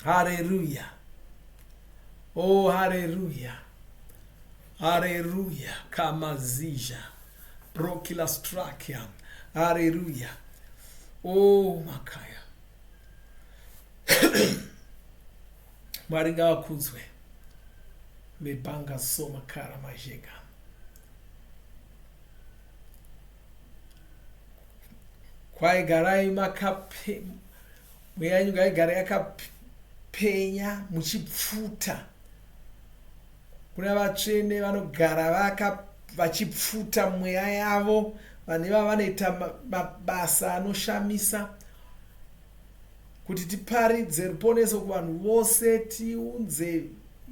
Hallelujah. Oh, hallelujah. Hallelujah. Kamazija. Prokilastrakia. Hallelujah. Oh, makaya. Maringa wakuzwe. Mebanga soma kara majega. Kwai garai makape mweyanyu gaigara yakapenya muchipfuta. Kuna vatsvene vanogara vachipfuta mweya yavo, vaneva vanoita mabasa anoshamisa kuti tiparidze ruponeso kuvanhu vose, tiunze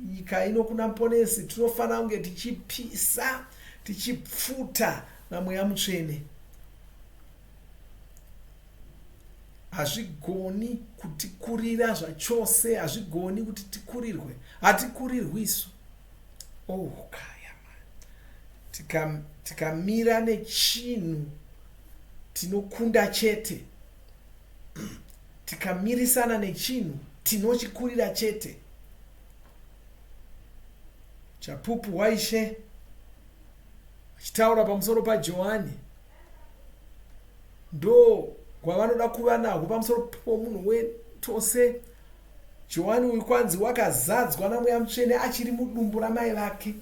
nyika ino kuna muponesi. Tinofanira kunge tichipisa, tichipfuta namweya mutsvene. Hazvigoni kutikurira zvachose, hazvigoni kuti tikurirwe, hatikurirwi isu. Oh, kaya tikamira nechinhu tinokunda chete, tikamirisana nechinhu tinochikurira chete. Chapupu waishe achitaura pamusoro paJohani ndo kwavanoda kuva nahwo pamusoro pomunhu wetose. Johani uyu kwanzi wakazadzwa namweya mutsvene achiri mudumbu ramai vake,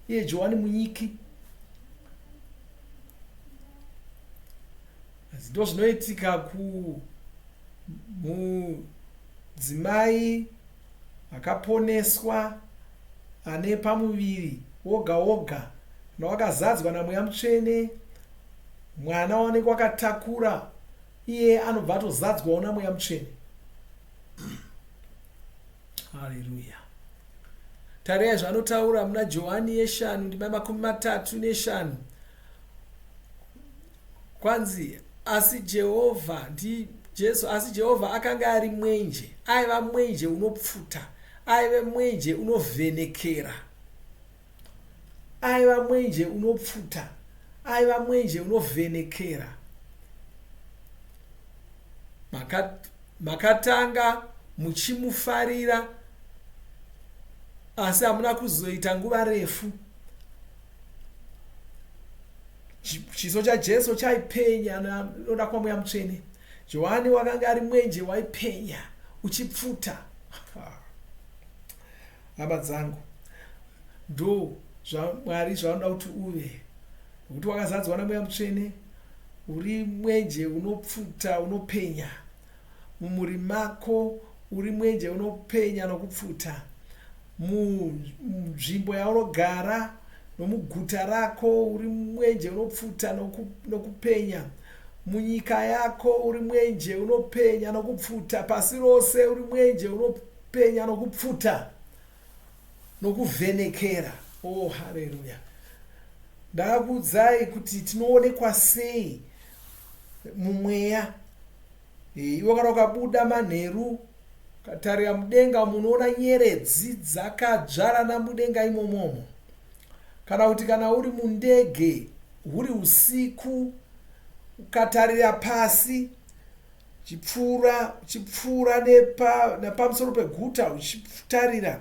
iye Johani munyiki. Ndo zvinoitika kumudzimai akaponeswa ane pamuviri woga woga nawakazadzwa namweya mutsvene, mwana waonekwa akatakura, iye anobva atozadzwawo namweya mutsvene. Haleluya. Tarirai zvanotaura muna Johani yeshanu ndima 35. Kwanzi asi Jehovha akanga ari mwenje, aiva mwenje unopfuta, aiva mwenje unovhenekera, aiva mwenje unopfuta, aiva mwenje unovhenekera. Makatanga muchimufarira asi hamuna kuzoita nguva refu. Chiso chaJesu chaipenya noda kwamweya mutsvene. Johani wakanga ari mwenje waipenya uchipfuta. Hama dzangu, ndo Mwari zvanoda kuti uve, kuti wakazadzwa namweya mutsvene, uri mwenje unopfuta unopenya. Mumuri mako uri mwenje unopenya nokupfuta. Munzvimbo yaunogara nomuguta rako uri mwenje unopfuta nokupenya. Munyika yako uri mwenje unopenya nokupfuta. Pasi rose uri mwenje nokupenya nokupfuta nokuvhenekera. Oh, haleluya. Ndakuudzai kuti tinoonekwa sei mumweya. Iwe kana ukabuda manheru ukatarira mudenga munoona nyeredzi dzakadzvarana mudenga imomomo. Kana kuti kana uri mundege huri usiku ukatarira pasi uchipfuura nepamusoro peguta uchitarira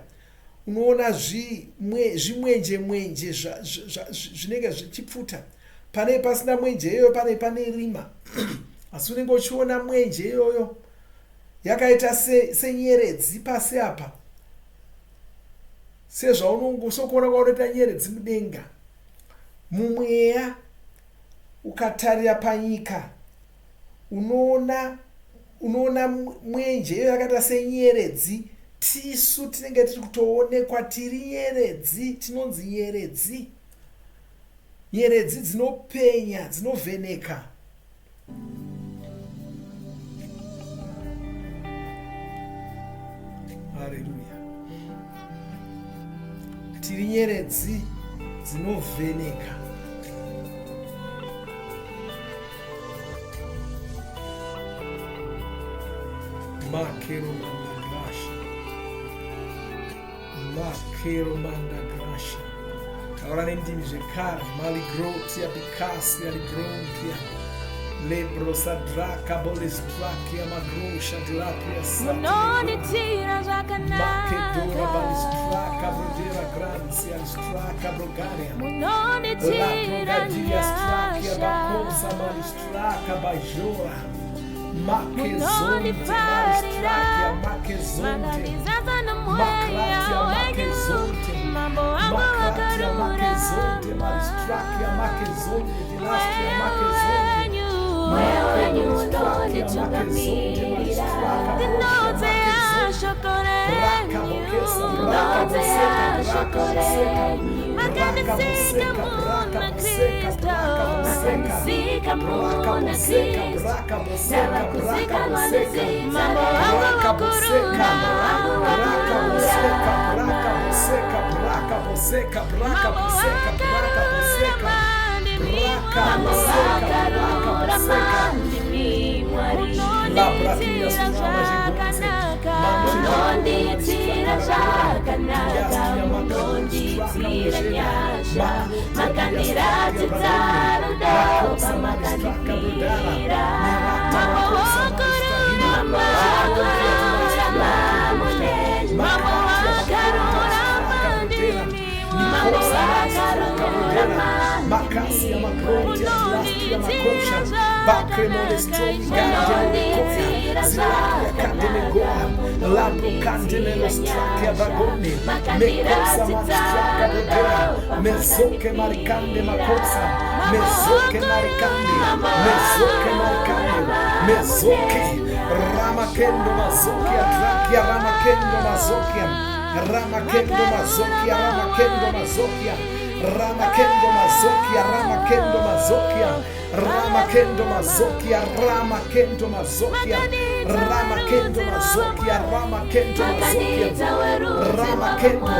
unoona zvimwenje zvinenge zvichipfuta. Pane pasina mwenje iyoyo pane rima asi unenge uchiona mwenje iyoyo yakaita senyeredzi pasi apa, sezvaunongosokuona kwaunoita nyeredzi mudenga. Mumweya ukatarira panyika unoona mwenje iyoyo yakaita senyeredzi. Tisu tinenge tiri kutoonekwa tiri nyeredzi, tinonzi nyeredzi. Nyeredzi dzinopenya, dzinovheneka. Haleluya. Tiri nyeredzi dzinovheneka. Makero manda grasha. Taura nendimi zvekare. Maligrotia bikasia ligrontia. Lebro sadraka bolistrakia magrosha dilapia munonditira zvakanaka. Makedora balistraka brodera gransia listraka brogaria. Munonditira Strakia nyasha. bakosa malistraka bajora. Munondifarira makandizaza nomweya wenyu. Mambo wangu wakarura mweya wenyu unonditungamirira. Ndinozea shoko renyu, ndinozea shoko renyu. Makandisika muna Kristo, makandisika muna Kristo. Ndava kuzikanwa neziza. Mambo wangu wakurura, mambo wangu wakurura. Mambo wakarura mandimi, mambo wakarura mandimi. Munonditira zvakanaka, munonditira zvakanaka, munonditira nyasha. Makandiratidza rudo pamakandipira. Mambo wakarura mamuneni, mambo wakarura mandimi, mambo wakarura mandimi. Munonditira Mesoke maricande makosa, mesoke maricande, mesoke ramakendo mazokia, trakia ramakendo mazokia, ramakendo mazokia, ramakendo mazokia, ramakendo mazokia, ramakendo mazokia, ramakendo mazokia, ramakendo mazokia, ramakendo mazokia, ramakendo mazokia, ramakendo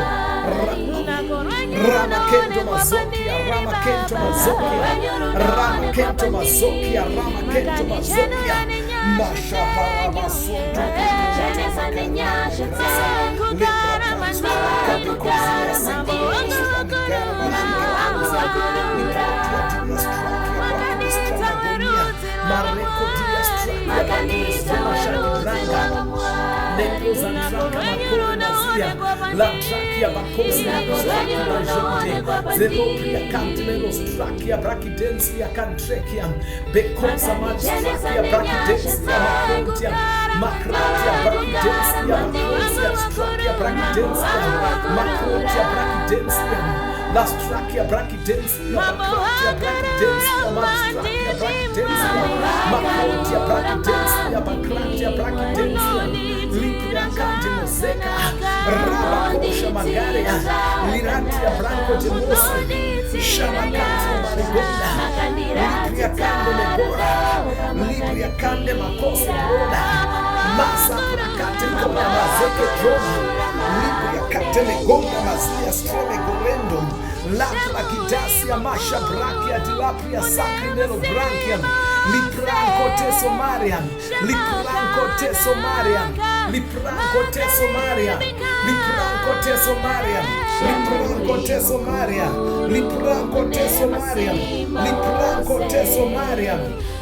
Ramakento mazokia, ramakento mazokia, ramakento mazokia, ramakento mazokia, mashapara masunto. La trachea bacosia, Zelopria cantimelos trachea brachidensia cantrechia, Becosa magistracia brachidensia macrotia, Macratia brachidensia, Macrotia strachea brachidensia, Macrotia brachidensia, La strachea brachidensia, Macrotia brachidensia, Mastrachea brachidensia, Macrotia brachidensia, Macratia brachidensia, Lipria cantimoseka, Rabakosha Magaria, Liratia Branco de Mosi, Shamakatia Marigonda, Lipria Cande Megora, Lipria Cande Macosa Roda, masa prakate kona mazeke droma libria katele gonga mazia streme gorendum lapra gidasi amasha brakia dilapria sacrinelo branchiam lipranco teso mariam lipranco teso mariam lipranco teso mariam lipranco teso mariam lipranco teso mariam lipranco teso mariam lipranco teso mariam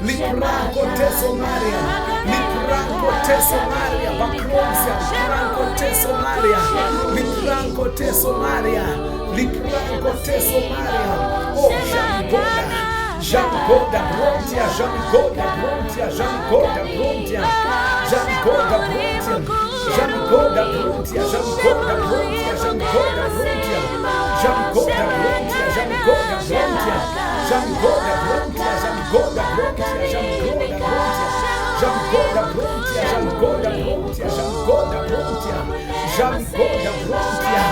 lipranco teso mariam lipranco teso mariam bakronsia lipranco teso mariam lipranco teso mariam lipranco teso mariam oh Jangoda Brontia, Jangoda Brontia, Jangoda Brontia, Jangoda Brontia, Jangoda Brontia, Jangoda Brontia, Jangoda Brontia, Jangoda Brontia, Jangoda Brontia, Jangoda Brontia, Jangoda Brontia, Jangoda Brontia, Jangoda Brontia, Jangoda Brontia, Jangoda Brontia, Jangoda Brontia,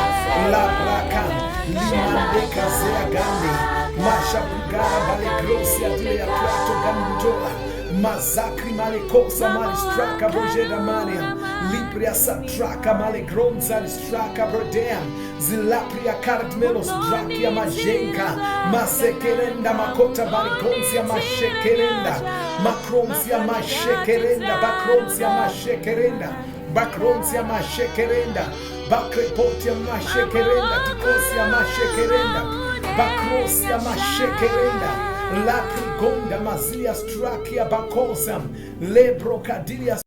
La Placa, Limande Casea Gandhi. Masha Bugara Bale Grossia Dilea Plato Gandola Mazakri Male Cosa Male Straka Bojeda Mariam Libria Satraka Male Gronza Straka Brodeam Zilapria Cardmelos Drakia Majenka Masekerenda Makota Baligonzia Mashekerenda Macronzia Mashekerenda Bacronzia Mashekerenda Bacronzia Mashekerenda Bacrepotia Mashekerenda Ticosia Mashekerenda Bakrosia mashekerenda la prigonda mazia strakia bakosam lebro kadilia